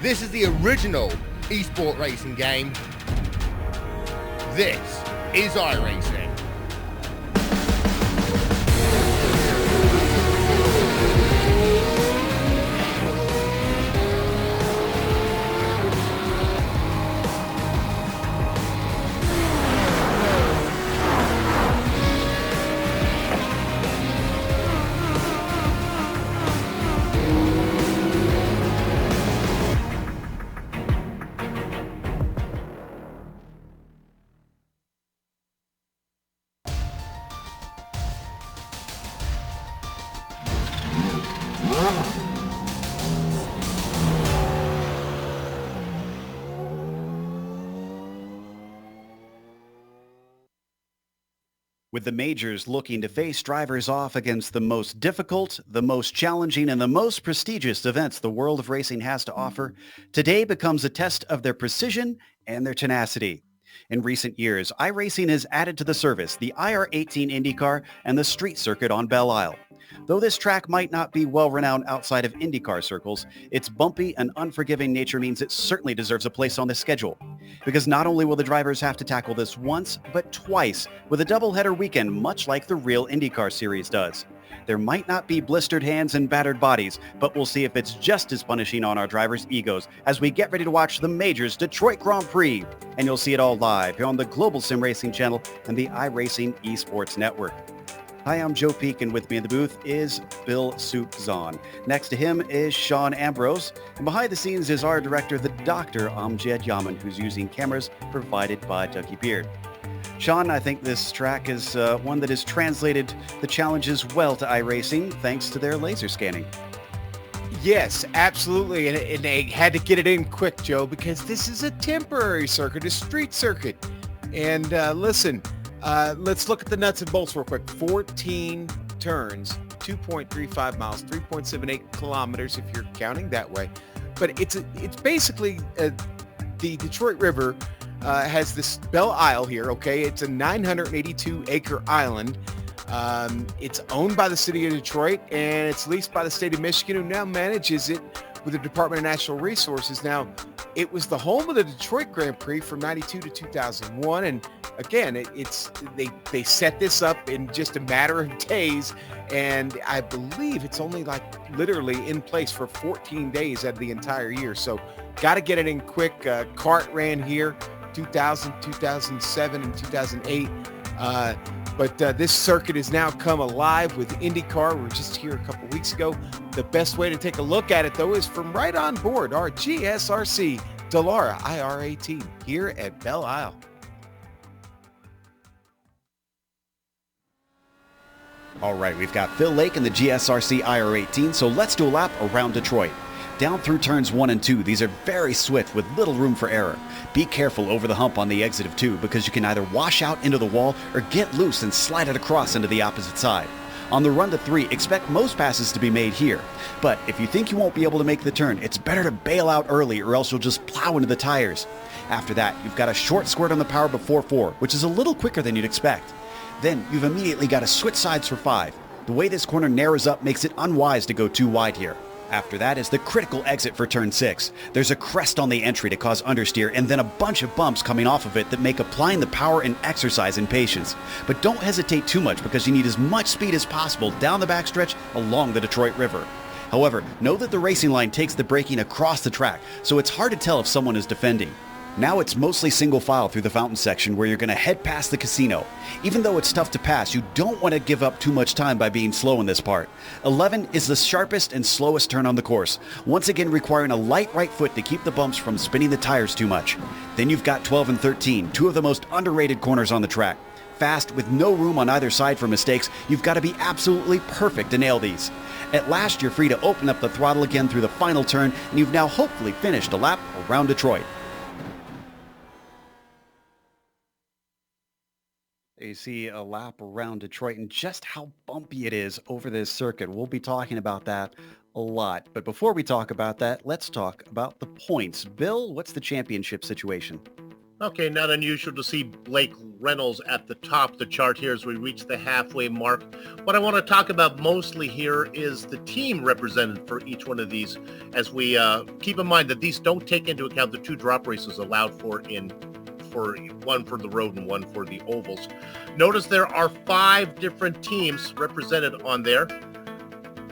This is the original esport racing game. This is iRacing. With the majors looking to face drivers off against the most difficult, the most challenging, and the most prestigious events the world of racing has to offer, today becomes a test of their precision and their tenacity. In recent years, iRacing has added to the service the IR18 IndyCar and the street circuit on Belle Isle. Though this track might not be well-renowned outside of IndyCar circles, its bumpy and unforgiving nature means it certainly deserves a place on the schedule. Because not only will the drivers have to tackle this once, but twice, with a doubleheader weekend much like the real IndyCar series does. There might not be blistered hands and battered bodies, but we'll see if it's just as punishing on our drivers' egos as we get ready to watch the Majors Detroit Grand Prix. And you'll see it all live here on the Global Sim Racing channel and the iRacing Esports Network. Hi, I'm Joe Peak, and with me in the booth is Bill Soup Zahn. Next to him is Sean Ambrose, and behind the scenes is our director, the Dr. Amjad Yaman, who's using cameras provided by Dougie Beard. Sean, I think this track is one that has translated the challenges well to iRacing thanks to their laser scanning. Yes, absolutely, and they had to get it in quick, Joe, because this is a temporary circuit, a street circuit. And listen, let's look at the nuts and bolts real quick. 14 turns, 2.35 miles, 3.78 kilometers if you're counting that way. But it's basically the Detroit River has this Belle Isle here, okay? It's a 982-acre island. It's owned by the city of Detroit, and it's leased by the state of Michigan, who now manages it with the Department of Natural Resources. Now, it was the home of the Detroit Grand Prix from 92 to 2001, and again, they set this up in just a matter of days, and I believe it's only like literally in place for 14 days out of the entire year. So got to get it in quick. Kart ran here 2000, 2007, and 2008. But this circuit has now come alive with IndyCar. We were just here a couple weeks ago. The best way to take a look at it, though, is from right on board our GSRC Dallara IR18 here at Belle Isle. All right, we've got Phil Lake in the GSRC IR18, so let's do a lap around Detroit. Down through turns 1 and 2, these are very swift with little room for error. Be careful over the hump on the exit of 2 because you can either wash out into the wall or get loose and slide it across into the opposite side. On the run to 3, expect most passes to be made here. But if you think you won't be able to make the turn, it's better to bail out early or else you'll just plow into the tires. After that, you've got a short squirt on the power before 4, which is a little quicker than you'd expect. Then you've immediately got to switch sides for 5. The way this corner narrows up makes it unwise to go too wide here. After that is the critical exit for turn 6. There's a crest on the entry to cause understeer and then a bunch of bumps coming off of it that make applying the power an exercise in patience. But don't hesitate too much because you need as much speed as possible down the backstretch along the Detroit River. However, know that the racing line takes the braking across the track, so it's hard to tell if someone is defending. Now it's mostly single file through the fountain section where you're going to head past the casino. Even though it's tough to pass, you don't want to give up too much time by being slow in this part. 11 is the sharpest and slowest turn on the course, once again requiring a light right foot to keep the bumps from spinning the tires too much. Then you've got 12 and 13, two of the most underrated corners on the track. Fast, with no room on either side for mistakes, you've got to be absolutely perfect to nail these. At last, you're free to open up the throttle again through the final turn, and you've now hopefully finished a lap around Detroit. You see a lap around Detroit and just how bumpy it is over this circuit. We'll be talking about that a lot. But before we talk about that, let's talk about the points. Bill, what's the championship situation? Okay, not unusual to see Blake Reynolds at the top of the chart here as we reach the halfway mark. What I want to talk about mostly here is the team represented for each one of these, as we keep in mind that these don't take into account the 2 drop races allowed for one for the road and one for the ovals. Notice there are 5 different teams represented on there.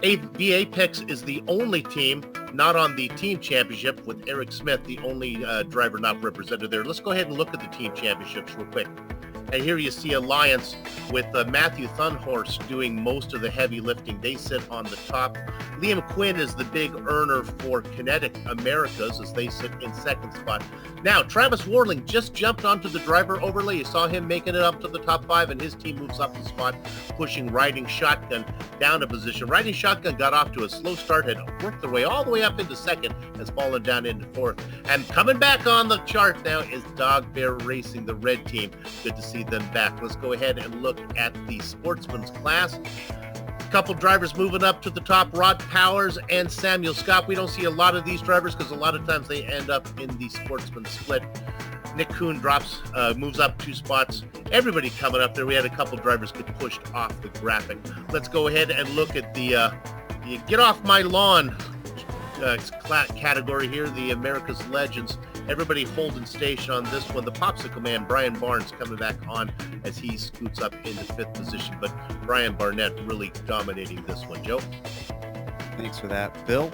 The Apex is the only team not on the team championship, with Eric Smith, the only driver not represented there. Let's go ahead and look at the team championships real quick. And here you see Alliance with Matthew Thunhorse doing most of the heavy lifting. They sit on the top. Liam Quinn is the big earner for Kinetic Americas as they sit in second spot. Now, Travis Warling just jumped onto the driver overlay. You saw him making it up to the top 5, and his team moves up the spot, pushing Riding Shotgun down a position. Riding Shotgun got off to a slow start, had worked their way all the way up into second, has fallen down into fourth. And coming back on the chart now is Dog Bear Racing, the red team. Good to see them back. Let's go ahead and look at the sportsman's class. Couple drivers moving up to the top, Rod Powers and Samuel Scott. We don't see a lot of these drivers because a lot of times they end up in the sportsman split. Nick Kuhn moves up 2 spots. Everybody coming up there. We had a couple drivers get pushed off the graphic. Let's go ahead and look at the Get Off My Lawn category here, the America's Legends. Everybody holding station on this one. The Popsicle Man, Brian Barnes, coming back on as he scoots up into 5th position. But Brian Barnett really dominating this one, Joe. Thanks for that, Bill.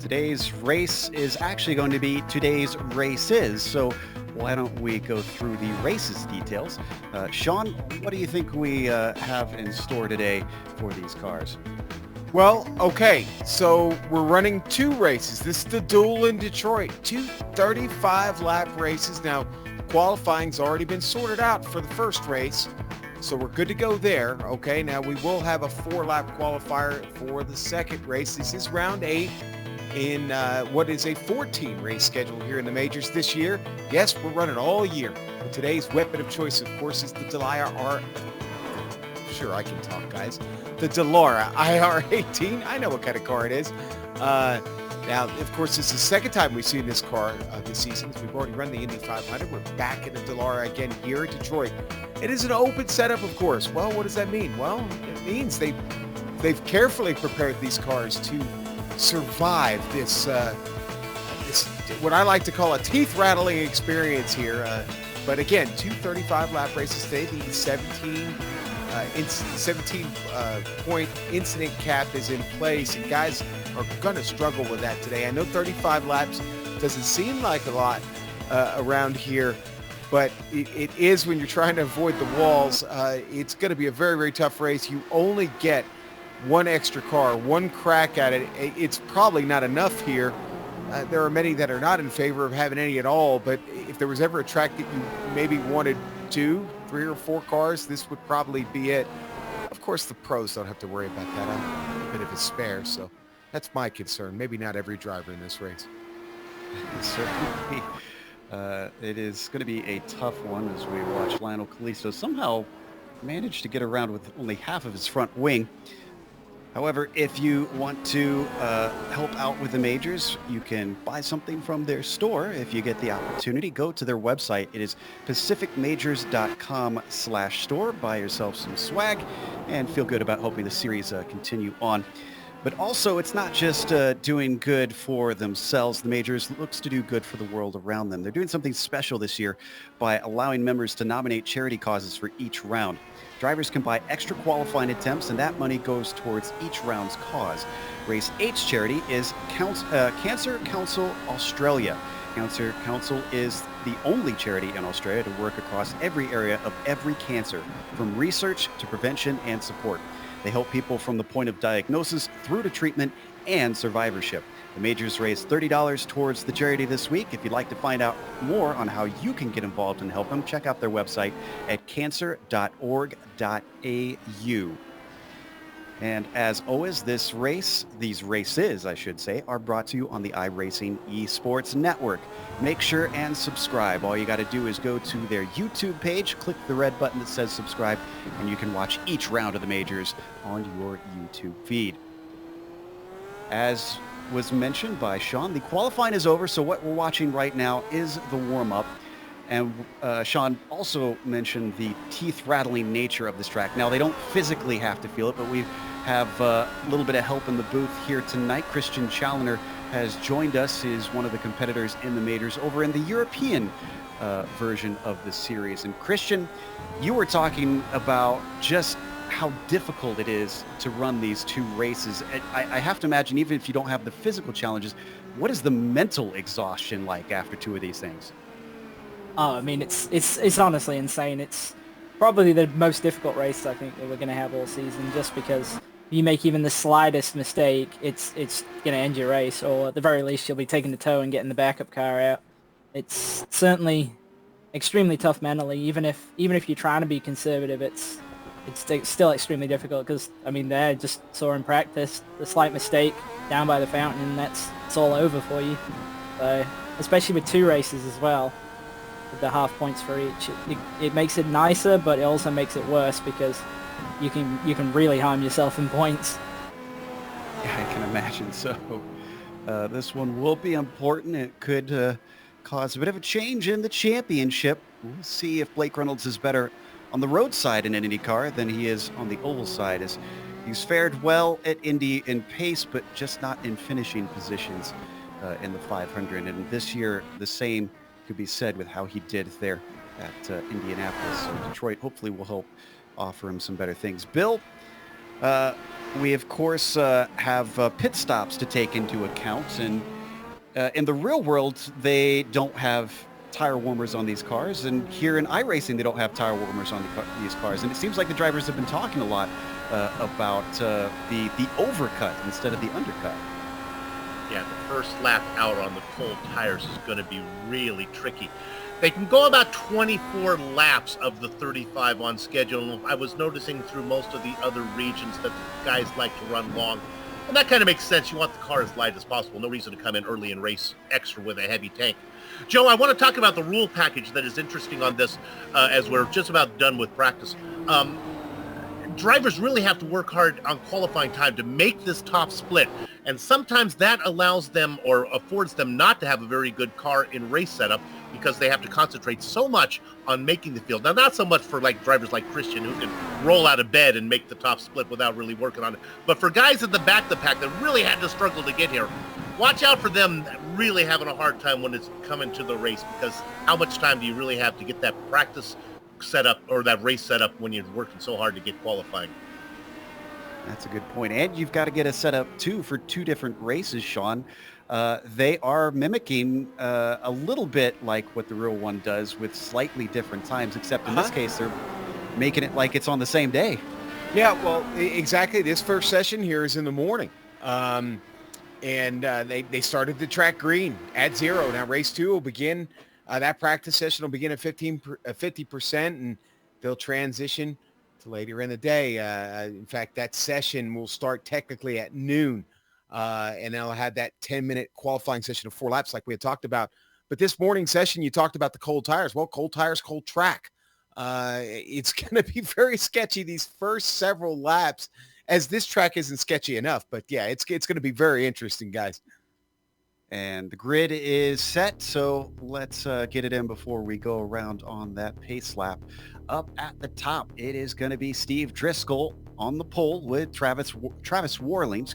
Today's race is actually going to be today's races, so why don't we go through the races details? Sean, what do you think we have in store today for these cars? Well, okay, so we're running 2 races. This is the duel in Detroit, 2 35-lap races. Now, qualifying's already been sorted out for the first race, so we're good to go there. Okay, now we will have a 4-lap qualifier for the second race. This is round 8 in what is a 14-race schedule here in the majors this year. Yes, we're running all year. But today's weapon of choice, of course, is the Delara Sure, I can talk, guys. The Delara IR18. I know what kind of car it is. Now, of course, it's the second time we've seen this car this season. We've already run the Indy 500. We're back in the Delara again here in Detroit. It is an open setup, of course. Well, what does that mean? Well, it means they've carefully prepared these cars to survive this what I like to call a teeth-rattling experience here. But again, 2 35-lap races today. The 17-point incident cap is in place, and guys are going to struggle with that today. I know 35 laps doesn't seem like a lot around here, but it is when you're trying to avoid the walls. It's going to be a very, very tough race. You only get 1 extra car, 1 crack at it. It's probably not enough here. There are many that are not in favor of having any at all, but if there was ever a track that you maybe wanted 2, 3, or 4 cars, this would probably be it. Of course, the pros don't have to worry about that. I'm a bit of a spare, so that's my concern. Maybe not every driver in this race. Certainly. It is going to be a tough one as we watch Lionel Calisto somehow manage to get around with only half of his front wing. However, if you want to help out with the majors, you can buy something from their store if you get the opportunity. Go to their website. It is pacificmajors.com/store. Buy yourself some swag and feel good about helping the series continue on. But also, it's not just doing good for themselves. The majors looks to do good for the world around them. They're doing something special this year by allowing members to nominate charity causes for each round. Drivers can buy extra qualifying attempts, and that money goes towards each round's cause. Race 8's charity is Cancer Council Australia. Cancer Council is the only charity in Australia to work across every area of every cancer, from research to prevention and support. They help people from the point of diagnosis through to treatment and survivorship. The majors raised $30 towards the charity this week. If you'd like to find out more on how you can get involved and help them, check out their website at cancer.org.au. And as always, these races, I should say, are brought to you on the iRacing Esports Network. Make sure and subscribe. All you got to do is go to their YouTube page, click the red button that says subscribe, and you can watch each round of the majors on your YouTube feed. As was mentioned by Sean, the qualifying is over, so what we're watching right now is the warm-up. And Sean also mentioned the teeth-rattling nature of this track. Now, they don't physically have to feel it, but we have a little bit of help in the booth here tonight. Christian Challoner has joined us. He's one of the competitors in the majors over in the European version of the series. And Christian, you were talking about just how difficult it is to run these two races. I have to imagine, even if you don't have the physical challenges, what is the mental exhaustion like after two of these things? Oh, I mean, it's honestly insane. It's probably the most difficult race I think that we're going to have all season, just because if you make even the slightest mistake, it's going to end your race, or at the very least you'll be taking the tow and getting the backup car out. It's certainly extremely tough mentally, even if you're trying to be conservative. It's still extremely difficult, because I mean, they just saw in practice the slight mistake down by the fountain, and it's all over for you. So, especially with two races as well, with the half points for each, it makes it nicer, but it also makes it worse, because you can really harm yourself in points. Yeah, I can imagine. So this one will be important. It could cause a bit of a change in the championship. We'll see if Blake Reynolds is better on the road side in an Indy car than he is on the oval side, as he's fared well at Indy in pace, but just not in finishing positions in the 500. And this year, the same could be said with how he did there at Indianapolis. So Detroit hopefully will help offer him some better things. Bill, we of course have pit stops to take into account, and in the real world, they don't have tire warmers on these cars, and here in iRacing, they don't have tire warmers on these cars. And it seems like the drivers have been talking a lot about the overcut instead of the undercut. Yeah, the first lap out on the cold tires is going to be really tricky. They can go about 24 laps of the 35 on schedule. I was noticing through most of the other regions that the guys like to run long. And that kind of makes sense. You want the car as light as possible. No reason to come in early and race extra with a heavy tank. Joe, I want to talk about the rule package that is interesting on this as we're just about done with practice. Drivers really have to work hard on qualifying time to make this top split. And sometimes that allows them or affords them not to have a very good car in race setup, because they have to concentrate so much on making the field. Now, not so much for like drivers like Christian, who can roll out of bed and make the top split without really working on it. But for guys at the back of the pack that really had to struggle to get here, watch out for them really having a hard time when it's coming to the race, because how much time do you really have to get that practice set up or that race set up when you're working so hard to get qualifying? That's a good point. And you've got to get a setup too for two different races, Sean. They are mimicking a little bit like what the real one does, with slightly different times, except in this case, they're making it like it's on the same day. Yeah, well, exactly. This first session here is in the morning. And they started the track green at 0. Now race 2 will begin, that practice session will begin at 50%, and they'll transition to later in the day. In fact, that session will start technically at noon. And they'll have that 10-minute qualifying session of 4 laps like we had talked about. But this morning session, you talked about the cold tires. Well, cold tires, cold track. It's going to be very sketchy these first several laps, as this track isn't sketchy enough. But yeah, it's going to be very interesting, guys. And the grid is set, so let's get it in before we go around on that pace lap. Up at the top, it is going to be Steve Driscoll on the pole with Travis Warling,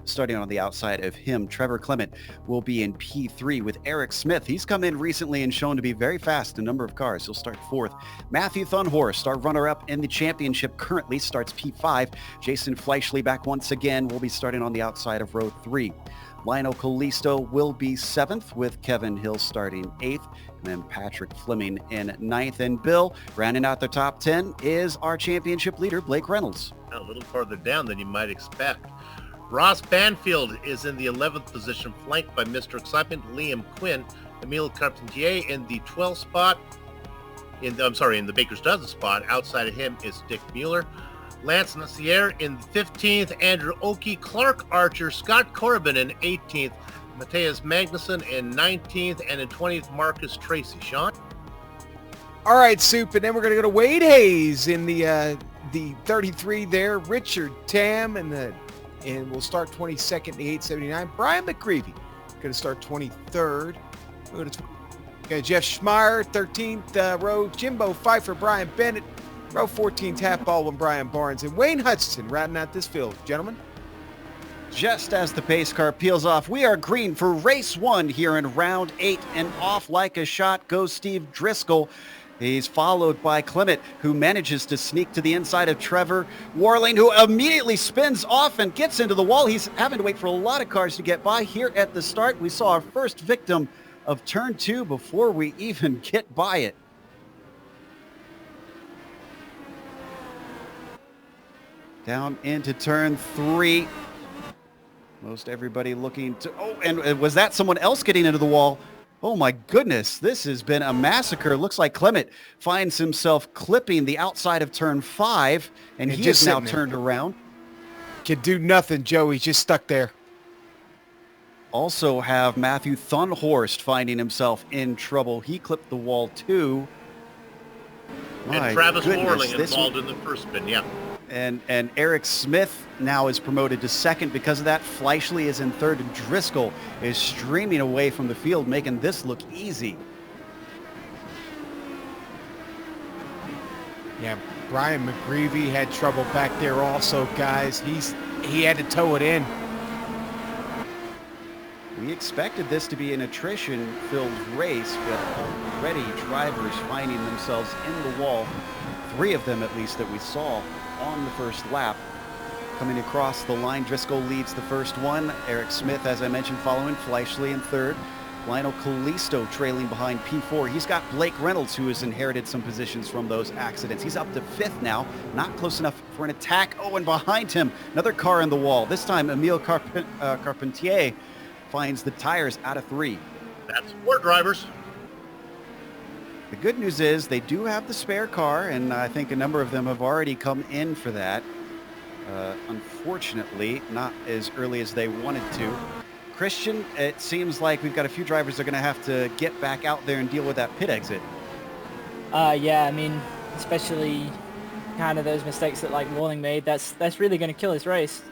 starting on the outside of him. Trevor Clement will be in P3 with Eric Smith. He's come in recently and shown to be very fast in a number of cars. He'll start 4th. Matthew Thunhorst, our runner-up in the championship, currently starts P5. Jason Fleischle back once again will be starting on the outside of row 3. Lionel Calisto will be 7th, with Kevin Hill starting 8th, and then Patrick Fleming in 9th. And Bill, rounding out the top 10 is our championship leader, Blake Reynolds. A little further down than you might expect. Ross Banfield is in the 11th position, flanked by Mr. Excitement, Liam Quinn. Emile Carpentier in the 12th spot. In the Baker's Dozen spot. Outside of him is Dick Mueller. Lance Nassier in 15th, Andrew Oakey, Clark Archer, Scott Corbin in 18th, Matthias Magnuson in 19th, and in 20th, Marcus Tracy. Sean? All right, Soup, and then we're going to go to Wade Hayes in the 33 there, Richard Tam, and we'll start 22nd in the 879. Brian McGreevy going to start 23rd. We'll go to Got Jeff Schmeier, 13th row. Jimbo Pfeiffer, Brian Bennett. Row 14, Tap Baldwin, Brian Barnes, and Wayne Hutchinson rounding out this field. Gentlemen. Just as the pace car peels off, we are green for race 1 here in round 8, and off like a shot goes Steve Driscoll. He's followed by Clement, who manages to sneak to the inside of Trevor Warling, who immediately spins off and gets into the wall. He's having to wait for a lot of cars to get by. Here at the start, we saw our first victim of turn 2 before we even get by it. Down into turn 3. Most everybody looking to... Oh, and was that someone else getting into the wall? Oh my goodness, this has been a massacre. Looks like Clement finds himself clipping the outside of turn 5, and he is now turned around. Can do nothing, Joe. He's just stuck there. Also have Matthew Thunhorst finding himself in trouble. He clipped the wall too. And Travis Warling involved in the first spin, yeah. And Eric Smith now is promoted to second because of that. Fleischle is in third, and Driscoll is streaming away from the field, making this look easy. Yeah, Brian McGreevy had trouble back there also, guys. He had to tow it in. We expected this to be an attrition-filled race, but already drivers finding themselves in the wall. 3 of them, at least, that we saw on the first lap. Coming across the line, Driscoll leads the first one. Eric Smith, as I mentioned, following. Fleischle in third. Lionel Callisto trailing behind P4. He's got Blake Reynolds, who has inherited some positions from those accidents. He's up to 5th now. Not close enough for an attack. Oh, and behind him, another car in the wall. This time, Emile Carpentier finds the tires out of 3. That's 4 drivers. The good news is they do have the spare car, and I think a number of them have already come in for that. Unfortunately, not as early as they wanted to. Christian, it seems like we've got a few drivers that are going to have to get back out there and deal with that pit exit. Yeah, I mean, especially kind of those mistakes that like Warling made, that's really going to kill his race.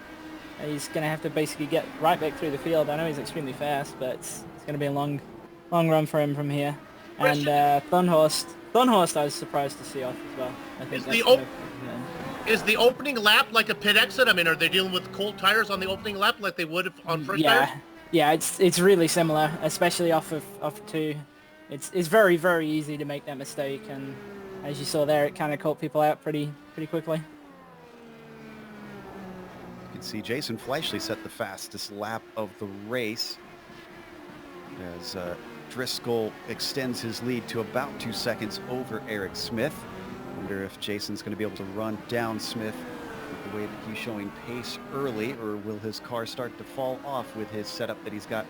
He's going to have to basically get right back through the field. I know he's extremely fast, but it's going to be a long run for him from here. And Thunhorst I was surprised to see off as well. I think is the opening lap like a pit exit? I mean, are they dealing with cold tires on the opening lap like they would on first tires? Yeah, it's really similar, especially off of 2. It's very, very easy to make that mistake, and as you saw there, it kind of caught people out pretty quickly. You can see Jason Fleischle set the fastest lap of the race as Driscoll extends his lead to about 2 seconds over Eric Smith. Wonder if Jason's going to be able to run down Smith with the way that he's showing pace early, or will his car start to fall off with his setup that he's got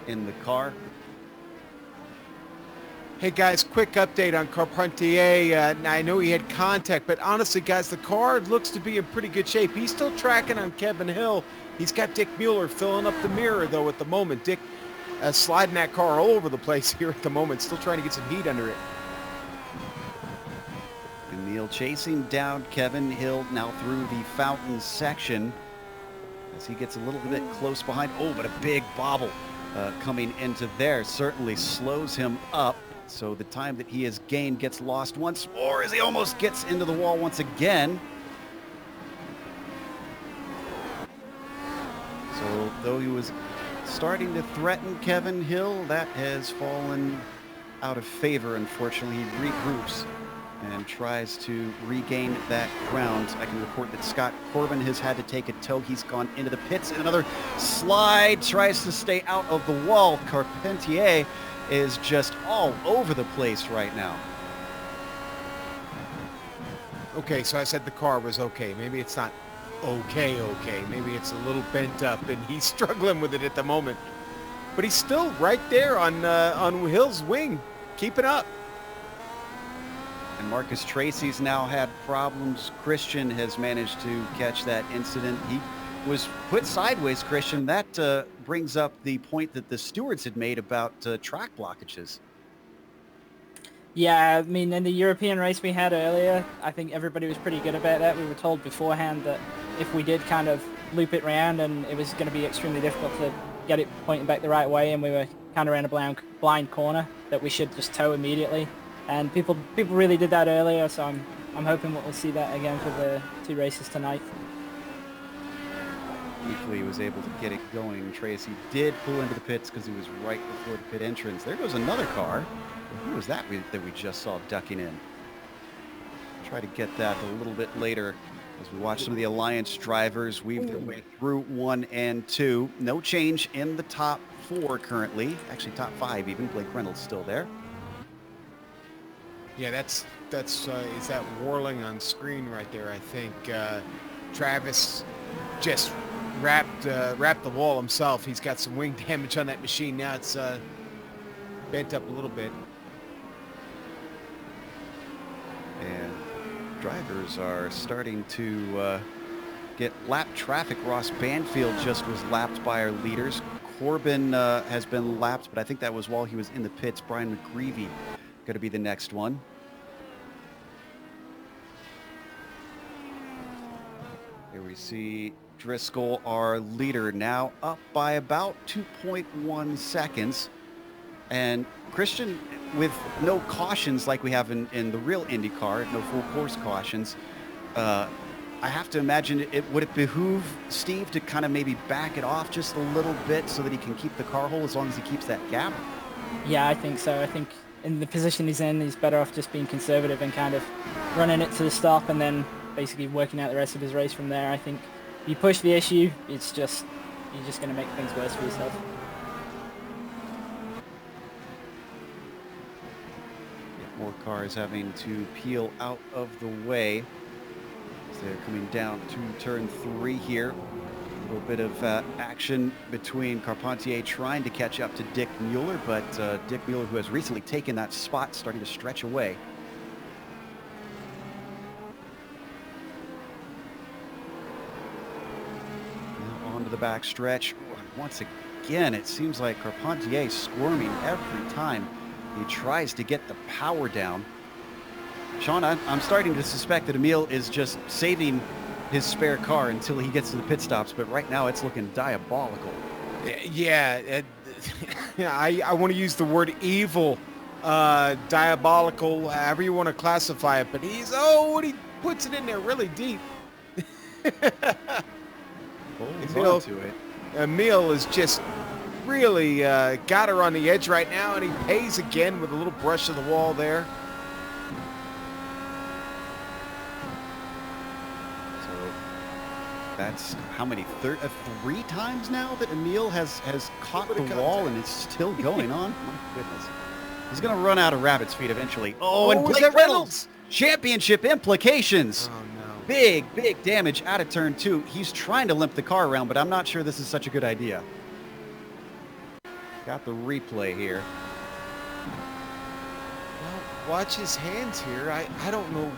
in the car? Hey guys, quick update on Carpentier. I know he had contact, but honestly guys, the car looks to be in pretty good shape. He's still tracking on Kevin Hill. He's got Dick Mueller filling up the mirror though at the moment. Dick sliding that car all over the place here at the moment, still trying to get some heat under it. Neil chasing down Kevin Hill now through the fountain section as he gets a little bit close behind. Oh, but a big bobble coming into there certainly slows him up. So the time that he has gained gets lost once more as he almost gets into the wall once again. So though he was starting to threaten Kevin Hill, that has fallen out of favor, unfortunately. He regroups and tries to regain that ground. I can report that Scott Corbin has had to take a tow. He's gone into the pits. And another slide, tries to stay out of the wall. Carpentier is just all over the place right now. Okay, so I said the car was okay. Maybe it's not okay. Maybe it's a little bent up, and he's struggling with it at the moment. But he's still right there on Hill's wing, keeping up. And Marcus Tracy's now had problems. Christian has managed to catch that incident. He was put sideways, Christian. That brings up the point that the stewards had made about track blockages. Yeah, I mean, in the European race we had earlier, I think everybody was pretty good about that. We were told beforehand that if we did kind of loop it round, and it was going to be extremely difficult to get it pointing back the right way, and we were kind of ran a blind corner that we should just tow immediately. And people really did that earlier, so I'm hoping we'll see that again for the 2 races tonight. Briefly was able to get it going. Tracy did pull into the pits because he was right before the pit entrance. There goes another car. Who was that we just saw ducking in? Try to get that a little bit later as we watch some of the Alliance drivers weave their way through 1 and 2. No change in the top 4 currently. Actually, top 5 even. Blake Reynolds still there. Yeah, that's is that Warling on screen right there, I think. Travis just wrapped the wall himself. He's got some wing damage on that machine. Now it's bent up a little bit. And drivers are starting to get lap traffic. Ross Banfield just was lapped by our leaders. Corbin has been lapped, but I think that was while he was in the pits. Brian McGreevy going to be the next one. Here we see Driscoll, our leader, now up by about 2.1 seconds. And Christian, with no cautions like we have in the real IndyCar, no full course cautions, I have to imagine would it behoove Steve to kind of maybe back it off just a little bit so that he can keep the car whole as long as he keeps that gap? Yeah, I think so. I think in the position he's in, he's better off just being conservative and kind of running it to the stop and then basically working out the rest of his race from there. I think if you push the issue, you're just going to make things worse for yourself. More cars having to peel out of the way as they're coming down to turn 3 here. A little bit of action between Carpentier trying to catch up to Dick Mueller, but Dick Mueller, who has recently taken that spot, starting to stretch away. Now onto the back stretch. Once again, it seems like Carpentier squirming every time he tries to get the power down. Sean, I'm starting to suspect that Emil is just saving his spare car until he gets to the pit stops, but right now it's looking diabolical. Yeah, I want to use the word evil, diabolical, however you want to classify it, but he puts it in there really deep. Holds on to it. Emil is just really got her on the edge right now, and he pays again with a little brush of the wall there. That's how many? 3 times now that Emil has caught the wall and it's still going on? My goodness. He's going to run out of rabbit's feet eventually. Oh, and Blake Reynolds! Championship implications! Oh, no. Big damage out of turn 2. He's trying to limp the car around, but I'm not sure this is such a good idea. Got the replay here. Well, watch his hands here. I don't know.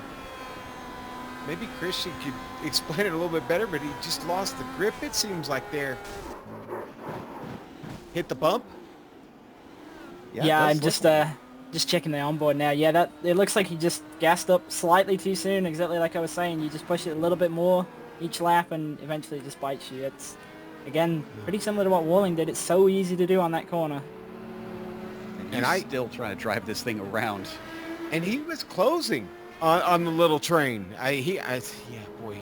Maybe Christian could explain it a little bit better, but he just lost the grip. It seems like they're hit the bump. Yeah, I'm just checking the onboard now. Yeah, it looks like he just gassed up slightly too soon. Exactly like I was saying, you just push it a little bit more each lap, and eventually it just bites you. It's again pretty similar to what Walling did. It's so easy to do on that corner. And I still trying to drive this thing around. And he was closing on the little train. Yeah, boy,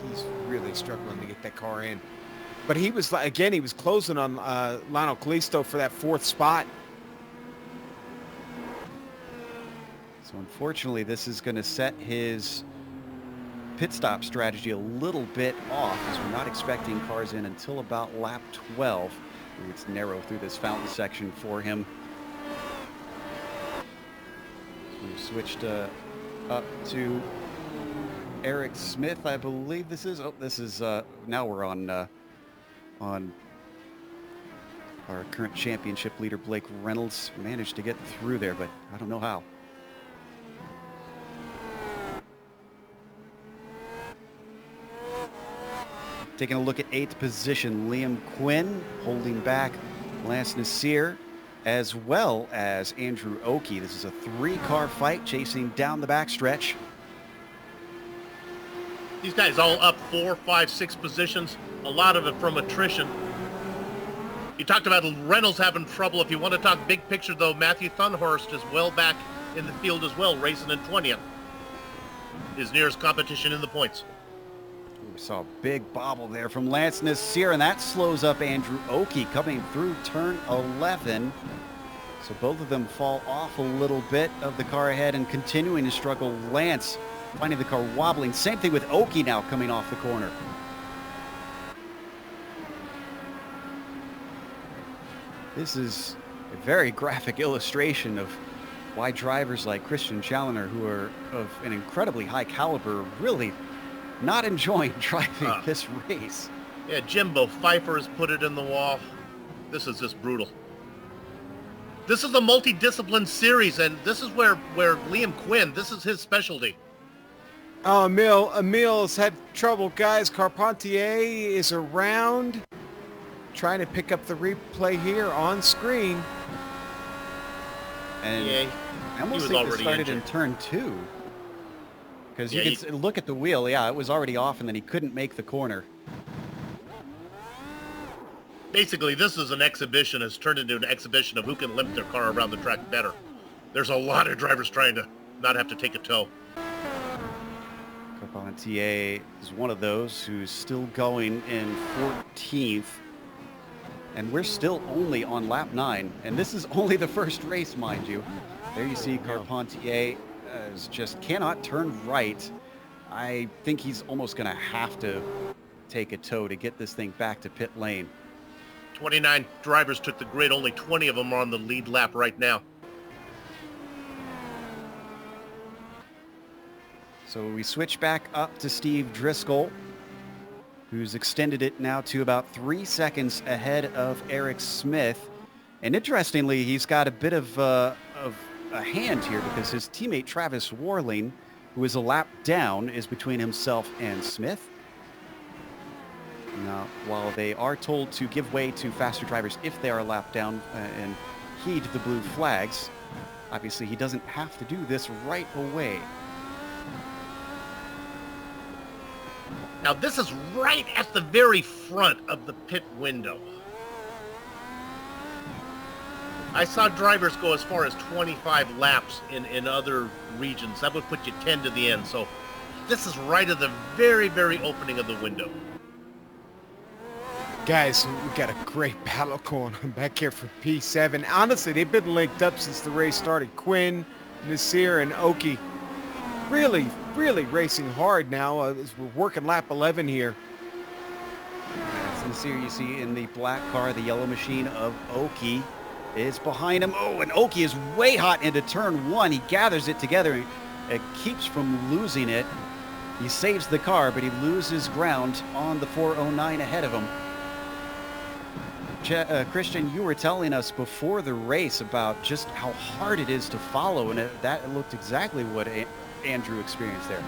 he's really struggling to get that car in. But he was closing on Lionel Callisto for that 4th spot. So unfortunately, this is going to set his pit stop strategy a little bit off, as we're not expecting cars in until about lap 12. Ooh, it's narrow through this fountain section for him. So we've switched up to Eric Smith, I believe this is. Oh, this is now we're on our current championship leader Blake Reynolds. Managed to get through there, but I don't know how. Taking a look at 8th position, Liam Quinn holding back Lance Nasir, as well as Andrew Oakey. This is a 3-car fight chasing down the backstretch. These guys all up 4, 5, 6 positions. A lot of it from attrition. You talked about Reynolds having trouble. If you want to talk big picture, though, Matthew Thunhorst is well back in the field as well, racing in 20th. His nearest competition in the points. We saw a big bobble there from Lance Nasir, and that slows up Andrew Oakey coming through turn 11. So both of them fall off a little bit of the car ahead and continuing to struggle. Lance finding the car wobbling. Same thing with Oakey now coming off the corner. This is a very graphic illustration of why drivers like Christian Challoner, who are of an incredibly high caliber, really not enjoying driving this race. Yeah, Jimbo Pfeiffer has put it in the wall. This is just brutal. This is a multi-discipline series, and this is where Liam Quinn, this is his specialty. Oh, Emil's had trouble, guys. Carpentier is around, trying to pick up the replay here on screen. And yeah, I almost think it started in turn 2. Because you can look at the wheel. Yeah, it was already off, and then he couldn't make the corner. Basically, this is an exhibition, has turned into an exhibition of who can limp their car around the track better. There's a lot of drivers trying to not have to take a tow. Carpentier is one of those who's still going in 14th. And we're still only on lap 9. And this is only the first race, mind you. There you see Carpentier just cannot turn right. I think he's almost going to have to take a tow to get this thing back to pit lane. 29 drivers took the grid. Only 20 of them are on the lead lap right now. So we switch back up to Steve Driscoll, who's extended it now to about 3 seconds ahead of Eric Smith. And interestingly, he's got a bit of a hand here because his teammate Travis Warling, who is a lap down, is between himself and Smith. Now, while they are told to give way to faster drivers if they are a lap down and heed the blue flags, obviously he doesn't have to do this right away. Now, this is right at the very front of the pit window. I saw drivers go as far as 25 laps in other regions. That would put you 10 to the end. So this is right at the very, very opening of the window. Guys, we got a great battle going on back here for P7. Honestly, they've been linked up since the race started. Quinn, Nasir, and Oakey really racing hard now as we're working lap 11 here. Nasir, you see in the black car, the yellow machine of Oakey is behind him. Oh, and Oakey is way hot into turn 1. He gathers it together and keeps from losing it. He saves the car, but he loses ground on the 409 ahead of him. Christian, you were telling us before the race about just how hard it is to follow, and that looked exactly what Andrew experienced there.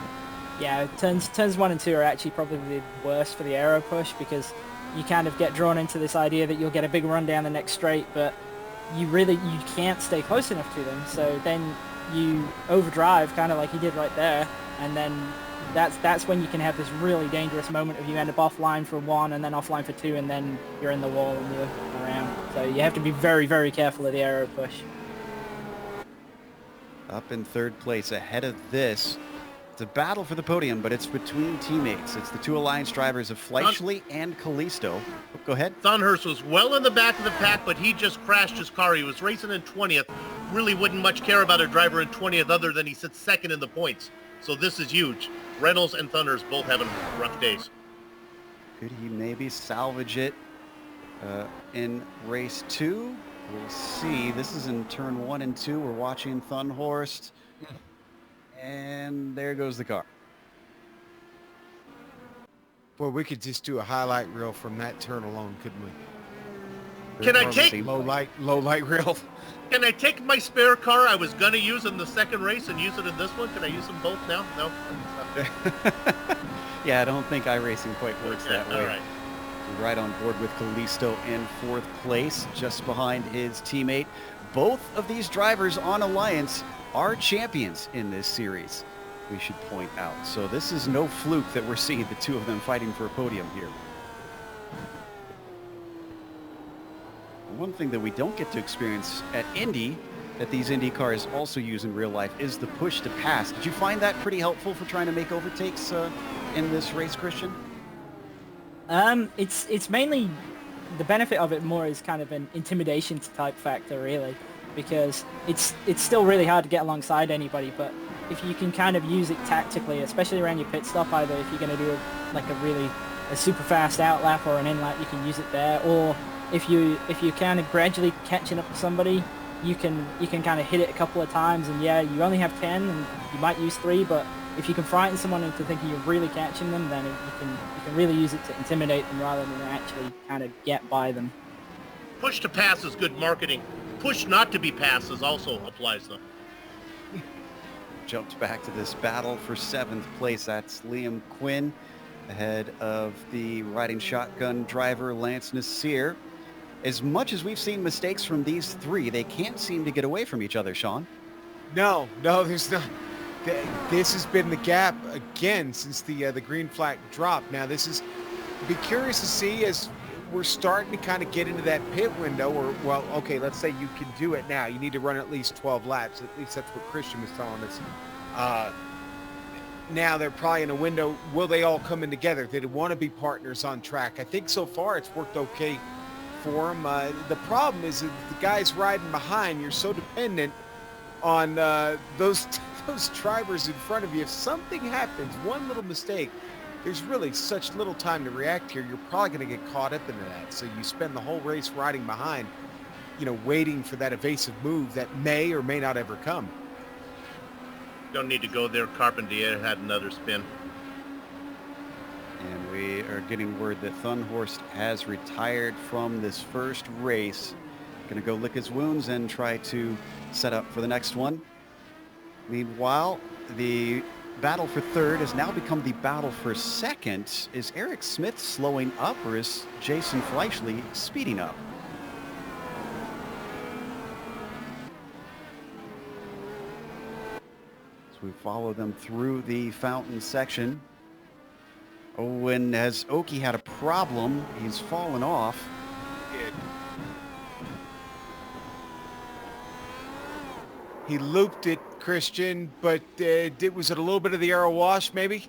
Yeah, turns 1 and 2 are actually probably the worst for the aero push because you kind of get drawn into this idea that you'll get a big run down the next straight, but you can't stay close enough to them. So then you overdrive, kind of like he did right there, and then that's when you can have this really dangerous moment of you end up offline for 1 and then offline for 2, and then you're in the wall and you're around. So you have to be very, very careful of the aero push. Up in 3rd place ahead of this. It's a battle for the podium, but it's between teammates. It's the 2 Alliance drivers of Fleischle and Callisto. Oh, go ahead. Thunhurst was well in the back of the pack, but he just crashed his car. He was racing in 20th. Really wouldn't much care about a driver in 20th other than he sits 2nd in the points. So this is huge. Reynolds and Thunhurst both having rough days. Could he maybe salvage it in race 2? We'll see. This is in turn 1 and 2. We're watching Thunhorst. And there goes the car. Boy, we could just do a highlight reel from that turn alone, couldn't we? Can I take low light reel? Can I take my spare car I was gonna use in the second race and use it in this one? Can I use them both now? No. Yeah, I don't think iRacing quite works that way. All right. Right on board with Callisto in 4th place, just behind his teammate. Both of these drivers on Alliance are champions in this series, we should point out. So this is no fluke that we're seeing the 2 of them fighting for a podium here. One thing that we don't get to experience at Indy that these Indy cars also use in real life is the push to pass. Did you find that pretty helpful for trying to make overtakes in this race, Christian? It's mainly the benefit of it more is kind of an intimidation type factor, really, because it's still really hard to get alongside anybody, but if you can kind of use it tactically, especially around your pit stop, either if you're going to do a super fast out lap or an in lap, you can use it there, or if you're kind of gradually catching up to somebody, you can kind of hit it a couple of times, and yeah, you only have 10 and you might use 3, but if you can frighten someone into thinking you're really catching them, then you can really use it to intimidate them rather than actually kind of get by them. Push to pass is good marketing. Push not to be passes also applies though. Jumped back to this battle for 7th place. That's Liam Quinn ahead of the riding shotgun driver Lance Nasir. As much as we've seen mistakes from these three, they can't seem to get away from each other, Sean. No, there's not. This has been the gap again since the green flag dropped. Now be curious to see as we're starting to kind of get into that pit window, or, well, okay, let's say you can do it now. You need to run at least 12 laps. At least that's what Christian was telling us. Now they're probably in a window. Will they all come in together? They want to be partners on track. I think so far it's worked okay for them. The problem is that the guys riding behind, you're so dependent on those drivers in front of you. If something happens, one little mistake, there's really such little time to react here. You're probably going to get caught up into that. So you spend the whole race riding behind, waiting for that evasive move that may or may not ever come. Don't need to go there. Carpentier had another spin. And we are getting word that Thunhorst has retired from this first race. Going to go lick his wounds and try to set up for the next one. Meanwhile, the battle for third has now become the battle for second. Is Eric Smith slowing up, or is Jason Fleischle speeding up? So we follow them through the fountain section. Oh, and has Oki had a problem? He's fallen off. He looped it, Christian, but was it a little bit of the aero wash, maybe?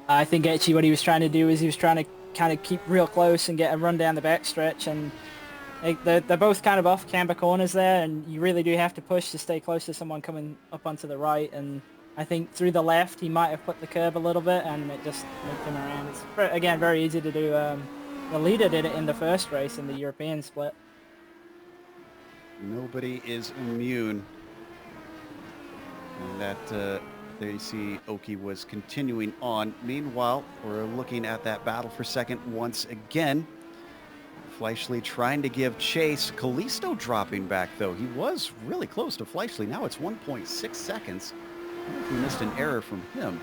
I think actually what he was trying to do is he was trying to kind of keep real close and get a run down the backstretch, and they're both kind of off camber corners there, and you really do have to push to stay close to someone coming up onto the right, and I think through the left he might have put the curb a little bit, and it just moved him around. It's, again, very easy to do. The leader did it in the first race in the European split. Nobody is immune. And that, there you see Oki was continuing on. Meanwhile, we're looking at that battle for second once again. Fleischle trying to give chase. Callisto dropping back, though. He was really close to Fleischle. Now it's 1.6 seconds. I wonder if we missed an error from him.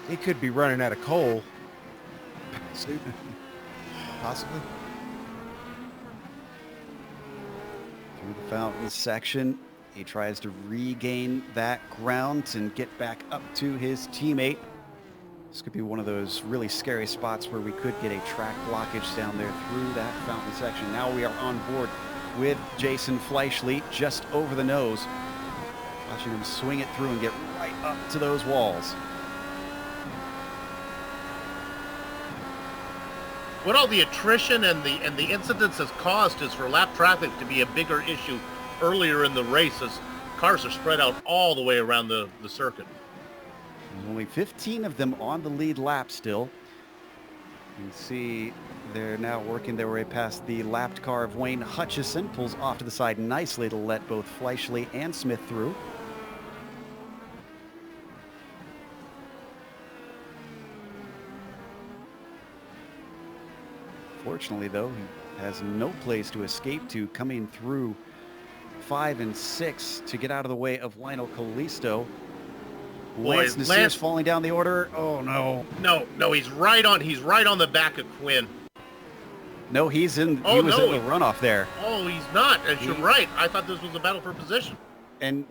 He could be running out of coal. Possibly. Through the fountain section, he tries to regain that ground and get back up to his teammate. This could be one of those really scary spots where we could get a track blockage down there through that fountain section. Now we are on board with Jason Fleischle just over the nose. Watching him swing it through and get right up to those walls. What all the attrition and the incidents has caused is for lap traffic to be a bigger issue earlier in the race as cars are spread out all the way around the circuit. There's only 15 of them on the lead lap still. You can see they're now working their way past the lapped car of Wayne Hutchison. Pulls off to the side nicely to let both Fleischle and Smith through. Fortunately, though, he has no place to escape to, coming through 5 and 6 to get out of the way of Lionel Callisto. Lance Nasir's falling down the order. Oh no! No, he's right on the back of Quinn. No, he was in the runoff there. Oh, he's not. You're right. I thought this was a battle for position. And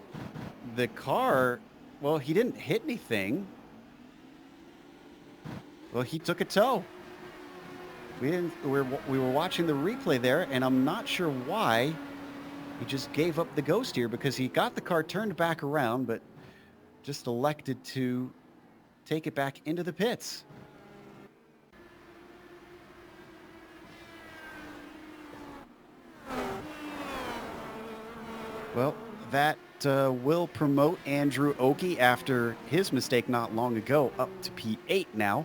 the car, well, he didn't hit anything. Well, he took a tow. We were watching the replay there, and I'm not sure why he just gave up the ghost here, because he got the car turned back around, but just elected to take it back into the pits. Well, that will promote Andrew Oakey after his mistake not long ago up to P8 now.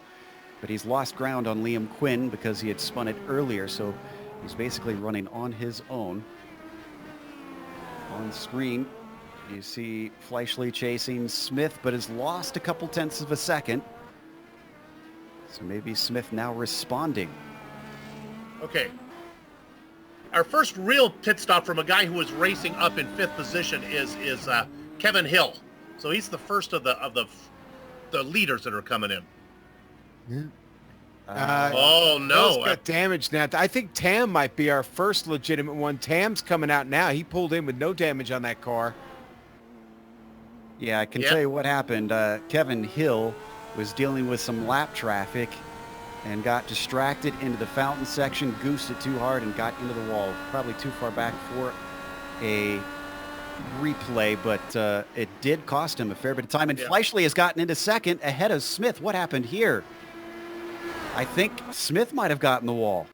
But he's lost ground on Liam Quinn because he had spun it earlier, so he's basically running on his own. On screen, you see Fleischle chasing Smith, but has lost a couple tenths of a second. So maybe Smith now responding. Okay. Our first real pit stop from a guy who was racing up in 5th position is Kevin Hill. So he's the first of the leaders that are coming in. Oh no! Hill's got damage now. I think Tam might be our first legitimate one. Tam's coming out now. He pulled in with no damage on that car. Yeah, I can tell you what happened. Kevin Hill was dealing with some lap traffic and got distracted into the fountain section, goosed it too hard, and got into the wall. Probably too far back for a replay, but it did cost him a fair bit of time. And Fleischle has gotten into second ahead of Smith. What happened here? I think Smith might have gotten the wall.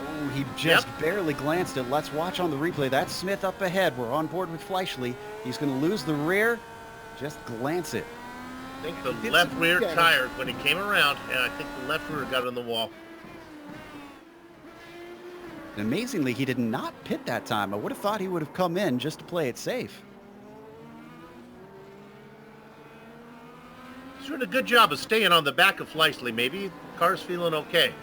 Oh, he just barely glanced it. Let's watch on the replay. That's Smith up ahead. We're on board with Fleischle. He's going to lose the rear. Just glance it. I think the left rear tire, when he came around, and I think the left rear got on the wall. Amazingly, he did not pit that time. I would have thought he would have come in just to play it safe. He's doing a good job of staying on the back of Fleischle. Maybe the car's feeling okay.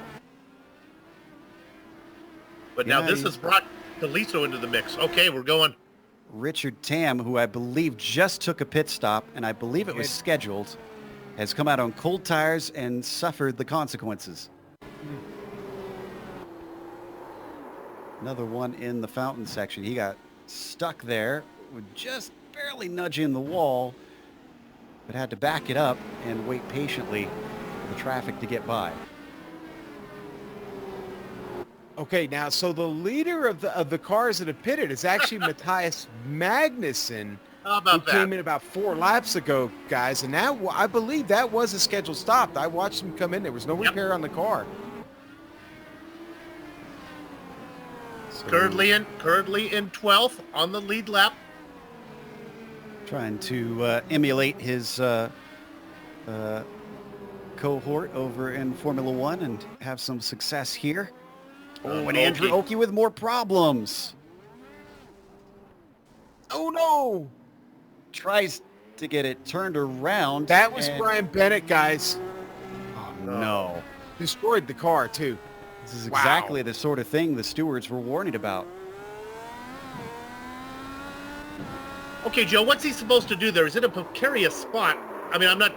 But now this has brought Deliso into the mix. Okay, we're going. Richard Tam, who I believe just took a pit stop, and I believe it was scheduled, has come out on cold tires and suffered the consequences. Another one in the fountain section. He got stuck there, with just barely nudging the wall, but had to back it up and wait patiently for the traffic to get by. Okay, now, so the leader of the cars that have pitted is actually Matthias Magnussen, who came in about 4 laps ago, guys. And now I believe that was a scheduled stop. I watched him come in. There was no repair on the car. So, currently in 12th on the lead lap. Trying to emulate his cohort over in Formula One and have some success here. Oh, and Andrew Oakey with more problems. Oh, no. Tries to get it turned around. That was Brian Bennett, guys. Oh, no. Destroyed the car, too. This is exactly the sort of thing the stewards were warning about. Okay, Joe, what's he supposed to do there? Is it a precarious spot? I mean, I'm not...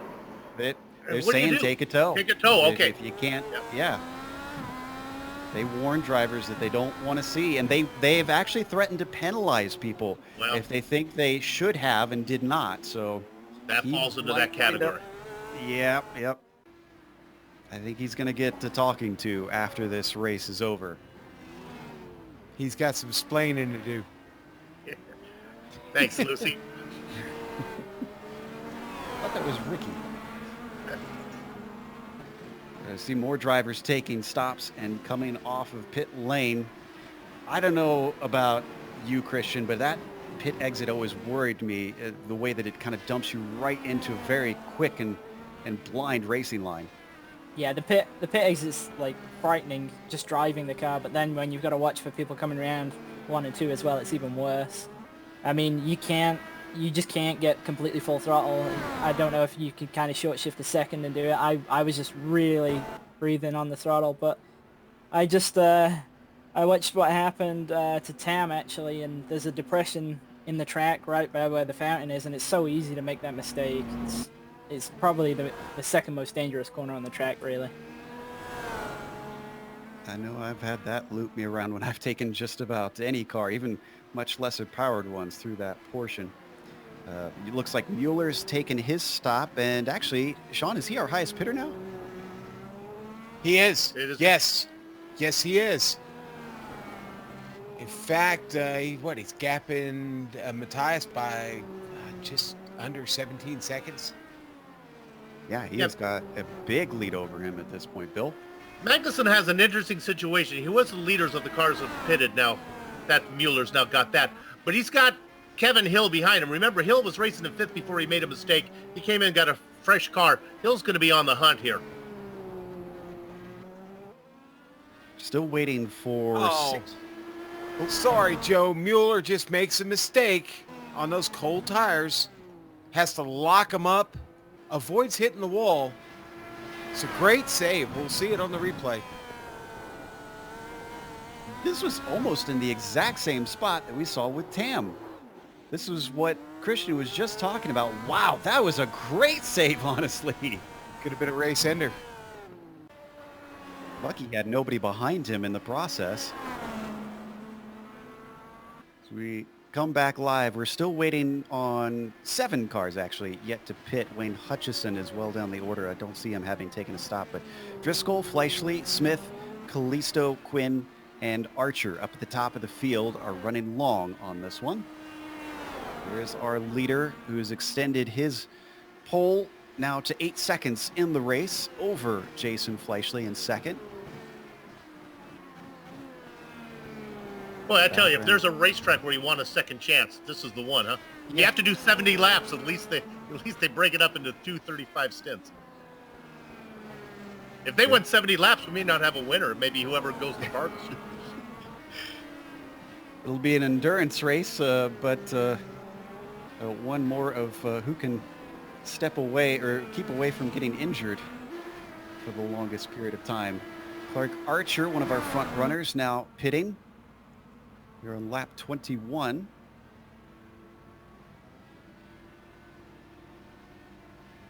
They're saying take a tow. Take a tow, okay. If you can't, They warn drivers that they don't want to see, and they've actually threatened to penalize people if they think they should have and did not. So that falls into that category. Yep. I think he's going to get to talking to after this race is over. He's got some splaining to do. Thanks, Lucy. I thought that was Ricky. I see more drivers taking stops and coming off of pit lane. I don't know about you, Christian, but that pit exit always worried me, the way that it kind of dumps you right into a very quick and blind racing line. Yeah, the pit exit's like frightening just driving the car, but then when you've got to watch for people coming around 1 and 2 as well, it's even worse. I mean, you just can't get completely full throttle. I don't know if you can kind of short shift a second and do it. I was just really breathing on the throttle, but I just I watched what happened to Tam actually, and there's a depression in the track right by where the fountain is, and it's so easy to make that mistake. It's probably the second most dangerous corner on the track, really. I know I've had that loop me around when I've taken just about any car, even much lesser powered ones, through that portion. It looks like Mueller's taken his stop, and actually, Sean, is he our highest pitter now? He is. It is. Yes. Yes, he is. In fact, he's gapping Matthias by just under 17 seconds. Yeah, he Yep. has got a big lead over him at this point, Bill. Magnussen has an interesting situation. He was the leaders of the cars that pitted. Now, that Mueller's now got that. But he's got Kevin Hill behind him. Remember, Hill was racing in fifth before he made a mistake. He came in and got a fresh car. Hill's going to be on the hunt here. Still waiting for Oh, sorry, Joe. Mueller just makes a mistake on those cold tires. Has to lock them up. Avoids hitting the wall. It's a great save. We'll see it on the replay. This was almost in the exact same spot that we saw with Tam. This was what Christian was just talking about. Wow, that was a great save, honestly. Could have been a race ender. Lucky he had nobody behind him in the process. So we come back live. We're still waiting on 7 cars, actually, yet to pit. Wayne Hutchison is well down the order. I don't see him having taken a stop, but Driscoll, Fleischle, Smith, Callisto, Quinn, and Archer up at the top of the field are running long on this one. There's our leader, who's extended his pole now to 8 seconds in the race over Jason Fleischle in second. Well, I tell you, if there's a racetrack where you want a second chance, this is the one, huh? You have to do 70 laps. At least they break it up into 2:35 stints. If they went 70 laps, we may not have a winner. Maybe whoever goes the farthest. It'll be an endurance race, but one more of who can step away or keep away from getting injured for the longest period of time. Clark Archer, one of our front runners, now pitting. You're on lap 21.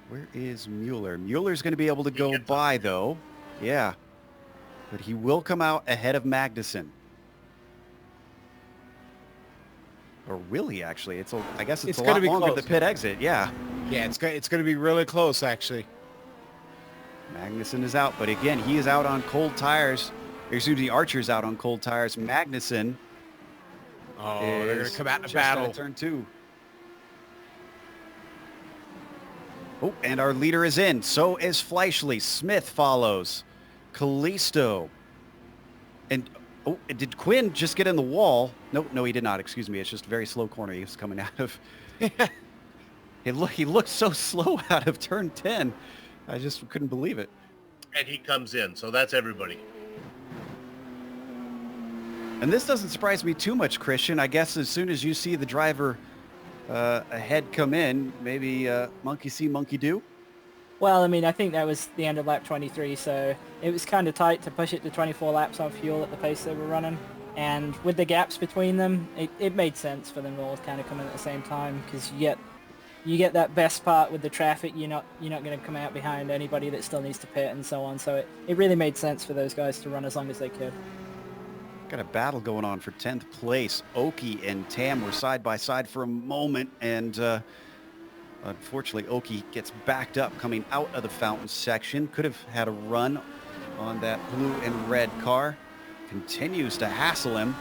Where is Mueller? Mueller's going to be able to go by, though. Yeah. But he will come out ahead of Magnussen. Or will he, actually? I guess it's a lot longer the pit exit. Yeah. Yeah, it's going to be really close, actually. Magnussen is out, but again, he is out on cold tires. Excuse me, Archer's out on cold tires. Magnussen they're going to come out in a just battle. out of turn 2. Oh, and our leader is in. So is Fleischle. Smith follows. Callisto. And, did Quinn just get in the wall? No, he did not. Excuse me. It's just a very slow corner he was coming out of. He looked so slow out of turn 10. I just couldn't believe it. And he comes in, so that's everybody. And this doesn't surprise me too much, Christian. I guess as soon as you see the driver ahead come in, maybe monkey see, monkey do? Well, I mean, I think that was the end of lap 23, so it was kind of tight to push it to 24 laps on fuel at the pace they were running. And with the gaps between them, it made sense for them all to kind of come in at the same time, because you get that best part with the traffic. You're not going to come out behind anybody that still needs to pit and so on. So it really made sense for those guys to run as long as they could. Got a battle going on for 10th place. Oki and Tam were side by side for a moment, and unfortunately Oki gets backed up coming out of the fountain section. Could have had a run on that blue and red car. Continues to hassle him.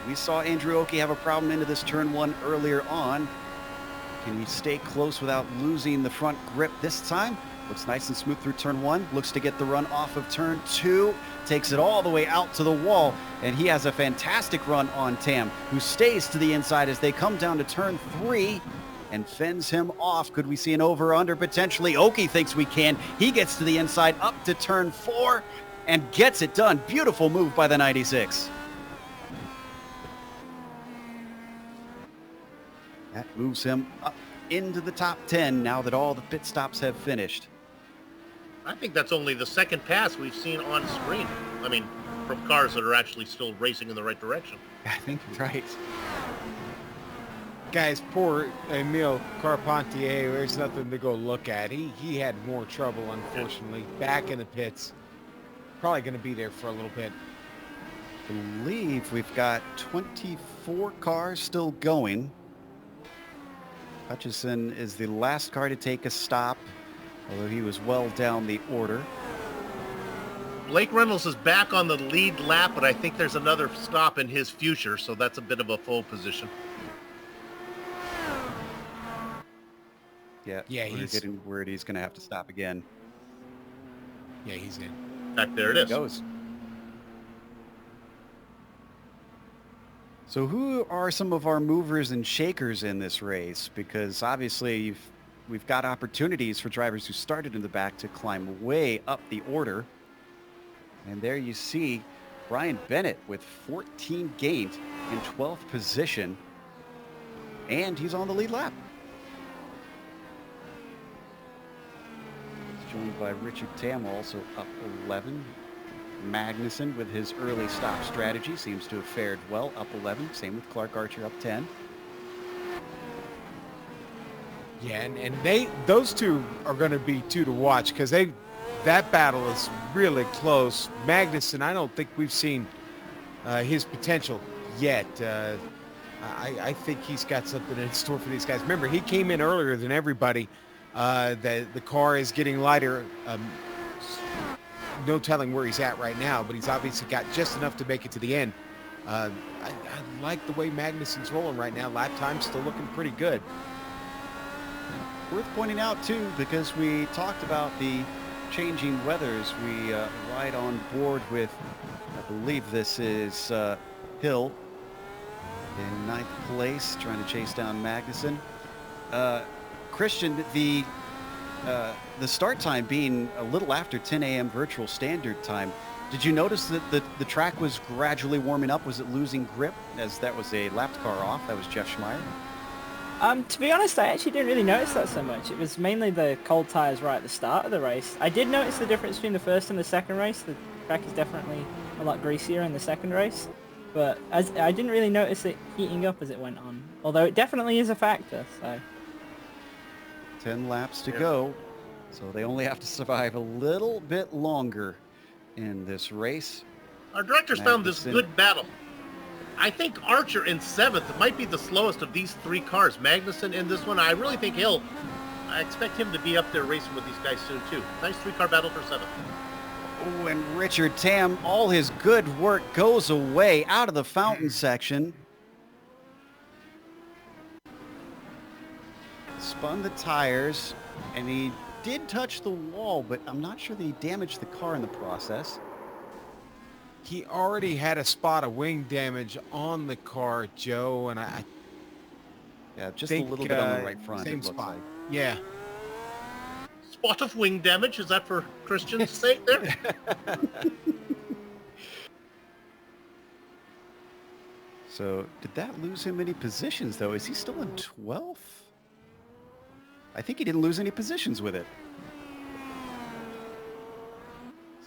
We saw Andrew Oki have a problem into this turn 1 earlier on. Can he stay close without losing the front grip this time? Looks nice and smooth through turn 1. Looks to get the run off of turn 2. Takes it all the way out to the wall. And he has a fantastic run on Tam, who stays to the inside as they come down to turn 3 and fends him off. Could we see an over-under potentially? Oki thinks we can. He gets to the inside up to turn 4 and gets it done. Beautiful move by the 96. That moves him up into the top 10 now that all the pit stops have finished. I think that's only the second pass we've seen on screen. I mean, from cars that are actually still racing in the right direction. I think you're right. Guys, poor Emile Carpentier, there's nothing to go look at. He had more trouble, unfortunately, back in the pits. Probably going to be there for a little bit. I believe we've got 24 cars still going. Hutchison is the last car to take a stop, although he was well down the order. Blake Reynolds is back on the lead lap, but I think there's another stop in his future, so that's a bit of a pole position. Yeah, he's getting word he's going to have to stop again. Yeah, he's in. Back there it is. Goes. So who are some of our movers and shakers in this race? Because obviously we've got opportunities for drivers who started in the back to climb way up the order. And there you see Brian Bennett with 14 gained in 12th position. And he's on the lead lap. He's joined by Richard Tam, also up 11. Magnussen with his early stop strategy seems to have fared well, up 11. Same with Clark Archer, up 10. Yeah, and those two are going to be two to watch because that battle is really close. Magnussen, I don't think we've seen his potential yet. I think he's got something in store for these guys. Remember, he came in earlier than everybody. The car is getting lighter. No telling where he's at right now, but he's obviously got just enough to make it to the end. I like the way Magnussen's rolling right now. Lap time's still looking pretty good. Worth pointing out, too, because we talked about the changing weathers. We ride on board with, I believe this is Hill in 9th place, trying to chase down Magnussen. Christian, the start time being a little after 10 a.m. virtual standard time, did you notice that the track was gradually warming up? Was it losing grip as that was a lapped car off? That was Jeff Schmeier. To be honest, I actually didn't really notice that so much. It was mainly the cold tires right at the start of the race. I did notice the difference between the first and the second race. The track is definitely a lot greasier in the second race, but I didn't really notice it heating up as it went on, although it definitely is a factor. So 10 laps to go, so they only have to survive a little bit longer in this race. Our directors found this good battle. I think Archer in 7th might be the slowest of these three cars. Magnussen in this one, I really think I expect him to be up there racing with these guys soon too. Nice three-car battle for 7th. Oh, and Richard Tam, all his good work goes away out of the fountain section. Spun the tires, and he did touch the wall, but I'm not sure that he damaged the car in the process. He already had a spot of wing damage on the car, Joe, and I just think, a little bit on the right front. Same it looks spot. like. Yeah. Spot of wing damage, is that for Christian's sake there? So did that lose him any positions, though? Is he still in 12th? I think he didn't lose any positions with it.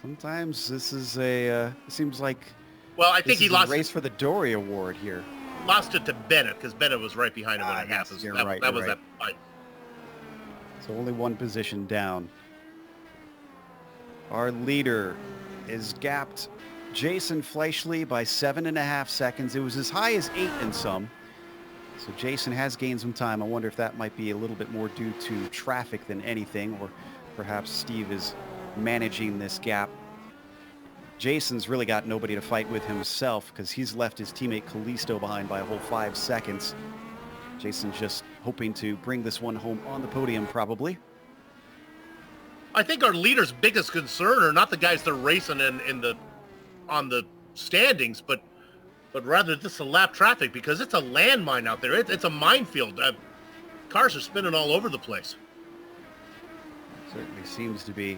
Sometimes this is it seems like well, I think he lost a race for the Dory Award here. Lost it to Bennett because Bennett was right behind him when it Yes, happened. you're That right, was you're that right. fight. So only one position down. Our leader is gapped Jason Fleischle by 7.5 seconds. It was as high as 8 in some. So Jason has gained some time. I wonder if that might be a little bit more due to traffic than anything, or perhaps Steve is managing this gap. Jason's really got nobody to fight with himself because he's left his teammate Kalisto behind by a whole 5 seconds. Jason's just hoping to bring this one home on the podium, probably. I think our leader's biggest concern are not the guys that are racing on the standings, but rather just the lap traffic, because it's a landmine out there. It's a minefield. Cars are spinning all over the place. Certainly seems to be.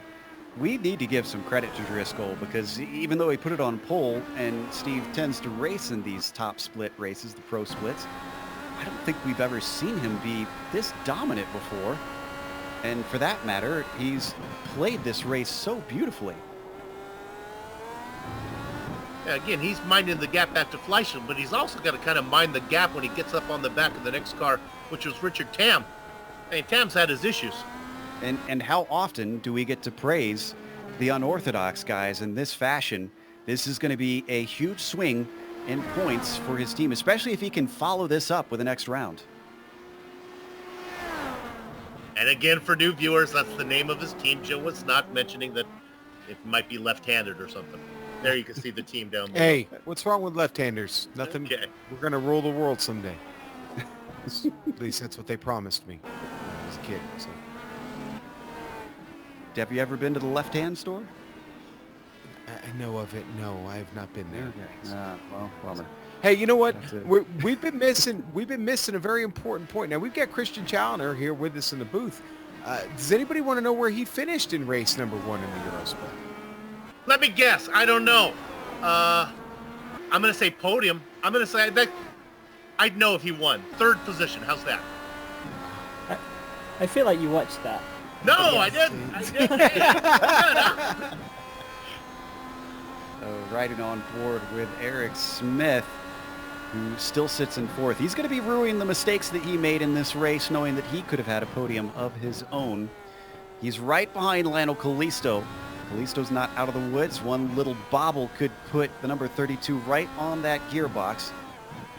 We need to give some credit to Driscoll because even though he put it on pole, and Steve tends to race in these top split races, the pro splits, I don't think we've ever seen him be this dominant before. And for that matter, he's played this race so beautifully. Yeah, again, he's minding the gap back to Fleischl, but he's also got to kind of mind the gap when he gets up on the back of the next car, which was Richard Tam. And Tam's had his issues. And how often do we get to praise the unorthodox guys in this fashion? This is going to be a huge swing in points for his team, especially if he can follow this up with the next round. And again, for new viewers, that's the name of his team. Joe was not mentioning that it might be left-handed or something. There you can see the team down below. Hey, what's wrong with left-handers? Nothing. Okay. We're going to rule the world someday. At least that's what they promised me. I was a kid. So. Have you ever been to the left-hand store? I know of it. No, I have not been there. Well, bummer. Hey, you know what? That's it. We've been missing a very important point. Now we've got Christian Challoner here with us in the booth. Does anybody want to know where he finished in race number 1 in the Eurosplit? Let me guess. I don't know. I'm going to say podium. I'm going to say that I'd know if he won. 3rd position. How's that? I feel like you watched that. No, I didn't. I didn't. Hey, Riding on board with Eric Smith, who still sits in 4th. He's going to be ruining the mistakes that he made in this race, knowing that he could have had a podium of his own. He's right behind Lionel Callisto. Callisto's not out of the woods. One little bobble could put the number 32 right on that gearbox.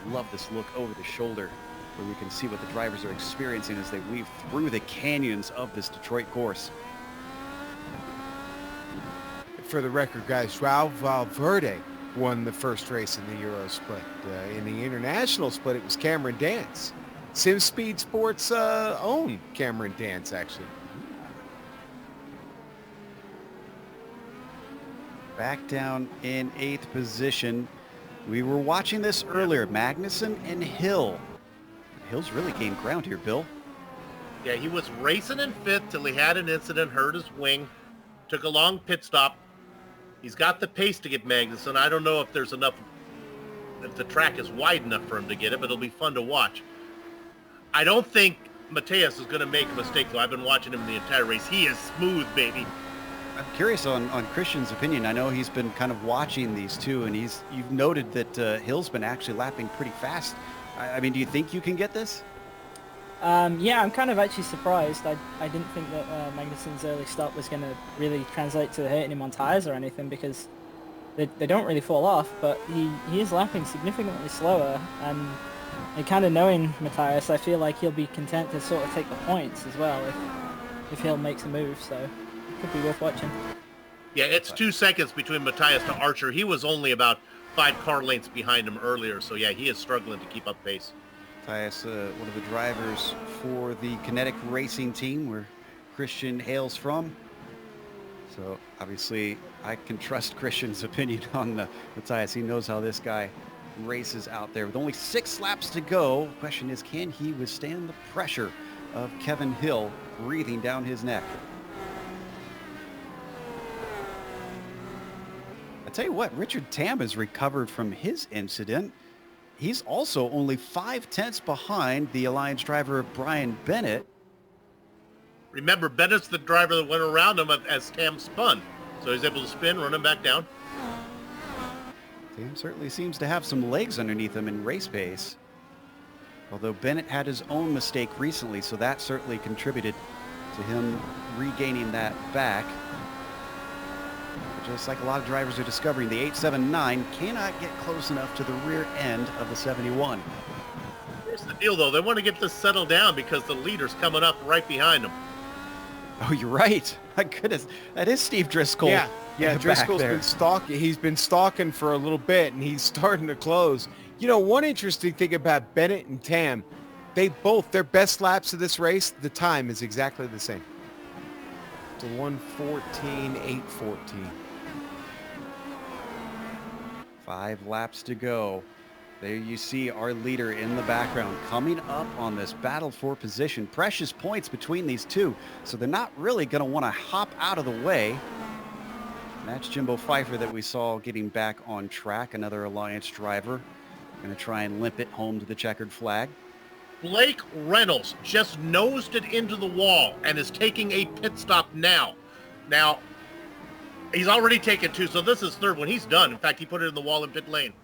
Love this look over the shoulder where we can see what the drivers are experiencing as they weave through the canyons of this Detroit course. For the record, guys, Joao Valverde won the first race in the Euro split. In the international split, it was Cameron Dance. Sim Speed Sports own Cameron Dance, actually. Back down in 8th position. We were watching this earlier. Magnussen and Hill. Hill's really gained ground here, Bill. Yeah, he was racing in 5th till he had an incident, hurt his wing, took a long pit stop. He's got the pace to get Magnussen. I don't know if there's enough, if the track is wide enough for him to get it, but it'll be fun to watch. I don't think Mateus is going to make a mistake, though. I've been watching him the entire race. He is smooth, baby. I'm curious on Christian's opinion. I know he's been kind of watching these two, and you've noted that Hill's been actually lapping pretty fast. I mean, do you think you can get this? Yeah, I'm kind of actually surprised. I didn't think that Magnussen's early stop was going to really translate to hurting him on tyres or anything, because they don't really fall off, but he is lapping significantly slower, and kind of knowing Matthias, I feel like he'll be content to sort of take the points as well if Hill makes a move, so it could be worth watching. Yeah, it's 2 seconds between Matthias to Archer. He was only about 5 car lengths behind him earlier, so yeah, he is struggling to keep up pace. Matthias, one of the drivers for the Kinetic Racing team where Christian hails from. So obviously I can trust Christian's opinion on Matthias. He knows how this guy races out there. With only 6 laps to go, the question is, can he withstand the pressure of Kevin Hill breathing down his neck? I tell you what, Richard Tam has recovered from his incident. He's also only 5/10 behind the Alliance driver Brian Bennett. Remember, Bennett's the driver that went around him as Tam spun. So he's able to spin, run him back down. Tam certainly seems to have some legs underneath him in race pace. Although Bennett had his own mistake recently, so that certainly contributed to him regaining that back. Just like a lot of drivers are discovering, the 879 cannot get close enough to the rear end of the 71. Here's the deal, though. They want to get this settled down because the leader's coming up right behind them. Oh, you're right. My goodness. That is Steve Driscoll. Yeah, Driscoll's been stalking. He's been stalking for a little bit, and he's starting to close. You know, one interesting thing about Bennett and Tam, their best laps of this race, the time is exactly the same. It's a 1:14, 8:14. 5 laps to go. There you see our leader in the background coming up on this battle for position. Precious points between these two, so they're not really going to want to hop out of the way. And that's Jimbo Pfeiffer that we saw getting back on track, another Alliance driver. Going to try and limp it home to the checkered flag. Blake Reynolds just nosed it into the wall and is taking a pit stop now. Now, he's already taken 2, so this is 3rd one. He's done. In fact, he put it in the wall in pit lane.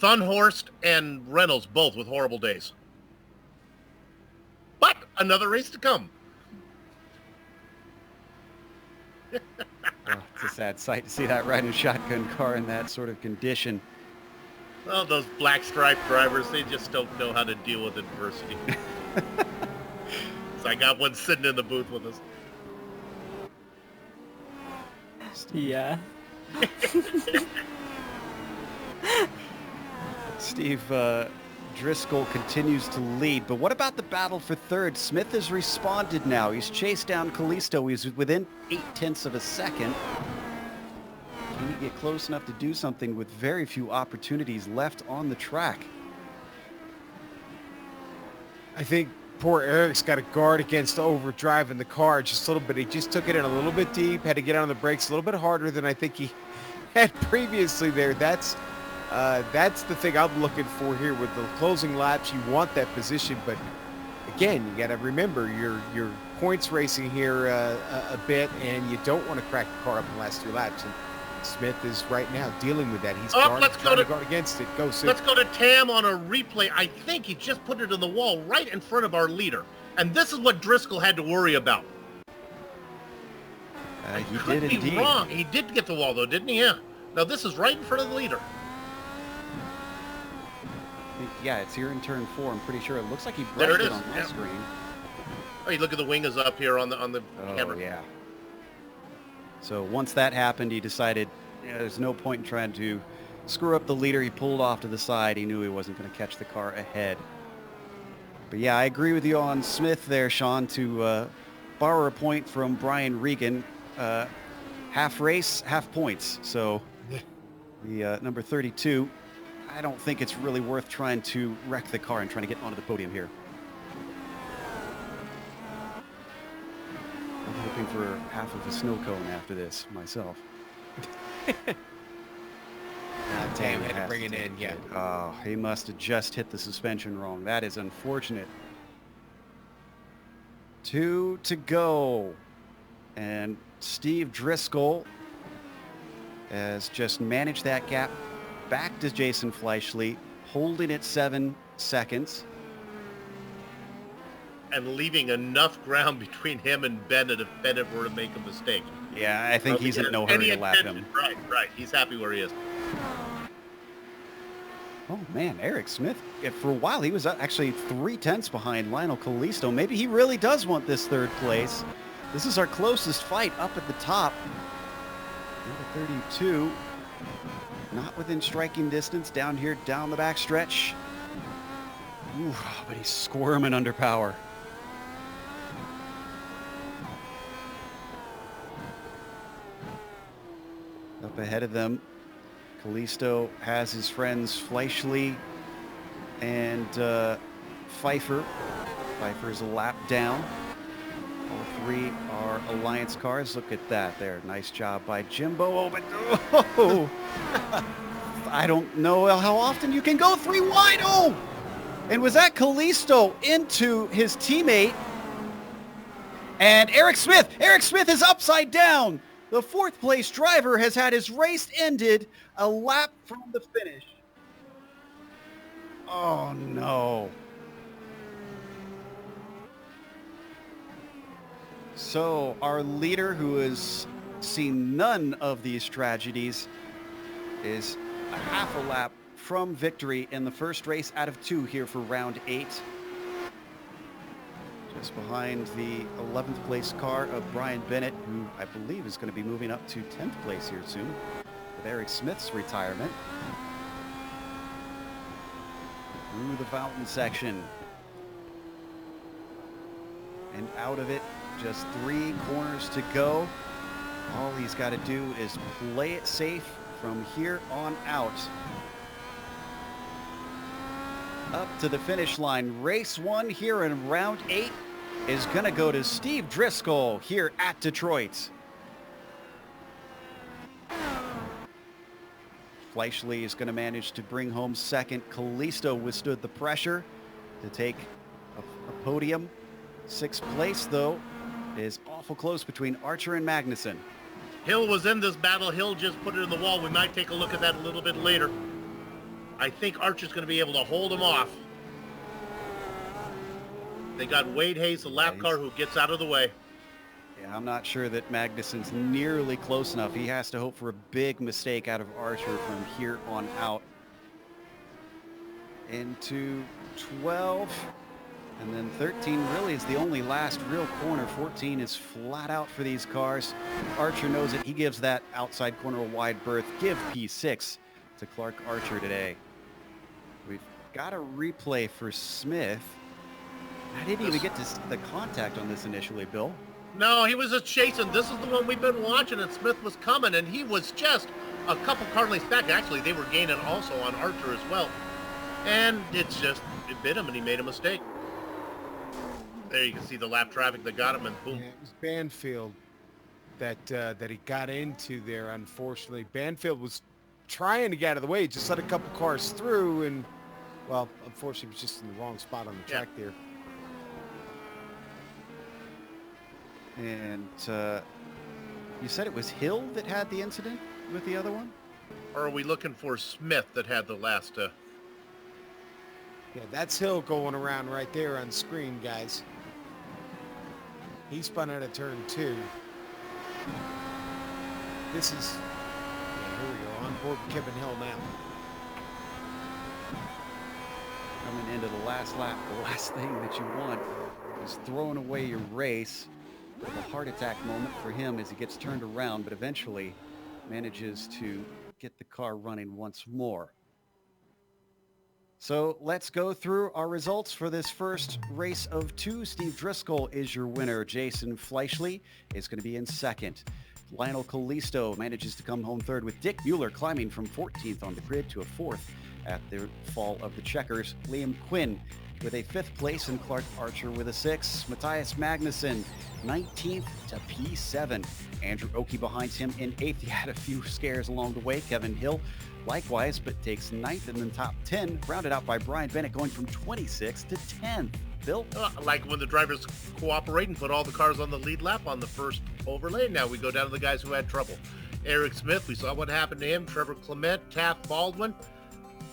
Thunhorst and Reynolds both with horrible days. But another race to come. Oh, it's a sad sight to see that riding shotgun car in that sort of condition. Well, those black stripe drivers, they just don't know how to deal with adversity. is. I got one sitting in the booth with us. Yeah. Steve Driscoll continues to lead, but what about the battle for third? Smith has responded now. He's chased down Callisto. He's within 0.8 of a second. Can he get close enough to do something with very few opportunities left on the track? I think poor Eric's got to guard against overdriving the car just a little bit. He just took it in a little bit deep, had to get on the brakes a little bit harder than I think he had previously there. That's the thing I'm looking for here with the closing laps. You want that position, but again, you got to remember you're points racing here a bit, and you don't want to crack the car up in the last 3 laps. And Smith is right now dealing with that. He's trying to guard against it. Go, Sid. Let's go to Tam on a replay. I think he just put it in the wall right in front of our leader. And this is what Driscoll had to worry about. He Could did be indeed. wrong. He did get the wall, though, didn't he? Yeah. Now, this is right in front of the leader. Yeah, it's here in turn 4. I'm pretty sure. It looks like he There brushed it it is. on my Yeah. screen. Oh, you look at the wing is up here on the camera. Oh, yeah. So once that happened, he decided there's no point in trying to screw up the leader. He pulled off to the side. He knew he wasn't going to catch the car ahead. But yeah, I agree with you on Smith there, Sean, to borrow a point from Brian Regan. Half race, half points. So the number 32, I don't think it's really worth trying to wreck the car and trying to get onto the podium here. I'm hoping for half of a snow cone after this myself. Tam had to bring it in, yeah. Oh, he must have just hit the suspension wrong. That is unfortunate. 2 to go. And Steve Driscoll has just managed that gap back to Jason Fleischle, holding it 7 seconds. And leaving enough ground between him and Bennett if Bennett were to make a mistake. Yeah, I think he's in no hurry to lap him. Right. He's happy where he is. Oh man, Eric Smith, for a while he was actually 3/10 behind Lionel Callisto. Maybe he really does want this third place. This is our closest fight up at the top. Number 32, not within striking distance down here, down the back stretch. Ooh, but he's squirming under power. Up ahead of them, Callisto has his friends Fleischle and Pfeiffer. Pfeiffer is a lap down. All 3 are Alliance cars. Look at that there. Nice job by Jimbo. Oh, but oh, I don't know how often you can go 3 wide. Oh, and was that Callisto into his teammate? And Eric Smith is upside down. The 4th place driver has had his race ended a lap from the finish. Oh no. So our leader, who has seen none of these tragedies, is a half a lap from victory in the first race out of 2 here for round 8. Just behind the 11th place car of Brian Bennett, who I believe is going to be moving up to 10th place here soon with Eric Smith's retirement. Through the fountain section. And out of it, just 3 corners to go. All he's got to do is play it safe from here on out. Up to the finish line. Race 1 here in round 8 is going to go to Steve Driscoll here at Detroit. Fleischle is going to manage to bring home 2nd. Callisto withstood the pressure to take a podium. 6th place, though, is awful close between Archer and Magnussen. Hill was in this battle. Hill just put it in the wall. We might take a look at that a little bit later. I think Archer's going to be able to hold him off. They got Wade Hayes, the lap car, who gets out of the way. Yeah, I'm not sure that Magnussen's nearly close enough. He has to hope for a big mistake out of Archer from here on out. Into 12. And then 13 really is the only last real corner. 14 is flat out for these cars. Archer knows it. He gives that outside corner a wide berth. Give P6 to Clark Archer today. We've got a replay for Smith. I didn't even get to see the contact on this initially, Bill. No, he was just chasing. This is the one we've been watching, and Smith was coming, and he was just a couple car lengths back. Actually, they were gaining also on Archer as well. And it bit him, and he made a mistake. There you can see the lap traffic that got him, and boom. Yeah, it was Banfield that he got into there, unfortunately. Banfield was trying to get out of the way, just let a couple cars through, and, well, unfortunately, he was just in the wrong spot on the track there. And you said it was Hill that had the incident with the other one? Or are we looking for Smith that had the last... Yeah, that's Hill going around right there on screen, guys. He spun out of turn 2. This is... Yeah, here we go. On board Kevin Hill now. Coming into the last lap, the last thing that you want is throwing away your race. A heart attack moment for him as he gets turned around, but eventually manages to get the car running once more. So let's go through our results for this first race of 2. Steve Driscoll is your winner. Jason Fleischle is going to be in second. Lionel Callisto manages to come home third, with Dick Mueller climbing from 14th on the grid to a 4th at the fall of the checkers. Liam Quinn with a 5th place, and Clark Archer with a 6th. Matthias Magnussen 19th to P7. Andrew Oakey behind him in 8th. He had a few scares along the way. Kevin Hill likewise, but takes 9th in the top 10, rounded out by Brian Bennett going from 26th to 10th. Bill? Like when the drivers cooperate and put all the cars on the lead lap on the first overlay. Now we go down to the guys who had trouble. Eric Smith, we saw what happened to him. Trevor Clement, Taft Baldwin.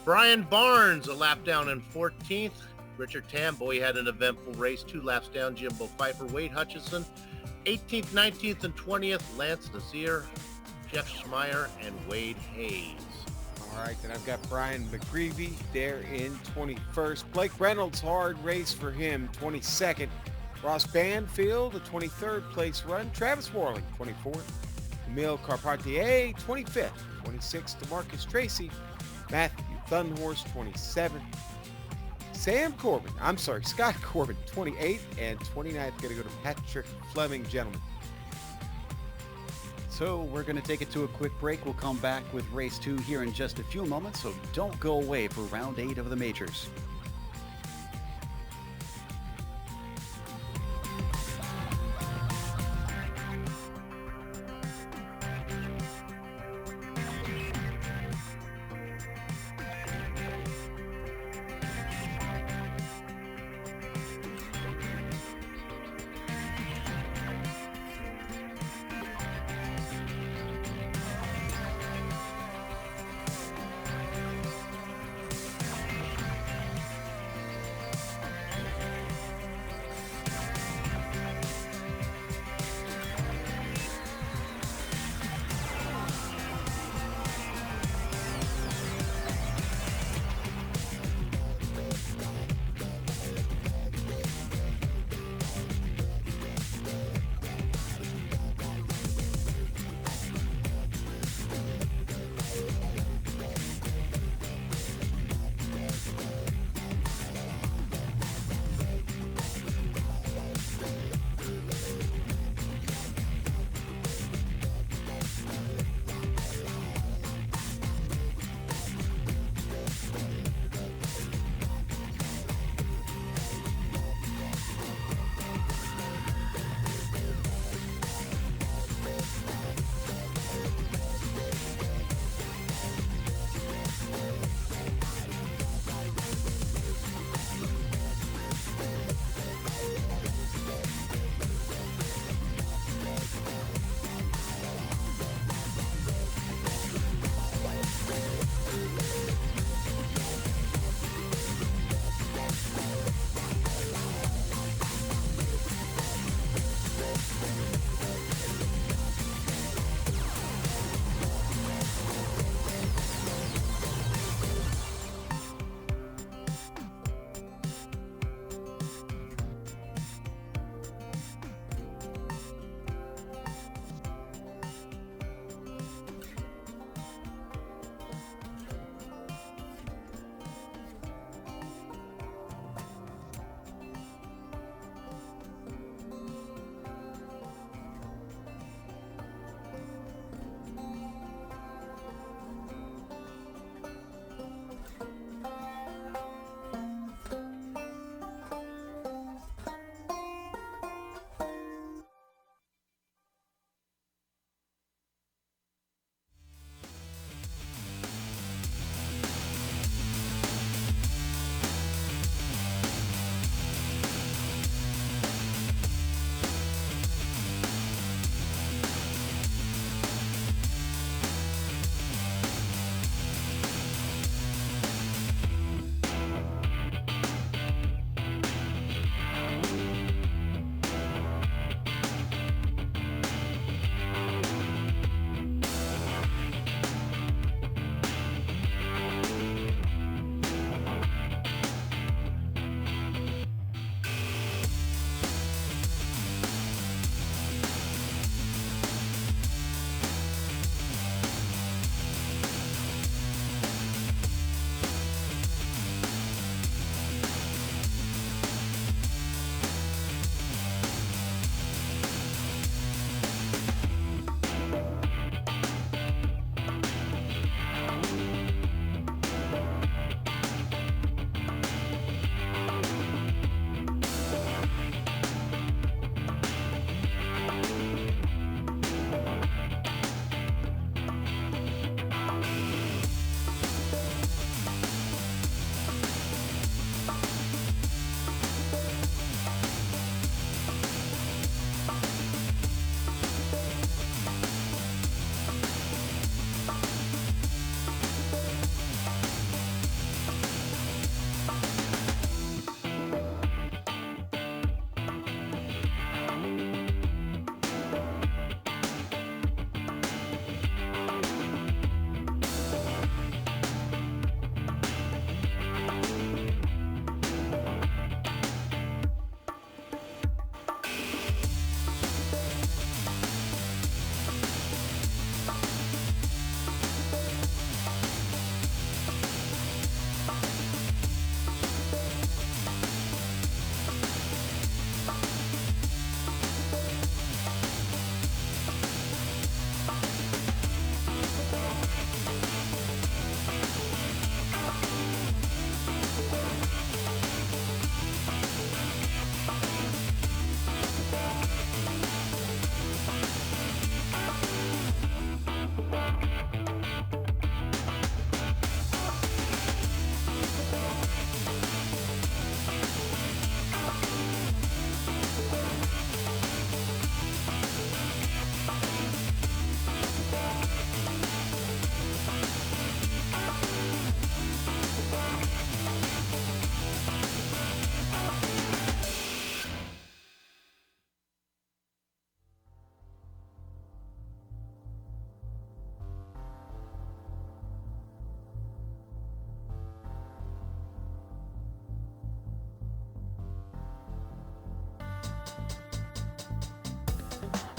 Brian Barnes, a lap down in 14th. Richard Tam, boy, he had an eventful race. 2 laps down. Jimbo Pfeiffer, Wade Hutchison. 18th, 19th, and 20th. Lance Nasir, Jeff Schmeier, and Wade Hayes. All right, then I've got Brian McGreevy there in 21st. Blake Reynolds, hard race for him, 22nd. Ross Banfield, a 23rd place run. Travis Worley, 24th. Emile Carpentier, 25th. 26th, DeMarcus Tracy. Matthew Thunhorse, 27th. Scott Corbin, 28th. And 29th, going to go to Patrick Fleming, gentlemen. So we're going to take it to a quick break. We'll come back with race 2 here in just a few moments, so don't go away for round 8 of the majors.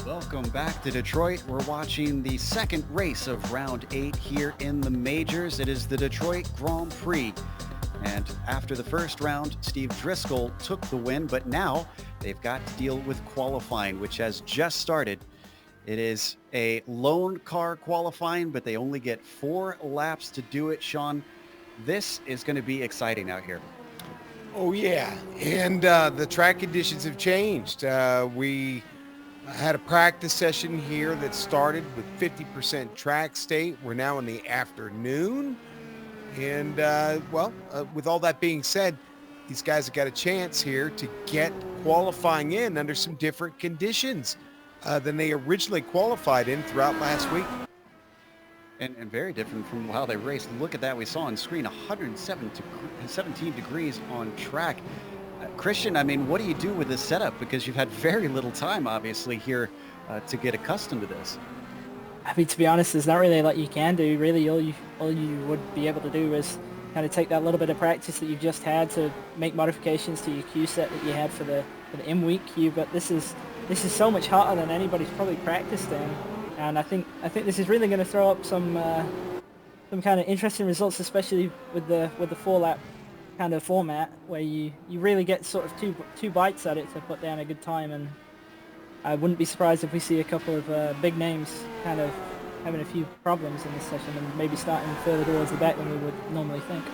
Welcome back to Detroit. We're watching the second race of round 8 here in the majors. It is the Detroit Grand Prix. And after the first round, Steve Driscoll took the win, but now they've got to deal with qualifying, which has just started. It is a lone car qualifying, but they only get 4 laps to do it. Sean, this is going to be exciting out here. Oh, yeah. And the track conditions have changed. We had a practice session here that started with 50% track state. We're now in the afternoon. And, with all that being said, these guys have got a chance here to get qualifying in under some different conditions than they originally qualified in throughout last week. And very different from how they raced. Look at that. We saw on screen 117 degrees on track. Christian, I mean, what do you do with this setup? Because you've had very little time, obviously, here to get accustomed to this. I mean, to be honest, there's not really a lot you can do. Really, all you would be able to do is kind of take that little bit of practice that you've just had to make modifications to your cue set that you had for the in-week cue. But this is so much hotter than anybody's probably practiced in, and I think this is really going to throw up some kind of interesting results, especially with the 4-lap kind of format where you really get sort of two bites at it to put down a good time. And I wouldn't be surprised if we see a couple of big names kind of having a few problems in this session and maybe starting further towards the back than we would normally think.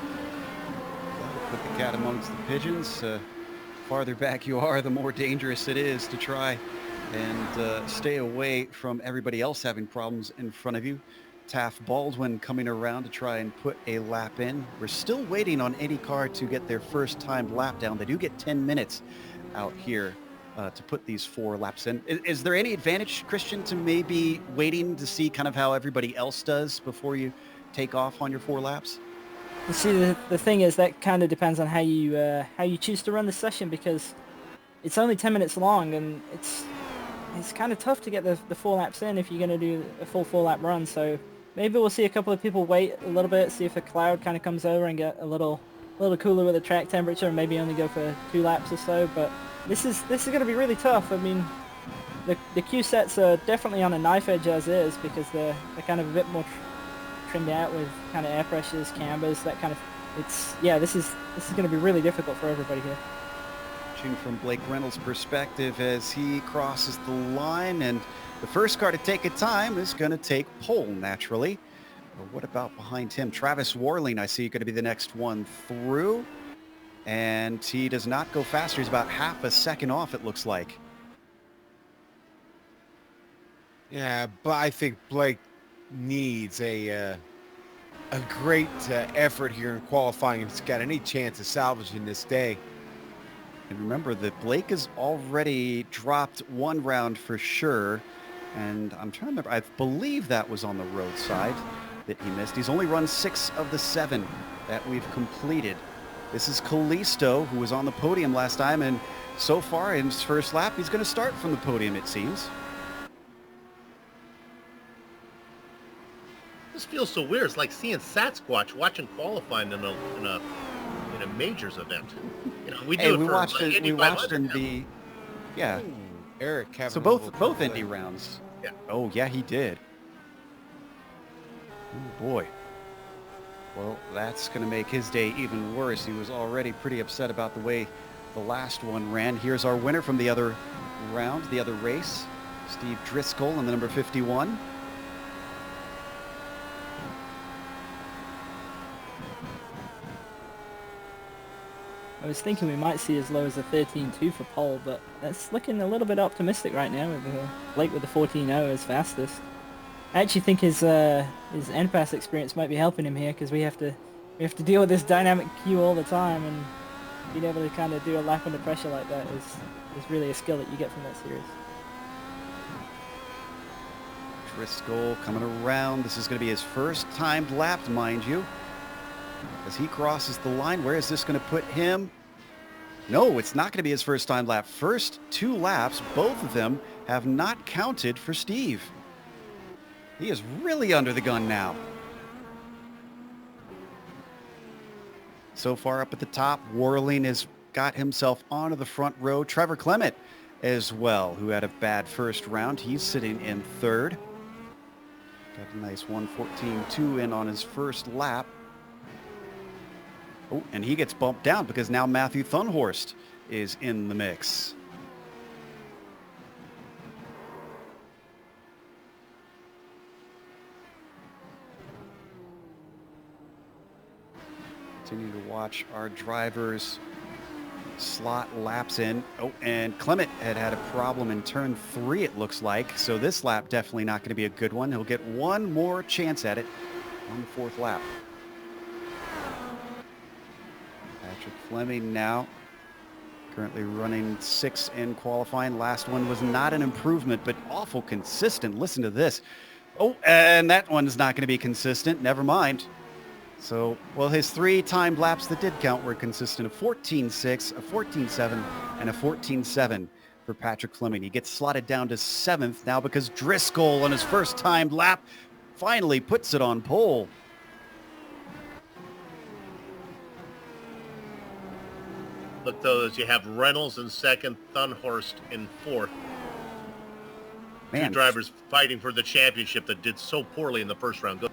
Put the cat amongst the pigeons. Farther back you are, the more dangerous it is to try and stay away from everybody else having problems in front of you. Taft Baldwin coming around to try and put a lap in. We're still waiting on any car to get their first timed lap down. They do get 10 minutes out here to put these 4 laps in. Is there any advantage, Christian, to maybe waiting to see kind of how everybody else does before you take off on your 4 laps? You see, the thing is that kind of depends on how you choose to run the session, because it's only 10 minutes long, and it's kind of tough to get the 4 laps in if you're going to do a full 4-lap run. So maybe we'll see a couple of people wait a little bit, see if a cloud kind of comes over and get a little cooler with the track temperature, and maybe only go for 2 laps or so. But this is going to be really tough. I mean, the cue sets are definitely on a knife edge as is, because they're kind of a bit more trimmed out with kind of air pressures, cambers, that kind of. This is going to be really difficult for everybody here. Watching from Blake Reynolds' perspective as he crosses the line, and the first car to take a time is going to take pole naturally. But what about behind him? Travis Warling, I see, going to be the next one through. And he does not go faster. He's about half a second off, it looks like. Yeah, but I think Blake needs a great effort here in qualifying if he's got any chance of salvaging this day. And remember that Blake has already dropped 1 round for sure. And I'm trying to remember, I believe that was on the roadside that he missed. He's only run 6 of the 7 that we've completed. This is Callisto, who was on the podium last time, and so far in his first lap, he's going to start from the podium, it seems. This feels so weird. It's like seeing Sasquatch watching qualifying in a majors event. You know, we do we it for watched like it. We watched in the, yeah. Ooh, Eric having So a both little Indy play. rounds. Yeah. Oh yeah, he did. Oh boy. Well, that's going to make his day even worse. He was already pretty upset about the way the last one ran. Here's our winner from the other round, the other race, Steve Driscoll in the number 51. I was thinking we might see as low as a 13.2 for pole, but that's looking a little bit optimistic right now with Blake with the 14.0 as fastest. I actually think his end pass experience might be helping him here, because we have to deal with this dynamic queue all the time, and being able to kind of do a lap under pressure like that is really a skill that you get from that series. Driscoll coming around. This is going to be his first timed lap, mind you. As he crosses the line, where is this going to put him? No, it's not going to be his first time lap. First 2 laps, both of them have not counted for Steve. He is really under the gun now. So far up at the top, Warling has got himself onto the front row. Trevor Clement as well, who had a bad first round. He's sitting in third. Got a nice 1:14.2 in on his first lap. Oh, and he gets bumped down because now Matthew Thunhorst is in the mix. Continue to watch our drivers slot laps in. Oh, and Clement had a problem in turn 3, it looks like. So this lap definitely not going to be a good one. He'll get one more chance at it on the 4th lap. Patrick Fleming now currently running 6 in qualifying. Last one was not an improvement, but awful consistent. Listen to this. Oh, and that one's not going to be consistent. Never mind. So, well, his 3 timed laps that did count were consistent of 14.6, a 14.7, and a 14.7 for Patrick Fleming. He gets slotted down to 7th now because Driscoll on his first timed lap finally puts it on pole. Look, though, as you have Reynolds in 2nd, Thunhorst in 4th. Man, 2 drivers fighting for the championship that did so poorly in the first round.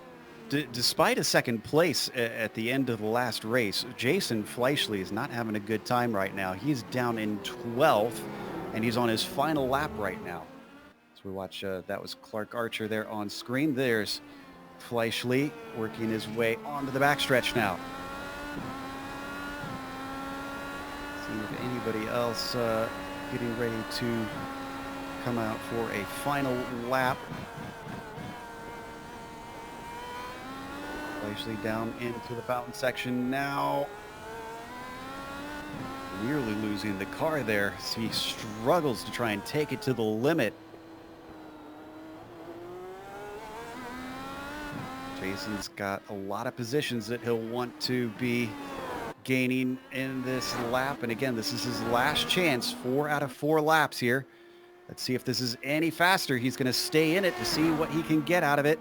Despite a 2nd place at the end of the last race, Jason Fleischle is not having a good time right now. He's down in 12th, and he's on his final lap right now. So we watch, that was Clark Archer there on screen. There's Fleischle working his way onto the backstretch now. See if anybody else getting ready to come out for a final lap. Fleischle down into the fountain section now. Nearly losing the car there as he struggles to try and take it to the limit. Jason's got a lot of positions that he'll want to be gaining in this lap. And again, this is his last chance, 4 out of 4 laps here. Let's see if this is any faster. He's going to stay in it to see what he can get out of it.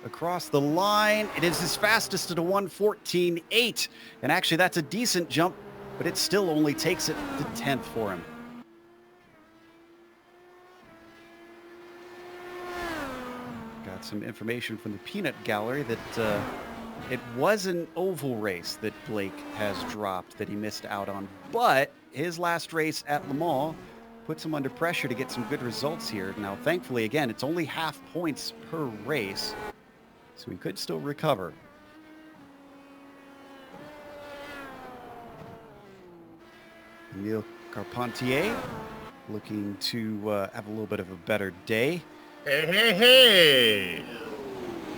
Across the line, it is his fastest at a 1:14.8. And actually, that's a decent jump, but it still only takes it to 10th for him. Got some information from the peanut gallery that it was an oval race that Blake has dropped that he missed out on, but his last race at Le Mans puts him under pressure to get some good results here. Now, thankfully, again, it's only half points per race, so he could still recover. Emile Carpentier looking to have a little bit of a better day. Hey.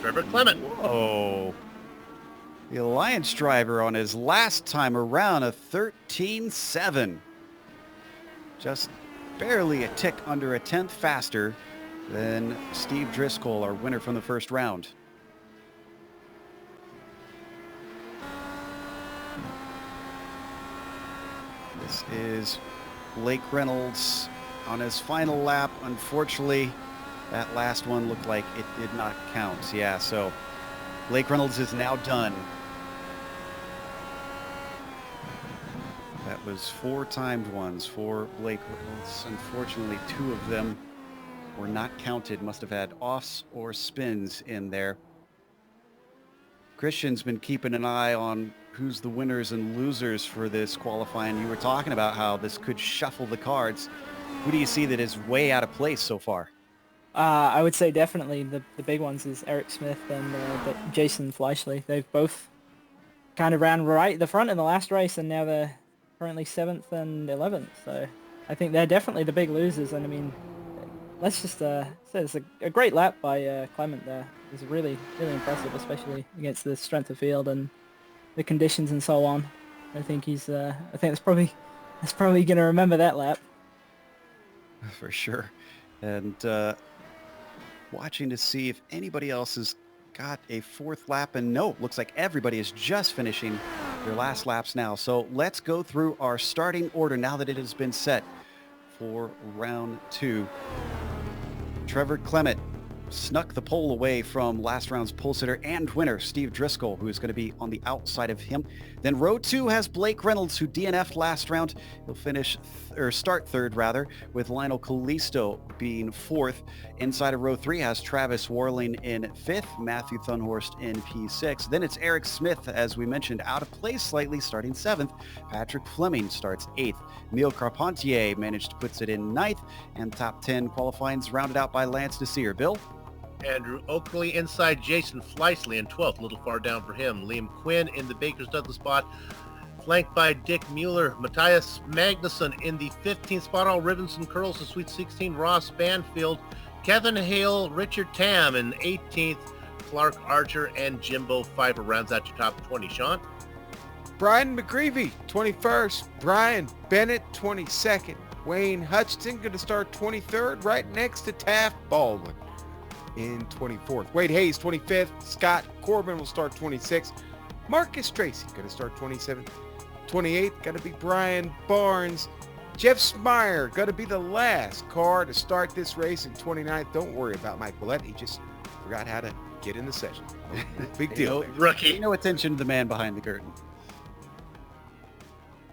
Trevor Clement. Whoa. The Alliance driver on his last time around, a 13.7. Just barely a tick under a 10th faster than Steve Driscoll, our winner from the first round. This is Blake Reynolds on his final lap. Unfortunately, that last one looked like it did not count. Yeah, so Blake Reynolds is now done. That was 4 timed ones for Blake Reynolds. Unfortunately, 2 of them were not counted. Must have had offs or spins in there. Christian's been keeping an eye on who's the winners and losers for this qualifying. You were talking about how this could shuffle the cards. Who do you see that is way out of place so far? I would say definitely the big ones is Eric Smith and Jason Fleischle. They've both kind of ran right at the front in the last race, and now they're currently 7th and 11th. So I think they're definitely the big losers. And I mean, let's just say it's a great lap by Clement there. It was really, really impressive, especially against the strength of field and the conditions and so on. I think he's. I think that's probably going to remember that lap. For sure. And watching to see if anybody else has got a 4th lap, and no, looks like everybody is just finishing their last laps now. So let's go through our starting order now that it has been set for round 2. Trevor Clement snuck the pole away from last round's pole sitter and winner, Steve Driscoll, who is going to be on the outside of him. Then row 2 has Blake Reynolds, who DNF'd last round. He'll start third rather, with Lionel Callisto being fourth. Inside of row 3 has Travis Warling in 5th, Matthew Thunhorst in P6. Then it's Eric Smith, as we mentioned, out of place slightly, starting 7th. Patrick Fleming starts 8th. Emile Carpentier puts it in 9th, and top 10 qualifying's rounded out by Lance DeSeer. Bill? Andrew Oakley inside Jason Fleisley in 12th, a little far down for him. Liam Quinn in the Baker's Douglas spot, flanked by Dick Mueller. Matthias Magnuson in the 15th spot. All ribbons and curls to Sweet 16. Ross Banfield, Kevin Hale, Richard Tam in 18th. Clark Archer and Jimbo Pfeiffer rounds out your top 20. Sean? Brian McGreevy, 21st. Brian Bennett, 22nd. Wayne Hutchinson going to start 23rd, right next to Taft Baldwin in 24th. Wade Hayes, 25th. Scott Corbin will start 26th. Marcus Tracy going to start 27th. 28th, going to be Brian Barnes. Jeff Smyer going to be the last car to start this race in 29th. Don't worry about Mike Willett. He just forgot how to get in the session. Big deal. Rookie. Pay no attention to the man behind the curtain.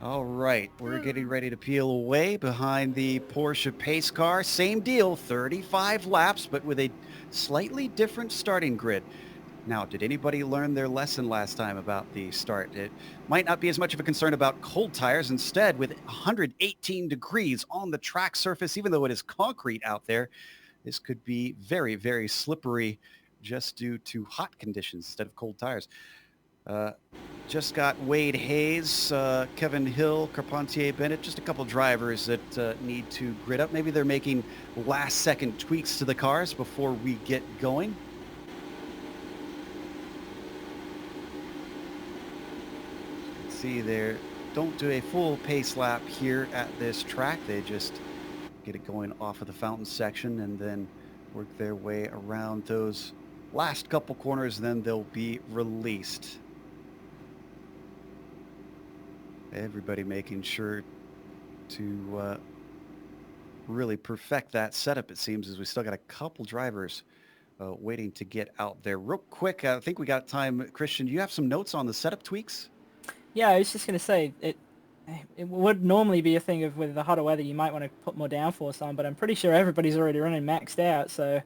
All right, we're getting ready to peel away behind the Porsche pace car. Same deal, 35 laps, but with a slightly different starting grid. Now, did anybody learn their lesson last time about the start? It might not be as much of a concern about cold tires. Instead, with 118 degrees on the track surface, even though it is concrete out there, this could be very, very slippery just due to hot conditions instead of cold tires. Just got Wade Hayes, Kevin Hill, Carpentier Bennett, just a couple drivers that need to grid up. Maybe they're making last-second tweaks to the cars before we get going. See, they don't do a full pace lap here at this track. They just get it going off of the fountain section and then work their way around those last couple corners, then they'll be released. Everybody making sure to really perfect that setup, it seems, as we still got a couple drivers waiting to get out there. Real quick, I think we got time. Christian, do you have some notes on the setup tweaks? Yeah, I was just going to say, it would normally be a thing of with the hotter weather, you might want to put more downforce on, but I'm pretty sure everybody's already running maxed out, so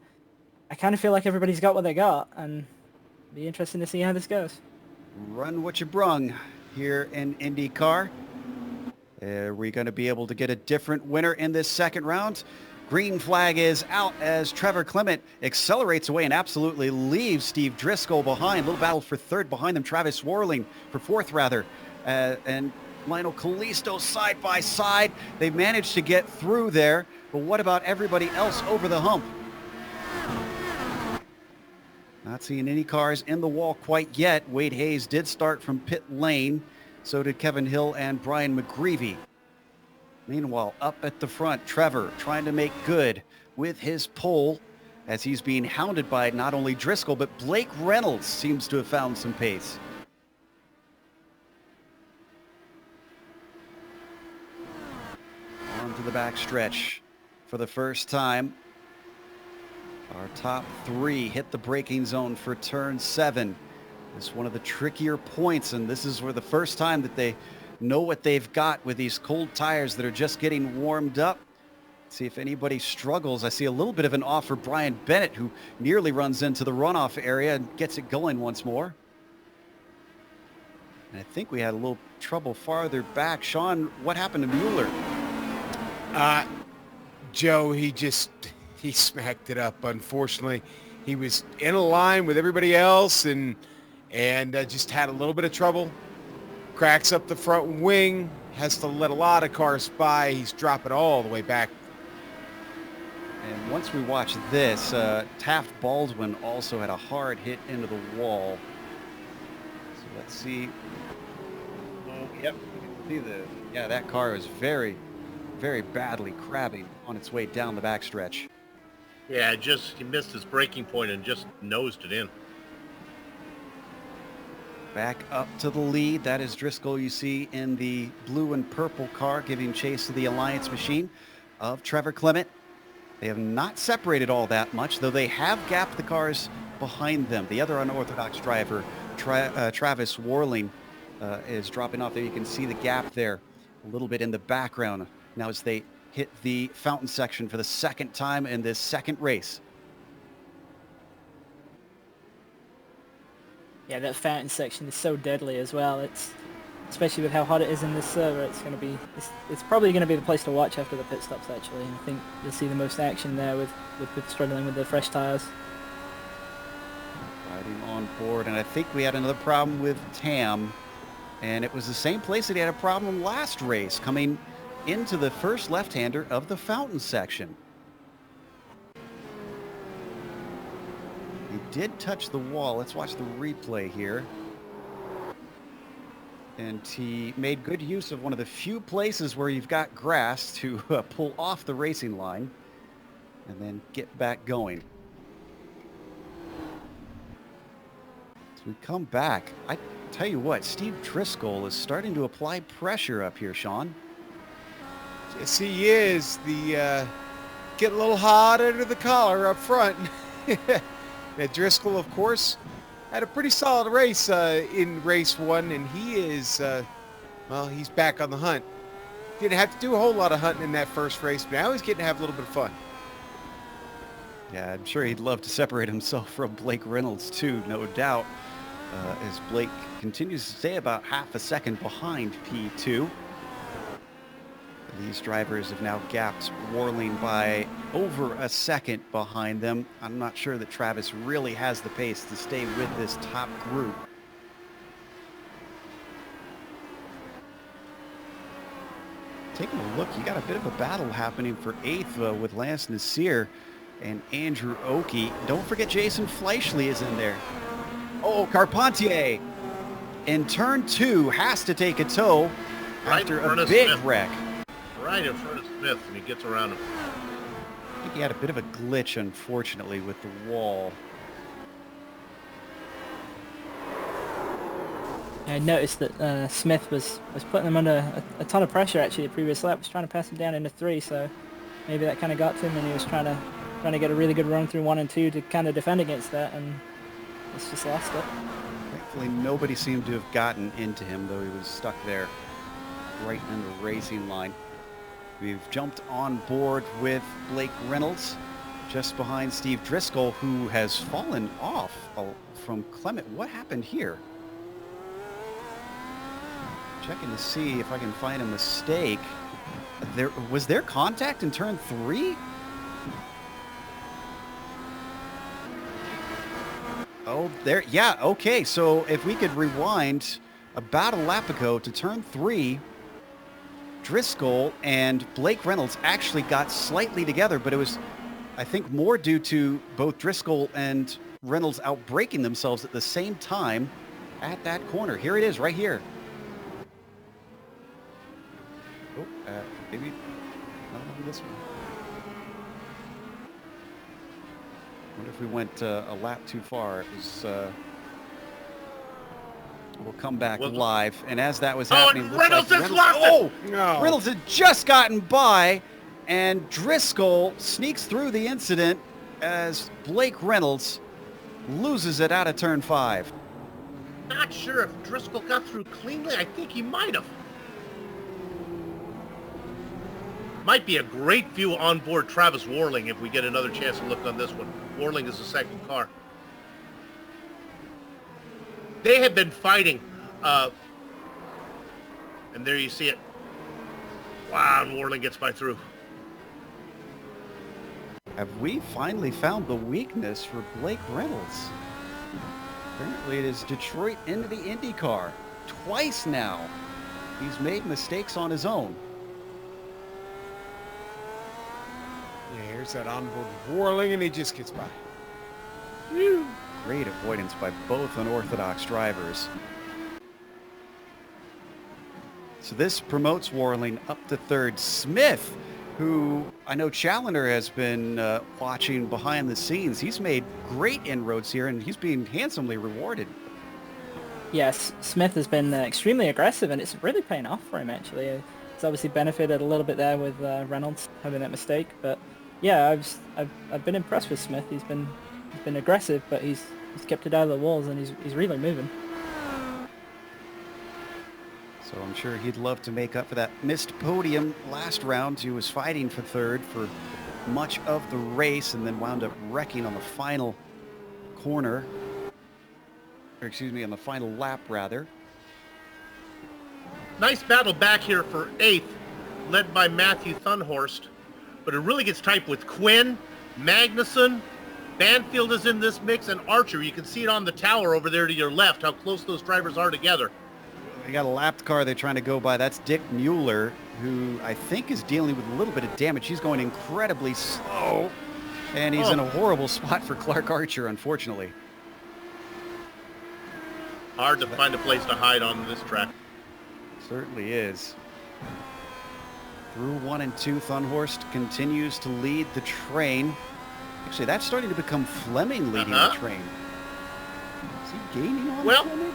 I kind of feel like everybody's got what they got, and it'll be interesting to see how this goes. Run what you brung here in IndyCar. Are we going to be able to get a different winner in this second round? Green flag is out as Trevor Clement accelerates away and absolutely leaves Steve Driscoll behind. Little battle for third behind them. Travis Warling for fourth, rather. And Lionel Callisto side by side. They've managed to get through there. But what about everybody else over the hump? Not seeing any cars in the wall quite yet. Wade Hayes did start from pit lane. So did Kevin Hill and Brian McGreevy. Meanwhile, up at the front, Trevor trying to make good with his pole as he's being hounded by not only Driscoll, but Blake Reynolds seems to have found some pace. On to the back stretch for the first time. Our top three hit the braking zone for turn 7. It's one of the trickier points, and this is where the first time that they know what they've got with these cold tires that are just getting warmed up. See if anybody struggles. I see a little bit of an off for Brian Bennett, who nearly runs into the runoff area and gets it going once more. And I think we had a little trouble farther back. Sean, what happened to Mueller? Joe, he smacked it up, unfortunately. He was in a line with everybody else and just had a little bit of trouble. Cracks up the front wing, has to let a lot of cars by. He's dropping all the way back. And once we watch this, Taft Baldwin also had a hard hit into the wall. So let's see. Yep, you can see that car is very, very badly crabbing on its way down the backstretch. Yeah, he missed his braking point and just nosed it in. Back up to the lead. That is Driscoll you see in the blue and purple car giving chase to the Alliance machine of Trevor Clement. They have not separated all that much, though they have gapped the cars behind them. The other unorthodox driver, Travis Warling, is dropping off there. You can see the gap there a little bit in the background. Now as they hit the fountain section for the second time in this second race. Yeah, that fountain section is so deadly as well. It's especially with how hot it is in this server. It's probably going to be the place to watch after the pit stops actually. And I think you'll see the most action there with struggling with the fresh tires. Riding on board, and I think we had another problem with Tam, and it was the same place that he had a problem last race, coming into the first left-hander of the fountain section. He did touch the wall. Let's watch the replay here. And he made good use of one of the few places where you've got grass to pull off the racing line and then get back going. As we come back, I tell you what, Steve Driscoll is starting to apply pressure up here, Sean. Yes, he is. Getting a little hot under the collar up front. Now, Driscoll, of course, had a pretty solid race in race 1, and he is, well, he's back on the hunt. Didn't have to do a whole lot of hunting in that first race, but now he's getting to have a little bit of fun. Yeah, I'm sure he'd love to separate himself from Blake Reynolds, too, no doubt, as Blake continues to stay about half a second behind P2. These drivers have now gapped Warling by over a second behind them. I'm not sure that Travis really has the pace to stay with this top group. Taking a look, you got a bit of a battle happening for 8th with Lance Nasir and Andrew Oakey. Don't forget Jason Fleischle is in there. Oh, Carpentier in turn 2 has to take a tow after a big wreck. Right in front of Smith, and he gets around him. I think he had a bit of a glitch, unfortunately, with the wall. I noticed that Smith was putting them under a ton of pressure actually the previous lap. Was trying to pass him down into 3, so maybe that kind of got to him, and he was trying to get a really good run through 1 and 2 to kind of defend against that, and it's just lost it. Thankfully, nobody seemed to have gotten into him, though he was stuck there right in the racing line. We've jumped on board with Blake Reynolds, just behind Steve Driscoll, who has fallen off from Clement. What happened here? Checking to see if I can find a mistake. Was there contact in turn 3? Oh, there. Yeah, okay. So if we could rewind about a lap ago to turn 3, Driscoll and Blake Reynolds actually got slightly together, but it was, I think, more due to both Driscoll and Reynolds outbraking themselves at the same time at that corner. Here it is, right here. Oh, maybe not on this one. Wonder if we went a lap too far. It was. We'll come back live, and as that was happening, and Reynolds has lost it. Oh, no. Reynolds had just gotten by, and Driscoll sneaks through the incident as Blake Reynolds loses it out of turn 5. Not sure if Driscoll got through cleanly. I think he might have. Might be a great view on board Travis Warling if we get another chance to look on this one. Warling is the second car. They have been fighting, and there you see it. Wow, and Warling gets by through. Have we finally found the weakness for Blake Reynolds? Apparently it is Detroit into the IndyCar. Twice now, he's made mistakes on his own. Yeah, here's that onboard Warling, and he just gets by. Whew. Great avoidance by both unorthodox drivers. So this promotes Warling up to 3rd. Smith, who I know Challenger has been watching behind the scenes, he's made great inroads here, and he's being handsomely rewarded. Yes, Smith has been extremely aggressive, and it's really paying off for him, actually. He's obviously benefited a little bit there with Reynolds having that mistake, but yeah, I've been impressed with Smith. He's been aggressive, but he's kept it out of the walls, and he's really moving. So I'm sure he'd love to make up for that missed podium last round. He was fighting for third for much of the race and then wound up wrecking on the final corner. Or excuse me, on the final lap, rather. Nice battle back here for 8th, led by Matthew Thunhorst. But it really gets tight with Quinn, Magnuson, Banfield is in this mix, and Archer. You can see it on the tower over there to your left, how close those drivers are together. They got a lapped car they're trying to go by. That's Dick Mueller, who I think is dealing with a little bit of damage. He's going incredibly slow, and he's in a horrible spot for Clark Archer, unfortunately. Hard to find a place to hide on this track. Certainly is. Through 1 and 2, Thunhorst continues to lead the train. Actually, that's starting to become Fleming leading the train. Is he gaining on Fleming?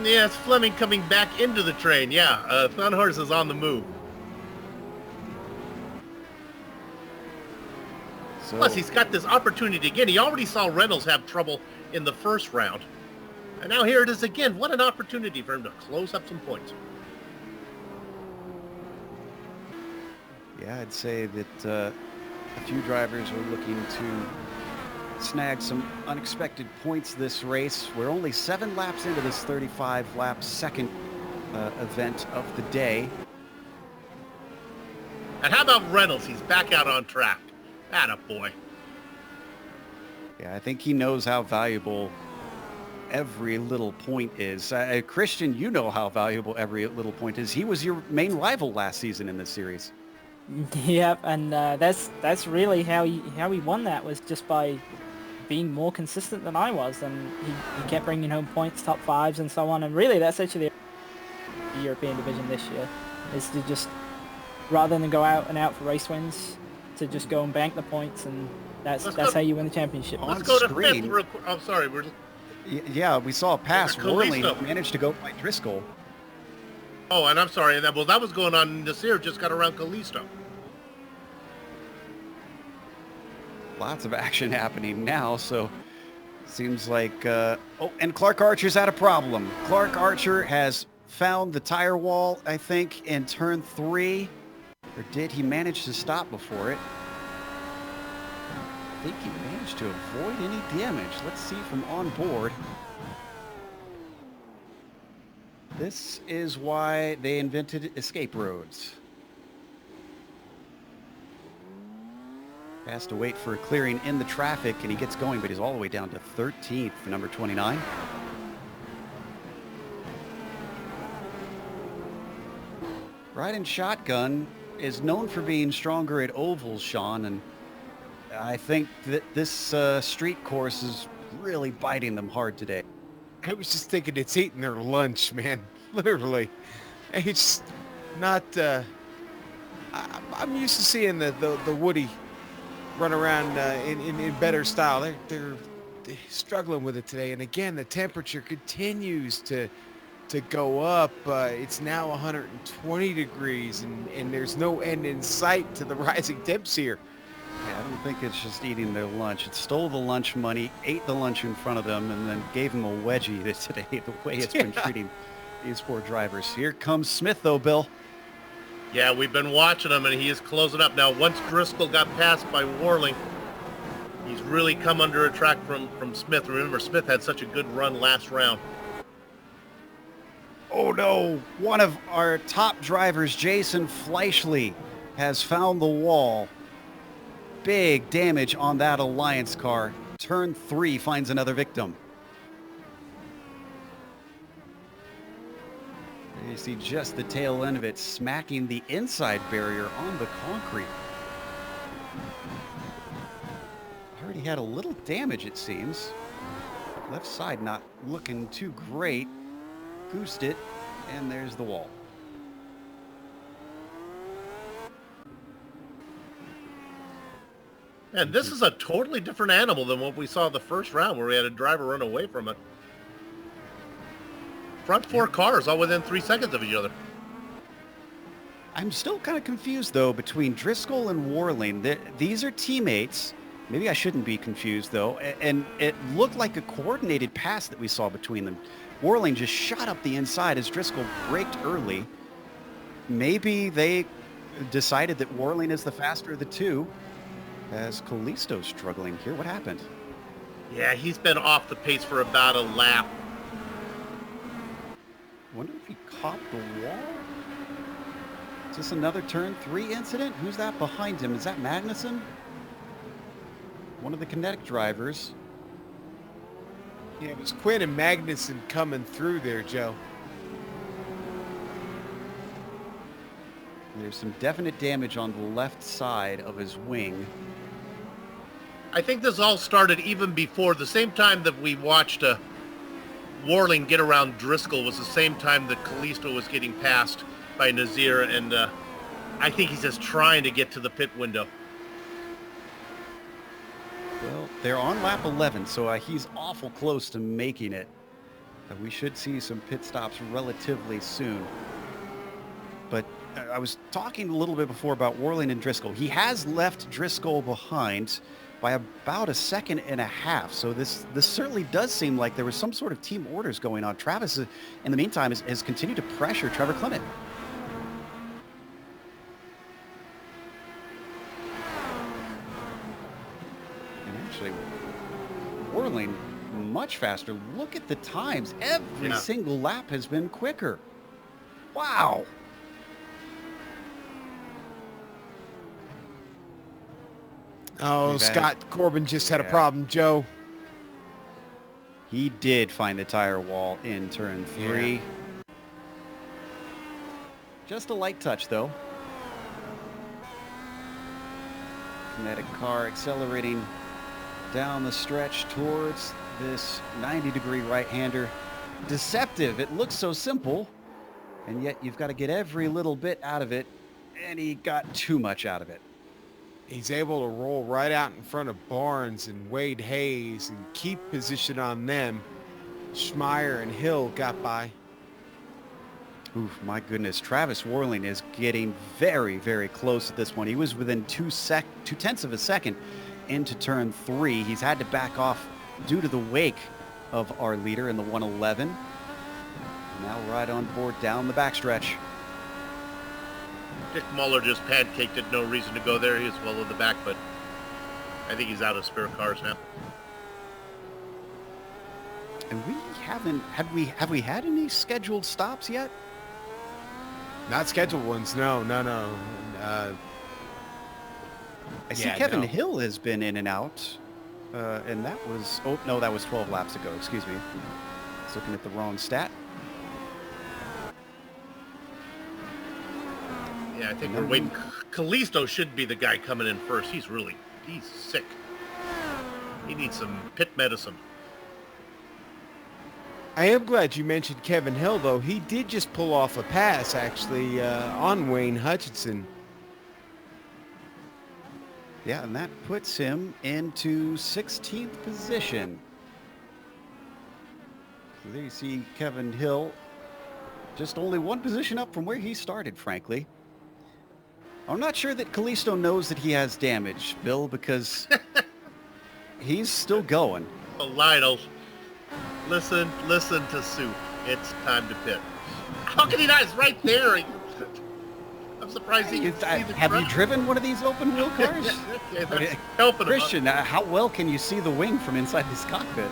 Yeah, it's Fleming coming back into the train. Yeah, Thunhorst is on the move. So, Plus, he's got this opportunity again. He already saw Reynolds have trouble in the first round. And now here it is again. What an opportunity for him to close up some points. yeah, I'd say that a few drivers are looking to snag some unexpected points this race. We're only 7 laps into this 35-lap second event of the day. And how about Reynolds? He's back out on track. Attaboy. Yeah, I think he knows how valuable every little point is. Christian, you know how valuable every little point is. He was your main rival last season in this series. Yep, and that's really how he won that, was just by being more consistent than I was, and he kept bringing home points, top 5s and so on, and really that's actually the European division this year, is to just, rather than go out and out for race wins, to just go and bank the points, and that's how you win the championship. Let's go to 5th. I'm sorry, Yeah, we saw a pass. Worley managed to go by Driscoll. Oh, and I'm sorry. That was going on. Nasir just got around Kalisto. Lots of action happening now, so seems like... oh, and Clark Archer's had a problem. Clark Archer has found the tire wall, I think, in turn 3. Or did he manage to stop before it? I think he managed to avoid any damage. Let's see from on board. This is why they invented escape roads. Has to wait for a clearing in the traffic, and he gets going, but he's all the way down to 13th, number 29. Riding shotgun is known for being stronger at ovals, Sean, and I think that this street course is really biting them hard today. I was just thinking it's eating their lunch, man. Literally. It's not... I'm used to seeing the Woody run around in better style. They're struggling with it today. And again, the temperature continues to go up. It's now 120 degrees, and there's no end in sight to the rising temps here. Yeah, I don't think it's just eating their lunch. It stole the lunch money, ate the lunch in front of them, and then gave them a wedgie today, the way it's been treating these poor drivers. Here comes Smith, though, Bill. Yeah, we've been watching him, and he is closing up. Now, once Driscoll got passed by Worley, he's really come under attack from Smith. Remember, Smith had such a good run last round. Oh, no. One of our top drivers, Jason Fleischle, has found the wall. Big damage on that Alliance car. Turn 3 finds another victim. You see just the tail end of it smacking the inside barrier on the concrete. Already had a little damage, it seems. Left side not looking too great. Goosed it, and there's the wall. And this is a totally different animal than what we saw the first round, where we had a driver run away from it. Front 4 cars all within 3 seconds of each other. I'm still kind of confused, though, between Driscoll and Warling. These are teammates. Maybe I shouldn't be confused, though. And it looked like a coordinated pass that we saw between them. Warling just shot up the inside as Driscoll braked early. Maybe they decided that Warling is the faster of the two, as Kalisto's struggling here. What happened? Yeah, he's been off the pace for about a lap. Wonder if he caught the wall? Is this another turn 3 incident? Who's that behind him? Is that Magnuson? One of the Kinetic drivers. Yeah, it was Quinn and Magnuson coming through there, Joe. There's some definite damage on the left side of his wing. I think this all started even before the same time that we watched Warling get around Driscoll was the same time that Kalisto was getting passed by Nazir, and I think he's just trying to get to the pit window. Well, they're on lap 11, so he's awful close to making it. We should see some pit stops relatively soon. But I was talking a little bit before about Warling and Driscoll. He has left Driscoll behind by about a second and a half. So this certainly does seem like there was some sort of team orders going on. Travis, in the meantime, has continued to pressure Trevor Clement. And actually, Warling much faster. Look at the times. Every single lap has been quicker. Wow. Oh, Scott Corbin just had a problem, Joe. He did find the tire wall in turn 3. Yeah. Just a light touch, though. Kinetic car accelerating down the stretch towards this 90-degree right-hander. Deceptive. It looks so simple, and yet you've got to get every little bit out of it, and he got too much out of it. He's able to roll right out in front of Barnes and Wade Hayes and keep position on them. Schmeier and Hill got by. Oof, my goodness. Travis Warling is getting very, very close at this one. He was within 2/10 of a second into turn 3. He's had to back off due to the wake of our leader in the 111. Now right on board down the backstretch. Dick Muller just pancaked it. No reason to go there. He was well in the back, but I think he's out of spare cars now. And we haven't, have we had any scheduled stops yet? Not scheduled ones. No. I see Kevin Hill has been in and out. And that was, oh, no, that was 12 laps ago. Excuse me. I was looking at the wrong stat. Yeah, I think we're waiting. Kalisto should be the guy coming in first. He's sick. He needs some pit medicine. I am glad you mentioned Kevin Hill, though. He did just pull off a pass, actually, on Wayne Hutchinson. Yeah, and that puts him into 16th position. So there you see Kevin Hill, just only one position up from where he started, frankly. I'm not sure that Kalisto knows that he has damage, Bill, because he's still going. Oh, Lionel, listen to Sue. It's time to pit. How can he not? It's right there. I'm surprised he can see the Have you driven one of these open wheel cars? Helping Christian, how well can you see the wing from inside this cockpit?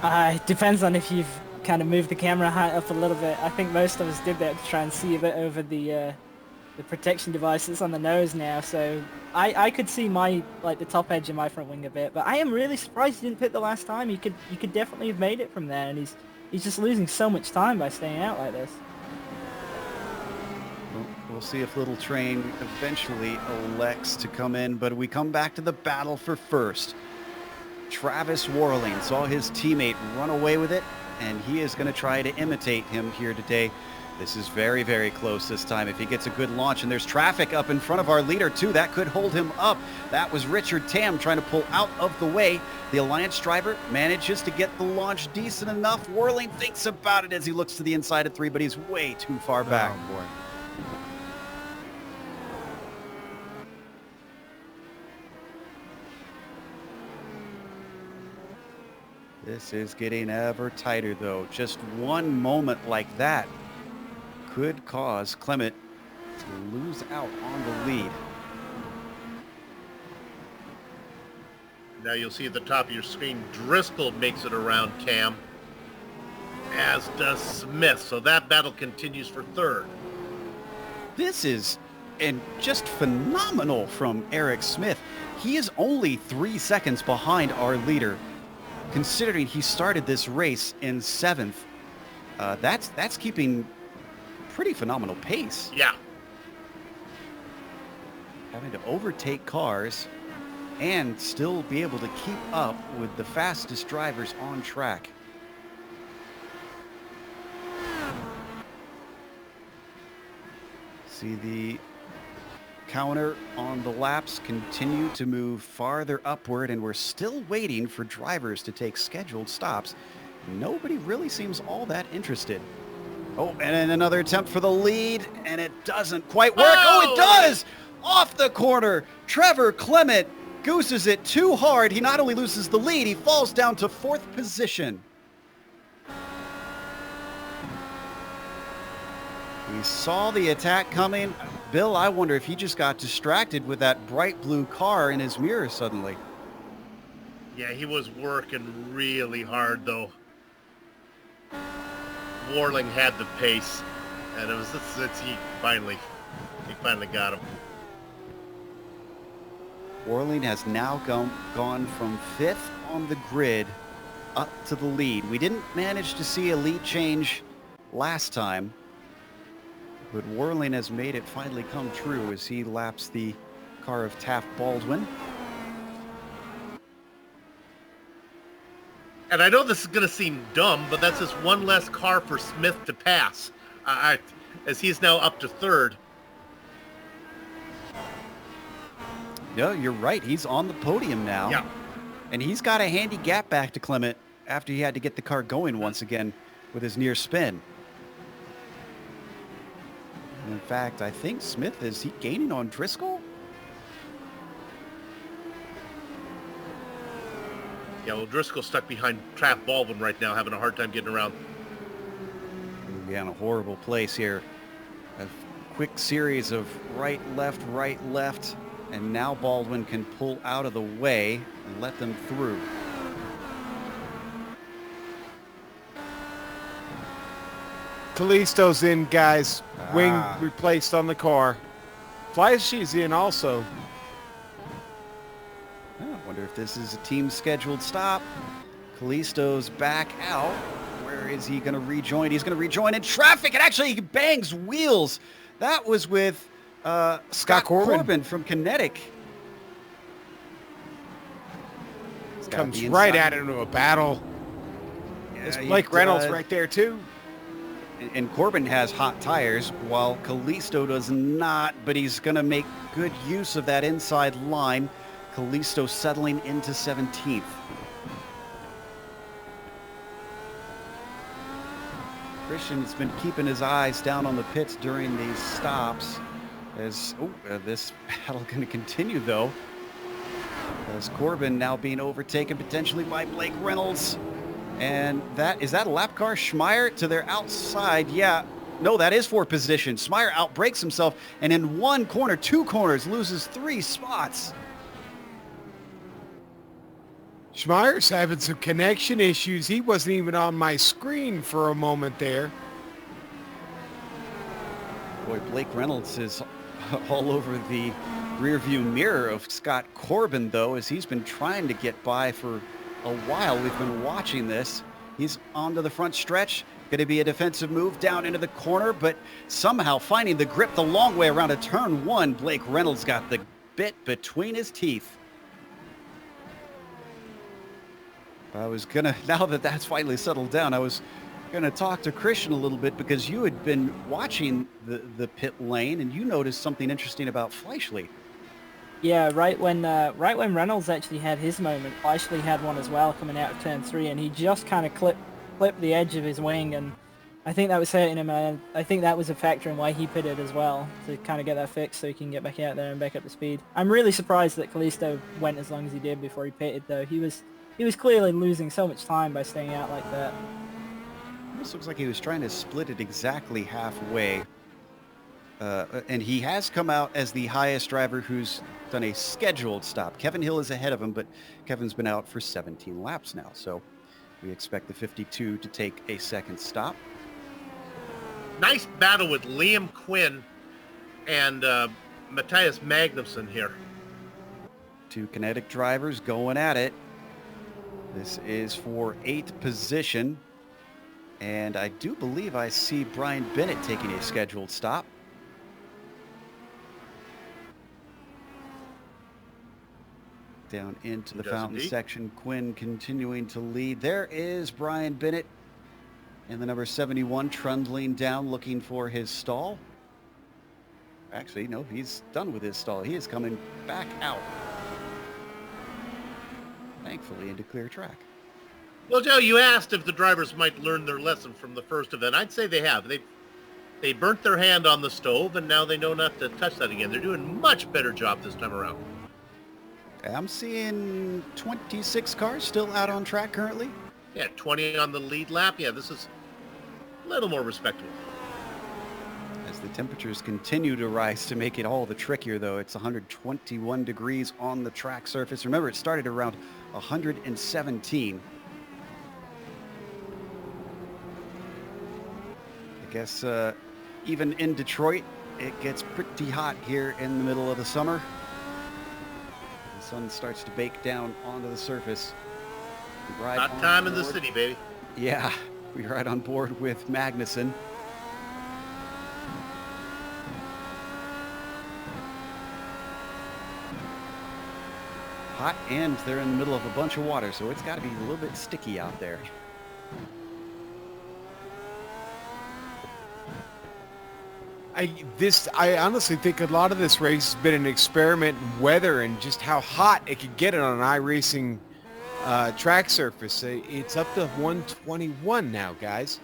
It depends on if you've kind of moved the camera height up a little bit. I think most of us did that to try and see a bit over the protection devices on the nose now, so I could see the top edge of my front wing a bit, but I am really surprised he didn't pit the last time. You could definitely have made it from there, and he's just losing so much time by staying out like this. We'll see if Little Train eventually elects to come in, but we come back to the battle for first. Travis Warling saw his teammate run away with it, and he is going to try to imitate him here today. This is very, very close this time. If he gets a good launch, and there's traffic up in front of our leader too, that could hold him up. That was Richard Tam trying to pull out of the way. The Alliance driver manages to get the launch decent enough. Warling thinks about it as he looks to the inside of 3, but he's way too far back. Oh, boy. This is getting ever tighter, though. Just one moment like that could cause Clement to lose out on the lead. Now you'll see at the top of your screen, Driscoll makes it around Cam, as does Smith. So that battle continues for third. This is just phenomenal from Eric Smith. He is only 3 seconds behind our leader, considering he started this race in 7th. That's keeping pretty phenomenal pace. Yeah. Having to overtake cars and still be able to keep up with the fastest drivers on track. See the counter on the laps continue to move farther upward, and we're still waiting for drivers to take scheduled stops. Nobody really seems all that interested. Oh, and then another attempt for the lead, and it doesn't quite work. Oh, it does! Off the corner, Trevor Clement gooses it too hard. He not only loses the lead, he falls down to 4th position. He saw the attack coming. Bill, I wonder if he just got distracted with that bright blue car in his mirror suddenly. Yeah, he was working really hard, though. Warling had the pace, and he finally got him. Warling has now gone from 5th on the grid up to the lead. We didn't manage to see a lead change last time, but Warling has made it finally come true as he laps the car of Taft Baldwin. And I know this is going to seem dumb, but that's just one less car for Smith to pass, as he's now up to 3rd. No, you're right. He's on the podium now. Yeah. And he's got a handy gap back to Clement after he had to get the car going once again with his near spin. And in fact, I think Smith, is he gaining on Driscoll? Yeah, well, Driscoll's stuck behind Taft Baldwin right now, having a hard time getting around. We're in a horrible place here. A quick series of right, left, and now Baldwin can pull out of the way and let them through. Callisto's in, guys. Wing replaced on the car. Fleisch's in also. I wonder if this is a team scheduled stop. Callisto's back out. Where is he going to rejoin? He's going to rejoin in traffic, and actually he bangs wheels. That was with Scott Corbin from Kinetic. Comes right out into a battle. There's Blake Reynolds right there too. And Corbin has hot tires while Callisto does not, but he's going to make good use of that inside line. Callisto settling into 17th. Christian's been keeping his eyes down on the pits during these stops. As this battle going to continue though, as Corbin now being overtaken potentially by Blake Reynolds. And is that a lap car? Schmeier to their outside. Yeah, no, that is 4th position. Schmeier outbrakes himself, and in one corner, 2 corners, loses 3 spots. Schmeier's having some connection issues. He wasn't even on my screen for a moment there. Boy, Blake Reynolds is all over the rearview mirror of Scott Corbin, though, as he's been trying to get by for a while. We've been watching this. He's onto the front stretch. Going to be a defensive move down into the corner, but somehow finding the grip the long way around a turn 1. Blake Reynolds got the bit between his teeth. I was gonna, now that that's finally settled down, I was gonna talk to Christian a little bit because you had been watching the pit lane and you noticed something interesting about Fleischle. Yeah, right when Reynolds actually had his moment, Fleischle had one as well coming out of turn 3, and he just kind of clipped the edge of his wing, and I think that was hurting him. And I think that was a factor in why he pitted as well, to kind of get that fixed so he can get back out there and back up to speed. I'm really surprised that Callisto went as long as he did before he pitted, though. He was he was clearly losing so much time by staying out like that. Almost looks like he was trying to split it exactly halfway. And he has come out as the highest driver who's done a scheduled stop. Kevin Hill is ahead of him, but Kevin's been out for 17 laps now. So we expect the 52 to take a second stop. Nice battle with Liam Quinn and Matthias Magnussen here. Two kinetic drivers going at it. This is for 8th position. And I do believe I see Brian Bennett taking a scheduled stop. Down into the fountain section. Quinn continuing to lead. There is Brian Bennett in the number 71 trundling down looking for his stall. Actually, no, he's done with his stall. He is coming back out. Thankfully into clear track. Well, Joe, you asked if the drivers might learn their lesson from the first event. I'd say they have. They burnt their hand on the stove, and now they know not to touch that again. They're doing a much better job this time around. I'm seeing 26 cars still out on track currently. Yeah, 20 on the lead lap. Yeah, this is a little more respectable. As the temperatures continue to rise to make it all the trickier, though. It's 121 degrees on the track surface. Remember, it started around 117. I guess even in Detroit, it gets pretty hot here in the middle of the summer. The sun starts to bake down onto the surface. Hot time in the city, baby. Yeah, we ride on board with Magnussen. Hot, and they're in the middle of a bunch of water, so it's got to be a little bit sticky out there. I honestly think a lot of this race has been an experiment in weather and just how hot it could get on an iRacing track surface. It's up to 121 now, guys.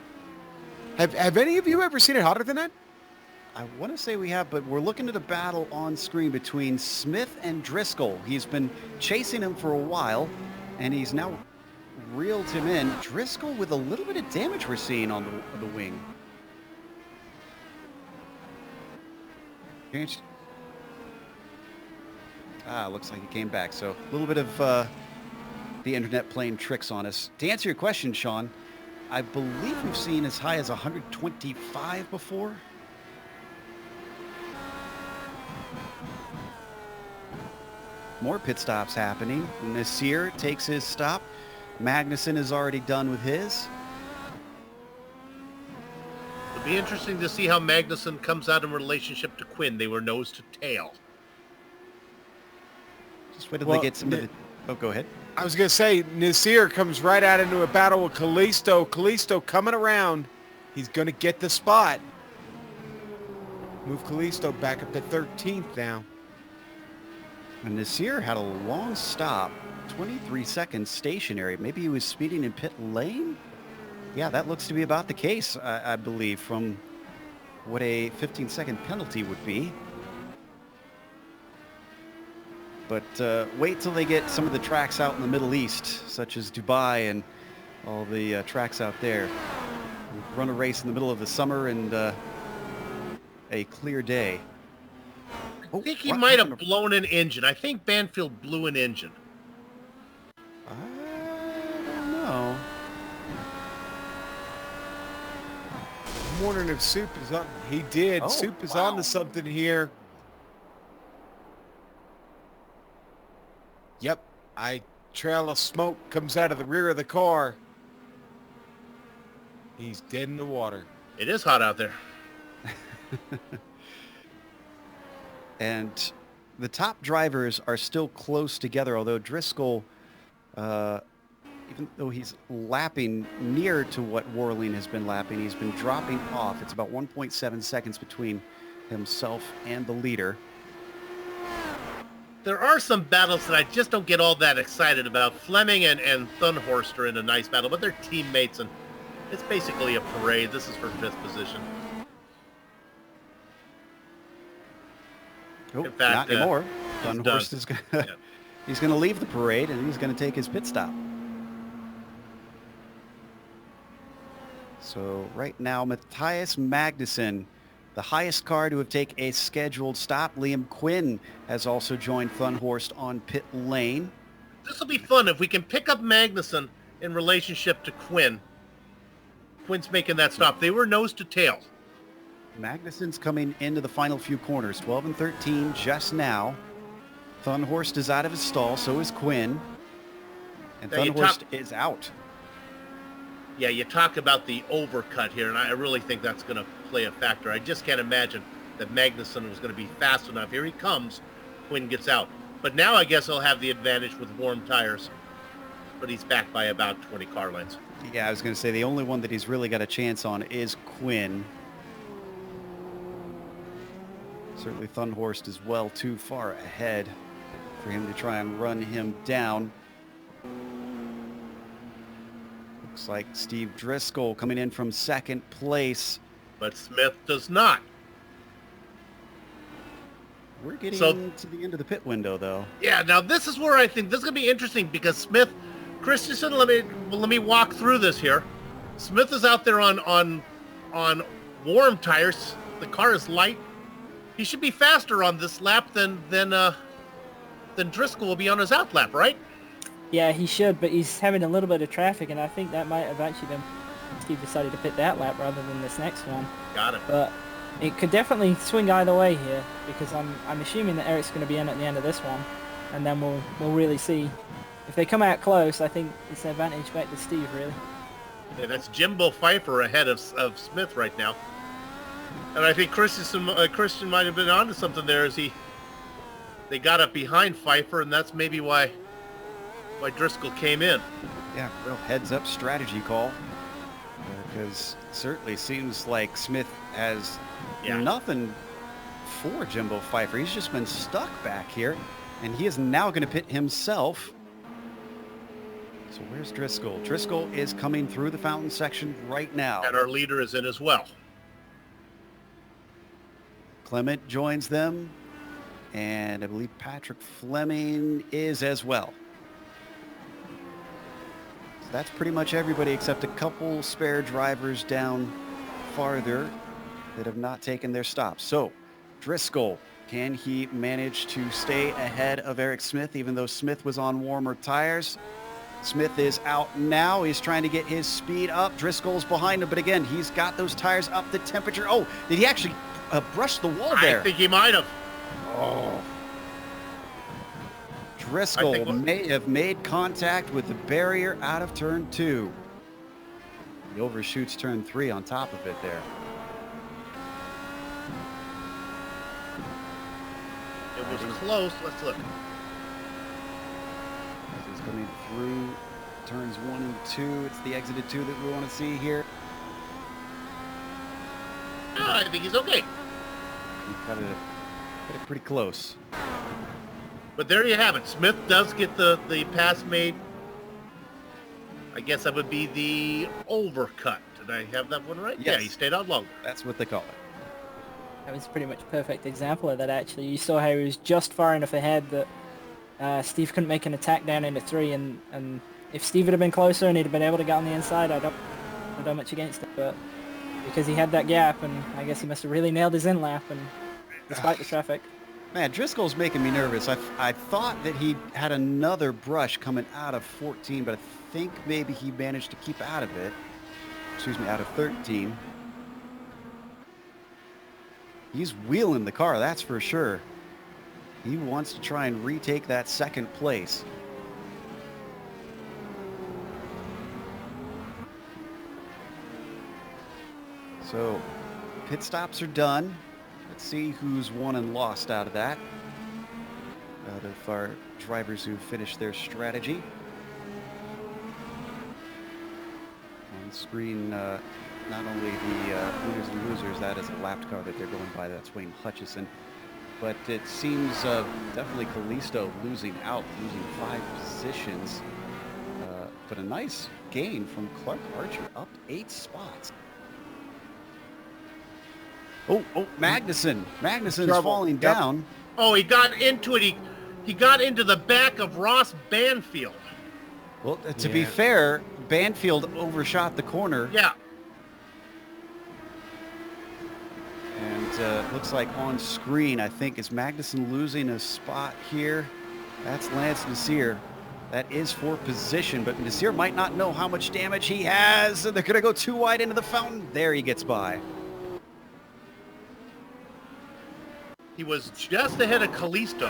Have any of you ever seen it hotter than that? I want to say we have, but we're looking at a battle on screen between Smith and Driscoll. He's been chasing him for a while, and he's now reeled him in. Driscoll with a little bit of damage we're seeing on the wing. Looks like he came back. So a little bit of the internet playing tricks on us. To answer your question, Sean, I believe we've seen as high as 125 before. More pit stops happening. Nasir takes his stop. Magnussen is already done with his. It'll be interesting to see how Magnussen comes out in relationship to Quinn. They were nose to tail. Just wait till they get some of the... Oh, go ahead. I was going to say, Nasir comes right out into a battle with Kalisto. Kalisto coming around. He's going to get the spot. Move Kalisto back up to 13th now. And Nasir had a long stop, 23 seconds stationary. Maybe he was speeding in pit lane? Yeah, that looks to be about the case, I believe, from what a 15-second penalty would be. But wait till they get some of the tracks out in the Middle East, such as Dubai and all the tracks out there. Run a race in the middle of the summer and a clear day. I think he might have blown an engine. I think Banfield blew an engine. I don't know. I'm wondering if Soup is on. He did. Oh, Soup is wow. on to something here. Yep. A trail of smoke comes out of the rear of the car. He's dead in the water. It is hot out there. And the top drivers are still close together, although Driscoll, even though he's lapping near to what Warling has been lapping, he's been dropping off. It's about 1.7 seconds between himself and the leader. There are some battles that I just don't get all that excited about. Fleming and Thunhorst are in a nice battle, but they're teammates, and it's basically a parade. This is for 5th position. Oh, In fact, not anymore. he's Thunhorst is he's going to leave the parade, and he's going to take his pit stop. So right now, Matthias Magnussen, the highest car to have taken a scheduled stop. Liam Quinn has also joined Thunhorst on pit lane. This will be fun if we can pick up Magnussen in relationship to Quinn. Quinn's making that stop. They were nose to tail. Magnussen's coming into the final few corners, 12 and 13 just now. Thunhorst is out of his stall, so is Quinn. And Now, Thunhorst is out. Yeah, you talk about the overcut here, and I really think that's going to play a factor. I just can't imagine that Magnussen was going to be fast enough. Here he comes. Quinn gets out. But now I guess he'll have the advantage with warm tires. But he's back by about 20 car lengths. Yeah, I was going to say the only one that he's really got a chance on is Quinn. Certainly Thunhorst is well too far ahead for him to try and run him down. Looks like Steve Driscoll coming in from second place. But Smith does not. We're getting to the end of the pit window, though. Yeah, now this is where I think this is going to be interesting because Smith, Christensen, let me walk through this here. Smith is out there on warm tires. The car is light. He should be faster on this lap than Driscoll will be on his out lap, right? Yeah, he should, but he's having a little bit of traffic, and I think that might have actually been Steve decided to pit that lap rather than this next one. Got it. But it could definitely swing either way here because I'm assuming that Eric's going to be in at the end of this one, and then we'll really see. If they come out close, I think it's an advantage back to Steve, really. Yeah, that's Jimbo Pfeiffer ahead of Smith right now. And I think Christian might have been onto something there as they got up behind Pfeiffer, and that's maybe why Driscoll came in. Yeah, real heads-up strategy call. Because it certainly seems like Smith has nothing for Jimbo Pfeiffer. He's just been stuck back here, and he is now going to pit himself. So where's Driscoll? Driscoll is coming through the fountain section right now. And our leader is in as well. Clement joins them, and I believe Patrick Fleming is as well. So that's pretty much everybody except a couple spare drivers down farther that have not taken their stops. So Driscoll, can he manage to stay ahead of Eric Smith even though Smith was on warmer tires? Smith is out now. He's trying to get his speed up. Driscoll's behind him, but again, he's got those tires up the temperature. Oh, did he actually brush the wall there? I think he might have. Oh. Driscoll may have made contact with the barrier out of turn 2. He overshoots turn 3 on top of it there. It was close. Let's look. He's coming through turns 1 and 2. It's the exited 2 that we want to see here. I think he's okay. He's got it pretty close. But there you have it. Smith does get the pass made. I guess that would be the overcut. Did I have that one right? Yes. Yeah, he stayed out longer. That's what they call it. That was pretty much a perfect example of that, actually. You saw how he was just far enough ahead that Steve couldn't make an attack down into 3, and if Steve had been closer and he'd have been able to get on the inside, I don't know much against it, but because he had that gap, and I guess he must have really nailed his in-lap, and despite the traffic. Man, Driscoll's making me nervous. I thought that he had another brush coming out of 14, but I think maybe he managed to keep out of it. Excuse me, out of 13. He's wheeling the car, that's for sure. He wants to try and retake that second place. So, pit stops are done. Let's see who's won and lost out of that. Out of our drivers who finished their strategy. On screen, not only the winners and losers, that is a lapped car that they're going by, that's Wayne Hutchison. But it seems definitely Callisto losing 5 positions. But a nice gain from Clark Archer, up 8 spots. Oh, Magnussen. Magnussen's falling down. Oh, he got into it. He got into the back of Ross Banfield. Well, to be fair, Banfield overshot the corner. Yeah. looks like on screen, I think, is Magnuson losing a spot here? That's Lance Nasir. That is for position, but Nasir might not know how much damage he has. They're going to go too wide into the fountain. There he gets by. He was just ahead of Callisto.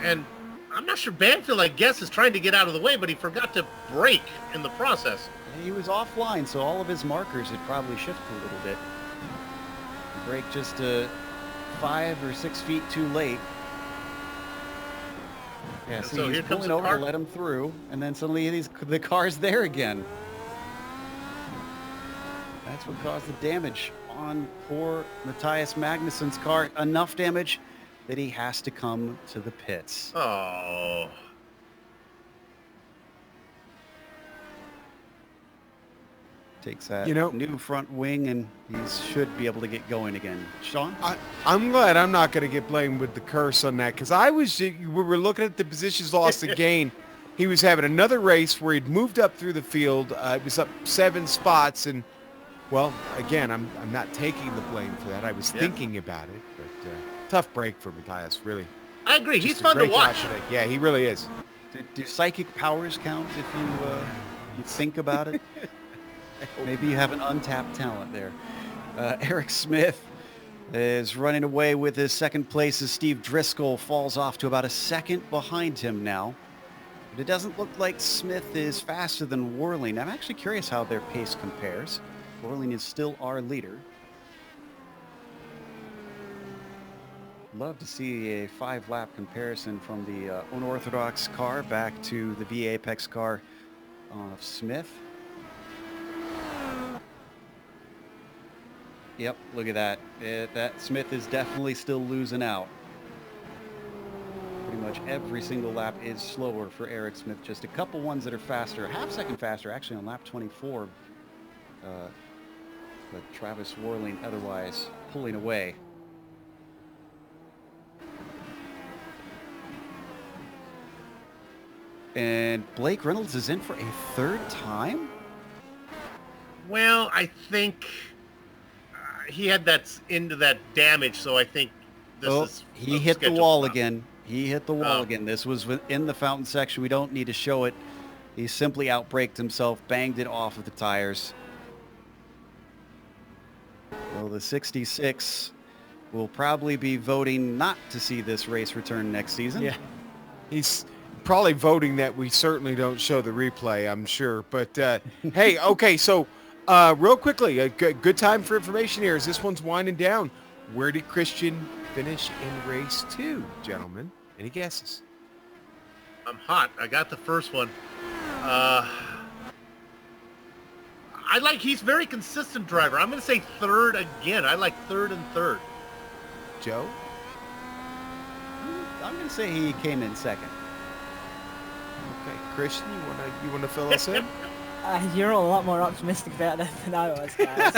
And I'm not sure Banfield, I guess, is trying to get out of the way, but he forgot to brake in the process. He was offline, so all of his markers had probably shifted a little bit. Brake just 5 or 6 feet too late. Yeah, see, so he's pulling over to let him through, and then suddenly the car's there again. That's what caused the damage on poor Matthias Magnussen's car. Enough damage that he has to come to the pits. Oh. Takes that new front wing, and he should be able to get going again. Sean? I'm glad I'm not going to get blamed with the curse on that, because we were looking at the positions lost again. He was having another race where he'd moved up through the field. It was up 7 spots, and, well, again, I'm not taking the blame for that. I was thinking about it, but tough break for Matthias, really. I agree. He's fun to watch. Yeah, he really is. Do psychic powers count if you think about it? Maybe you have an untapped talent there. Eric Smith is running away with his second place as Steve Driscoll falls off to about a second behind him now. But it doesn't look like Smith is faster than Worling. I'm actually curious how their pace compares. Worling is still our leader. Love to see a 5-lap comparison from the unorthodox car back to the V Apex car of Smith. Yep, look at that. That Smith is definitely still losing out. Pretty much every single lap is slower for Eric Smith. Just a couple ones that are faster, a half second faster, actually on lap 24. But Travis Worling otherwise pulling away. And Blake Reynolds is in for a 3rd time? Well, I think he had that into that damage, so I think this is... He hit the wall again. He hit the wall again. This was in the fountain section. We don't need to show it. He simply outbraked himself, banged it off of the tires. Well, the 66 will probably be voting not to see this race return next season. Yeah, he's probably voting that we certainly don't show the replay, I'm sure. But, hey, okay, so real quickly, a good time for information here as this one's winding down. Where did Christian finish in race 2, gentlemen? Any guesses? I'm hot. I got the first one. He's very consistent driver. I'm going to say 3rd again. I like 3rd and 3rd. Joe? I'm going to say he came in 2nd. Okay, Christian, you want to fill us in? You're a lot more optimistic about that than I was, guys.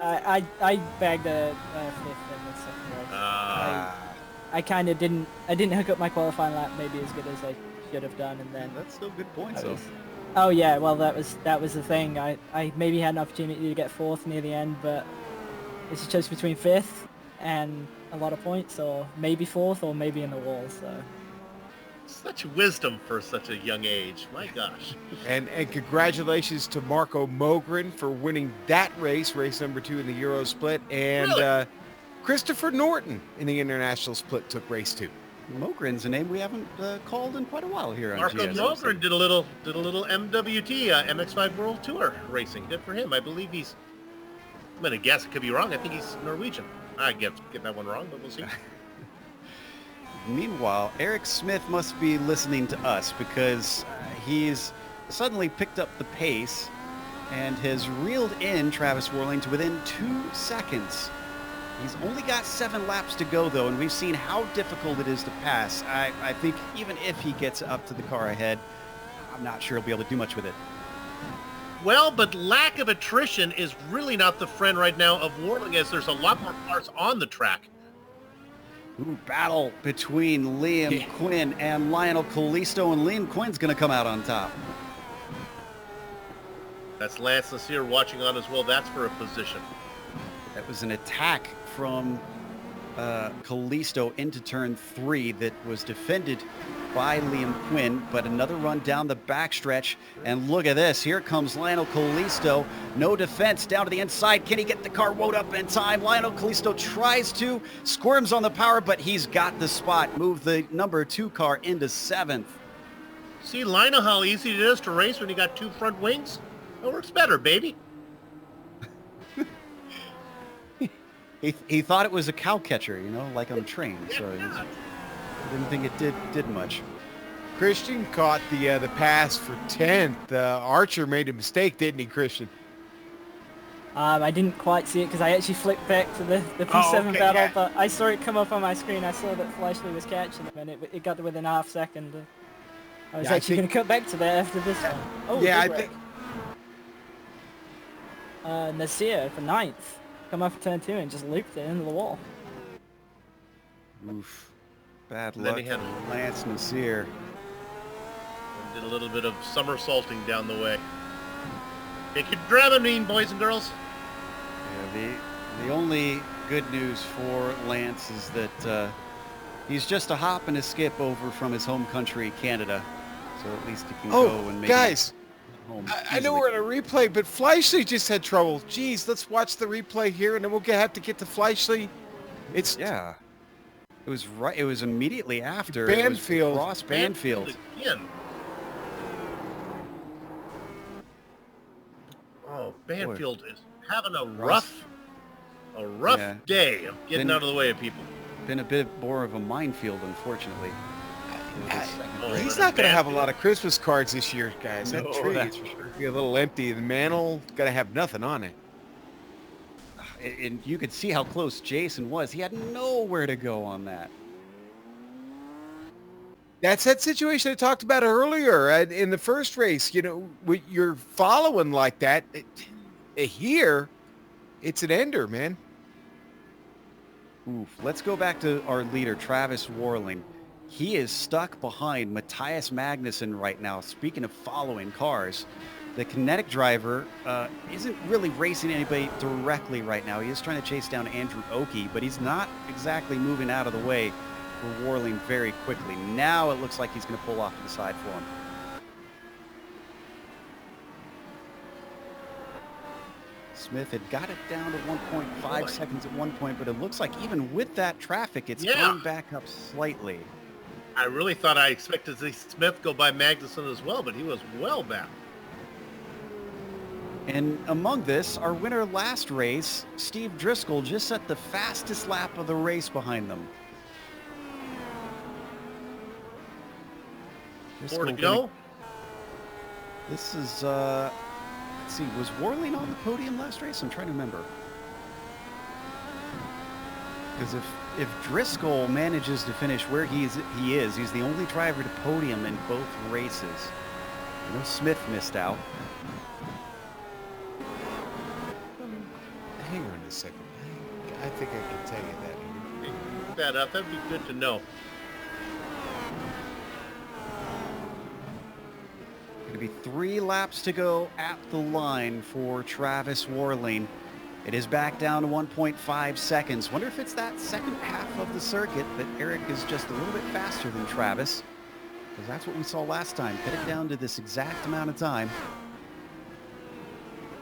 I bagged a 5th in the 2nd race. I kind of didn't hook up my qualifying lap maybe as good as I should have done, and then That's still good points, though. Oh yeah, well that was the thing. I maybe had an opportunity to get 4th near the end, but it's a choice between 5th and a lot of points, or maybe 4th, or maybe in the wall. So such wisdom for such a young age. My gosh. And congratulations to Marco Mogren for winning that race number 2 in the Euro split, and really? Christopher Norton in the international split took race 2. Mogren's a name we haven't called in quite a while here on Marco GSRC. Mogren did a little MWT MX5 World Tour racing. Good for him. I believe I'm going to guess. It could be wrong. I think he's Norwegian. I get that one wrong, but we'll see. Meanwhile, Eric Smith must be listening to us because he's suddenly picked up the pace and has reeled in Travis Worling to within 2 seconds. He's only got 7 laps to go, though, and we've seen how difficult it is to pass. I think even if he gets up to the car ahead, I'm not sure he'll be able to do much with it. Well, but lack of attrition is really not the friend right now of Worling, as there's a lot more cars on the track. Ooh, battle between Liam Quinn and Lionel Callisto, and Liam Quinn's going to come out on top. That's Lance Nasir watching on as well. That's for a position. That was an attack from Callisto into turn 3 that was defended by Liam Quinn, but another run down the backstretch. And look at this. Here comes Lionel Callisto. No defense down to the inside. Can he get the car wound up in time? Lionel Callisto tries to, squirms on the power, but he's got the spot. Move the number 2 car into 7th. See, Lionel, how easy it is to race when you got 2 front wings? It works better, baby. He thought it was a cow catcher, you know, like on a train. So I didn't think it did much. Christian caught the pass for 10th. Archer made a mistake, didn't he, Christian? I didn't quite see it because I actually flicked back to the P7 okay, battle, yeah. but I saw it come up on my screen. I saw that Fleischle was catching him, and it got to within a half second. I was actually going to cut back to that after this one. Oh, yeah, I big think. wreck. Nasir for 9th. Come off turn 2 and just looped it into the wall. Oof. Bad And then luck he had- for Lance Nasir. And did a little bit of somersaulting down the way. Take your Dramamine, boys and girls. Yeah, the only good news for Lance is that he's just a hop and a skip over from his home country, Canada. So at least he can go and maybe guys, home I know easily. we're in a replay, but Fleischle just had trouble. Jeez, let's watch the replay here, and then we'll have to get to Fleischle. It's Yeah. It was right. It was immediately after. Banfield. Ross Banfield. Again. Oh, Banfield is having a rough Yeah. day of getting Then- out of the way of people. Been a bit more of a minefield, unfortunately. he's not going to have a lot of Christmas cards this year, guys. That No, tree that's is for sure. be a little empty. The mantle going to have nothing on it. And you could see how close Jason was. He had nowhere to go on that. That's that situation I talked about earlier in the first race. You know, when you're following like that, here, it's an ender, man. Oof. Let's go back to our leader, Travis Warling. He is stuck behind Matthias Magnussen right now. Speaking of following cars, the Kinetic driver isn't really racing anybody directly right now. He is trying to chase down Andrew Oakey, but he's not exactly moving out of the way for Warling very quickly. Now it looks like he's going to pull off to the side for him. Smith had got it down to 1.5 seconds at one point, but it looks like even with that traffic, it's going back up slightly. I really thought I expected to see Smith go by Magnuson as well, but he was well back. And among this, our winner last race, Steve Driscoll, just set the fastest lap of the race behind them. 4 to Driscoll go. This is, let's see, was Warling on the podium last race? I'm trying to remember. Because if Driscoll manages to finish where he is, he's the only driver to podium in both races. I know Smith missed out. Hang on a second. I think I can tell you that. Look that up. That'd be good to know. Going to be 3 laps to go at the line for Travis Warling. It is back down to 1.5 seconds. Wonder if it's that second half of the circuit that Eric is just a little bit faster than Travis. Because that's what we saw last time. Get it down to this exact amount of time.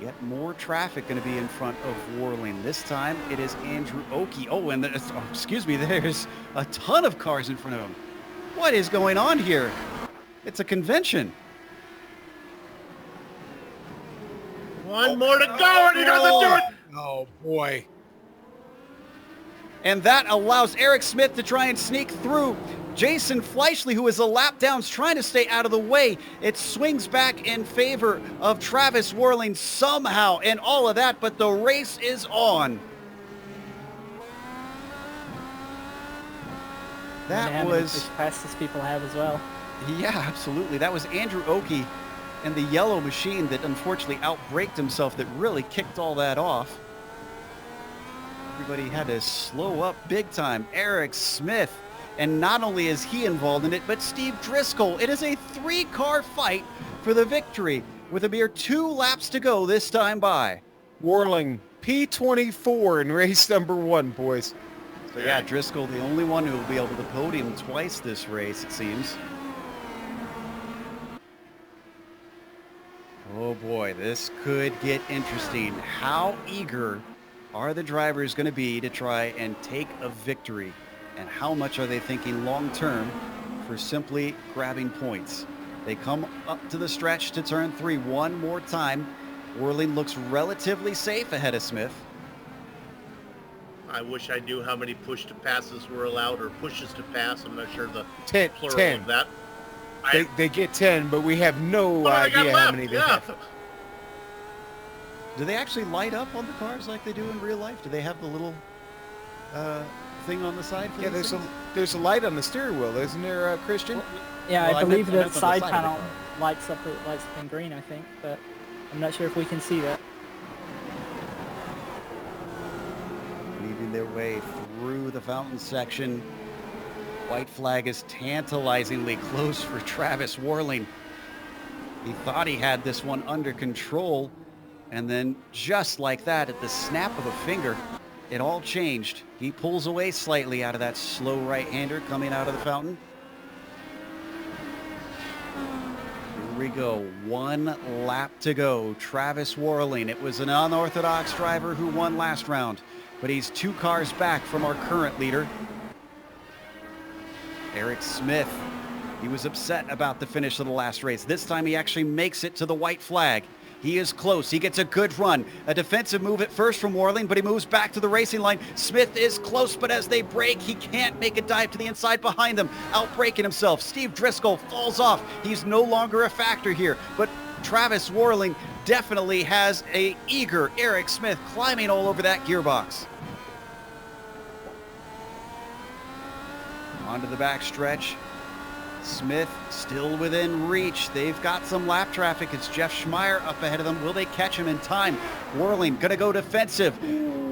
Yet more traffic going to be in front of Warling. This time it is Andrew Oakey. Oh, and there's a ton of cars in front of him. What is going on here? It's a convention. One more to go, and he doesn't do it. Oh, boy. And that allows Eric Smith to try and sneak through. Jason Fleischle, who is a lap down, is trying to stay out of the way. It swings back in favor of Travis Warling somehow and all of that, but the race is on. That was... as fast as people have as well. Yeah, absolutely. That was Andrew Oakey and the yellow machine that unfortunately outbraked himself that really kicked all that off. Everybody had to slow up big time. Eric Smith, and not only is he involved in it, but Steve Driscoll. It is a 3-car fight for the victory with a mere 2 laps to go this time by. Warling P24 in race number 1, boys. So yeah, Driscoll, the only one who will be able to podium twice this race, it seems. Oh boy, this could get interesting. How eager are the drivers going to be to try and take a victory? And how much are they thinking long-term for simply grabbing points? They come up to the stretch to turn 3 one more time. Worling looks relatively safe ahead of Smith. I wish I knew how many push to passes were allowed, or pushes to pass. I'm not sure the 10. plural of that. They get 10, but we have no I got idea how left, many they yeah. have. Do they actually light up on the cars like they do in real life? Do they have the little thing on the side for Yeah, these things? there's a light on the steering wheel, isn't there, Christian? Yeah, Well, I I believe meant on the the side side of the panel car. lights up in green, I think, but I'm not sure if we can see that. Leading their way through the fountain section. White flag is tantalizingly close for Travis Worling. He thought he had this one under control, and then just like that, at the snap of a finger, it all changed. He pulls away slightly out of that slow right-hander coming out of the fountain. Here we go. 1 lap to go. Travis Worling. It was an unorthodox driver who won last round, but he's 2 cars back from our current leader, Eric Smith. He was upset about the finish of the last race. This time he actually makes it to the white flag. He is close. He gets a good run. A defensive move at first from Worling, but he moves back to the racing line. Smith is close, but as they break, he can't make a dive to the inside behind them, outbraking himself. Steve Driscoll falls off. He's no longer a factor here, but Travis Worling definitely has a eager Eric Smith climbing all over that gearbox. Onto the back stretch. Smith still within reach. They've got some lap traffic. It's Jeff Schmeier up ahead of them. Will they catch him in time? Worling gonna go defensive.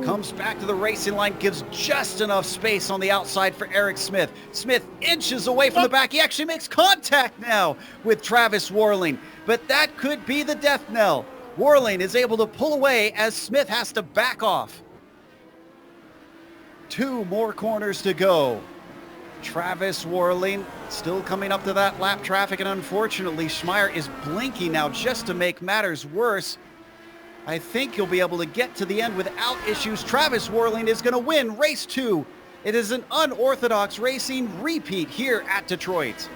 Comes back to the racing line, gives just enough space on the outside for Eric Smith. Smith inches away from the back. He actually makes contact now with Travis Worling, but that could be the death knell. Worling is able to pull away as Smith has to back off. 2 more corners to go. Travis Worling still coming up to that lap traffic, and unfortunately Schmeier is blinking now just to make matters worse. I think he'll be able to get to the end without issues. Travis Worling is going to win race 2. It is an unorthodox racing repeat here at Detroit.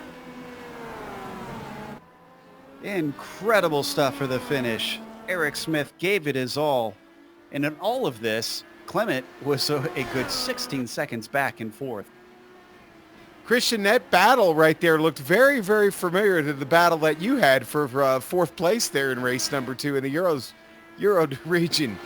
Incredible stuff for the finish. Eric Smith gave it his all. And in all of this, Clement was a good 16 seconds back and forth. Christian, that battle right there looked very, very familiar to the battle that you had for 4th place there in race number 2 in the Euro region.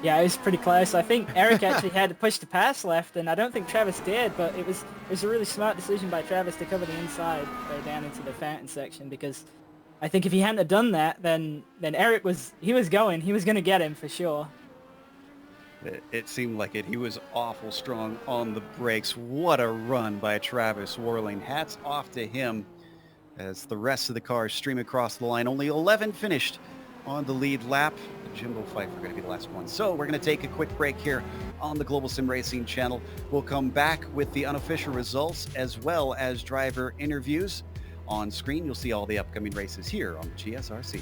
Yeah, it was pretty close. I think Eric actually had to push the pass left, and I don't think Travis did, but it was a really smart decision by Travis to cover the inside, go down into the fountain section, because I think if he hadn't have done that, then Eric was going to get him for sure. It seemed like it. He was awful strong on the brakes. What a run by Travis Worling. Hats off to him as the rest of the cars stream across the line. Only 11 finished on the lead lap. Jimbo Pfeiffer going to be the last one. So we're going to take a quick break here on the Global Sim Racing channel. We'll come back with the unofficial results as well as driver interviews. On screen, you'll see all the upcoming races here on the GSRC.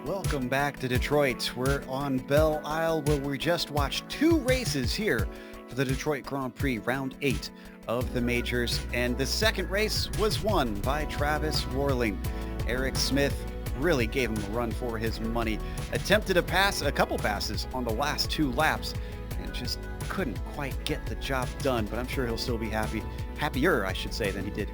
Welcome back to Detroit. We're on Belle Isle where we just watched 2 races here for the Detroit Grand Prix, round 8 of the majors. And the second race was won by Travis Worling. Eric Smith really gave him a run for his money. Attempted a couple passes on the last 2 laps and just couldn't quite get the job done. But I'm sure he'll still be happier, I should say, than he did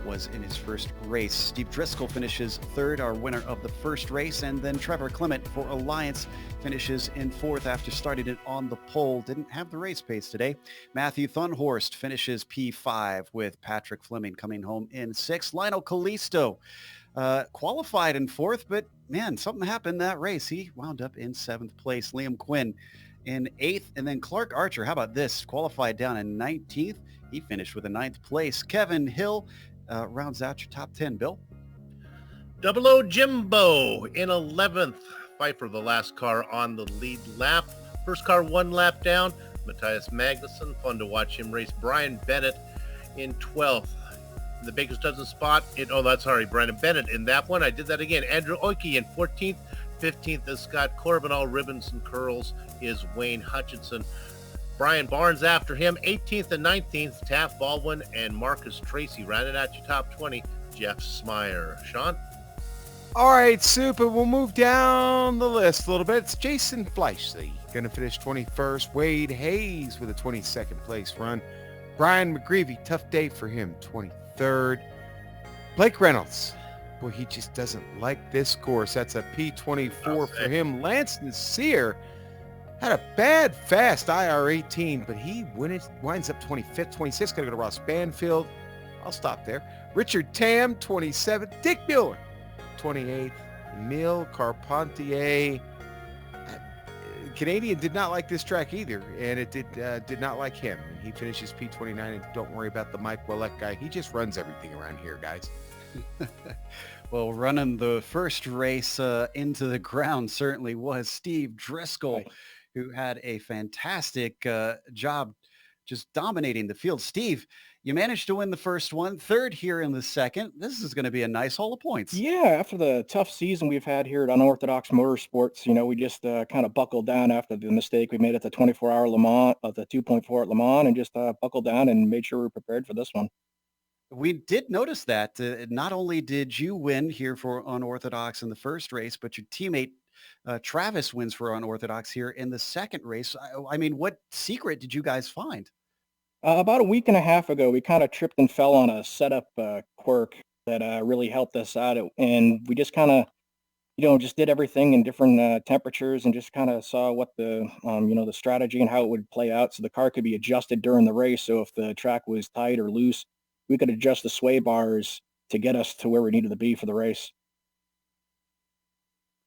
was in his first race. Steve Driscoll finishes 3rd, our winner of the first race, and then Trevor Clement for Alliance finishes in 4th after starting it on the pole. Didn't have the race pace today. Matthew Thunhorst finishes P5 with Patrick Fleming coming home in 6th. Lionel Callisto qualified in 4th, but man, something happened that race. He wound up in 7th place. Liam Quinn in 8th, and then Clark Archer, how about this? Qualified down in 19th. He finished with a 9th place. Kevin Hill rounds out your top 10, Bill. Double O Jimbo in 11th. Fight for the last car on the lead lap. First car 1 lap down. Matthias Magnussen, fun to watch him race. Brian Bennett in 12th. In the Baker's Dozen spot, Brandon Bennett in that one. I did that again. Andrew Oiki in 14th. 15th is Scott Corbin. All ribbons and curls is Wayne Hutchinson. Brian Barnes after him, 18th and 19th, Taft Baldwin and Marcus Tracy. Rounded out your top 20, Jeff Smyer. Sean? All right, super. We'll move down the list a little bit. It's Jason Fleischle going to finish 21st. Wade Hayes with a 22nd place run. Brian McGreevy, tough day for him, 23rd. Blake Reynolds, boy, he just doesn't like this course. That's a P24 for him. Lance Nasir had a bad, fast IR18, but he winds up 25th, 26th. Got to go to Ross Banfield. I'll stop there. Richard Tam, 27th. Dick Mueller, 28th. Emile Carpentier. Canadian did not like this track either, and it did not like him. He finishes P29, and don't worry about the Mike Willett guy. He just runs everything around here, guys. Well, running the first race into the ground certainly was Steve Driscoll. Right. Who had a fantastic job just dominating the field. Steve, you managed to win the first one, 3rd here in the second. This is going to be a nice haul of points. Yeah, after the tough season we've had here at Unorthodox Motorsports, we just kind of buckled down after the mistake we made at the 24-hour Le Mans, the 2.4 at Le Mans, and just buckled down and made sure we were prepared for this one. We did notice that not only did you win here for Unorthodox in the first race, but your teammate Travis wins for Unorthodox here in the second race. I mean, what secret did you guys find? About a week and a half ago, we kind of tripped and fell on a setup quirk that really helped us out. And we just kind of, just did everything in different temperatures and just kind of saw what the strategy and how it would play out. So the car could be adjusted during the race. So if the track was tight or loose, we could adjust the sway bars to get us to where we needed to be for the race.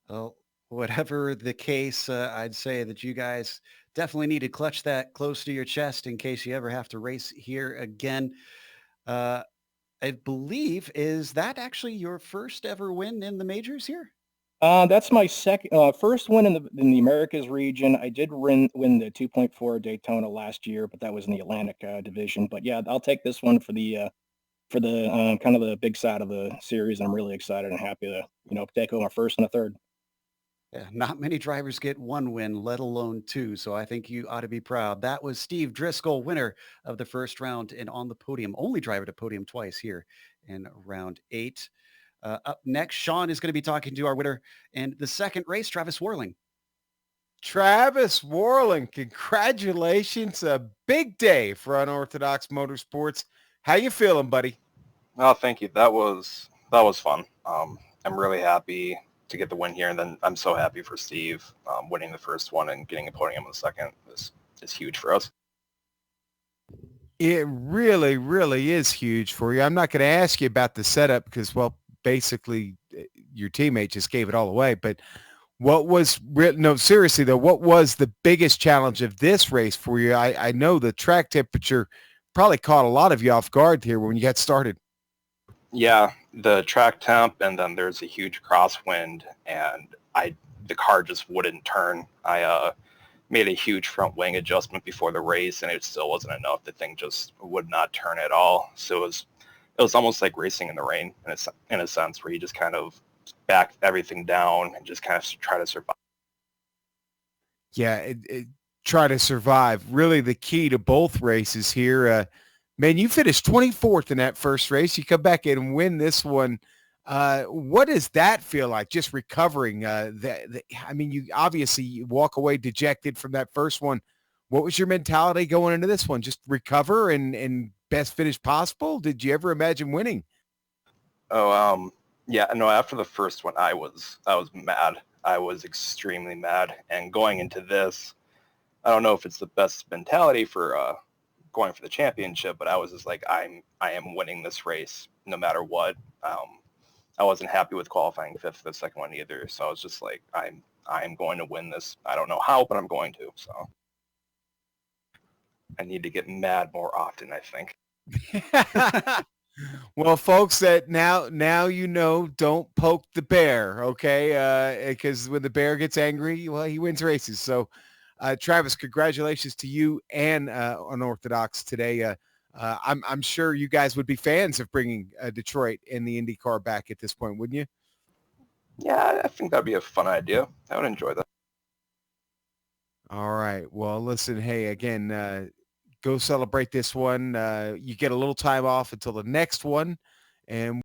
Well, whatever the case, I'd say that you guys definitely need to clutch that close to your chest in case you ever have to race here again. I believe, is that actually your first ever win in the majors here? That's my first win in the Americas region. I did win the 2.4 Daytona last year, but that was in the Atlantic division. But yeah, I'll take this one for the kind of the big side of the series. I'm really excited and happy to take home our first and a third. Yeah, not many drivers get 1 win, let alone 2. So I think you ought to be proud. That was Steve Driscoll, winner of the first round and on the podium. Only driver to podium twice here in round 8. Up next, Sean is going to be talking to our winner in the second race, Travis Worling. Travis Worling, congratulations. A big day for Unorthodox Motorsports. How you feeling, buddy? Oh, thank you. That was fun. I'm really happy to get the win here, and then I'm so happy for Steve winning the first one and getting a podium in the second. Is huge for us. It really, really is huge for you. I'm not going to ask you about the setup because, well, basically your teammate just gave it all away. But seriously though, what was the biggest challenge of this race for you? I know the track temperature probably caught a lot of you off guard here when you got started. Yeah, the track temp, and then there's a huge crosswind, and the car just wouldn't turn. I made a huge front wing adjustment before the race, and it still wasn't enough. The thing just would not turn at all. So it was almost like racing in the rain in a sense, where you just kind of back everything down and just kind of try to survive. Yeah, try to survive. Really the key to both races here. Man, you finished 24th in that first race. You come back and win this one. What does that feel like, just recovering? I mean, you obviously walk away dejected from that first one. What was your mentality going into this one? Just recover and best finish possible? Did you ever imagine winning? Oh, yeah, no, after the first one, I was mad. I was extremely mad. And going into this, I don't know if it's the best mentality for going for the championship, but I was just like, I am winning this race no matter what. I wasn't happy with qualifying fifth for the second one either. So I was just like, I am going to win this. I don't know how, but I'm going to. So I need to get mad more often, I think. Well, folks, that now you know, don't poke the bear, okay? Because when the bear gets angry, well, he wins races. So, Travis, congratulations to you and Unorthodox today. I'm sure you guys would be fans of bringing Detroit and the IndyCar back at this point, wouldn't you? Yeah, I think that'd be a fun idea. I would enjoy that. All right. Well, listen, hey, again, go celebrate this one. You get a little time off until the next one, and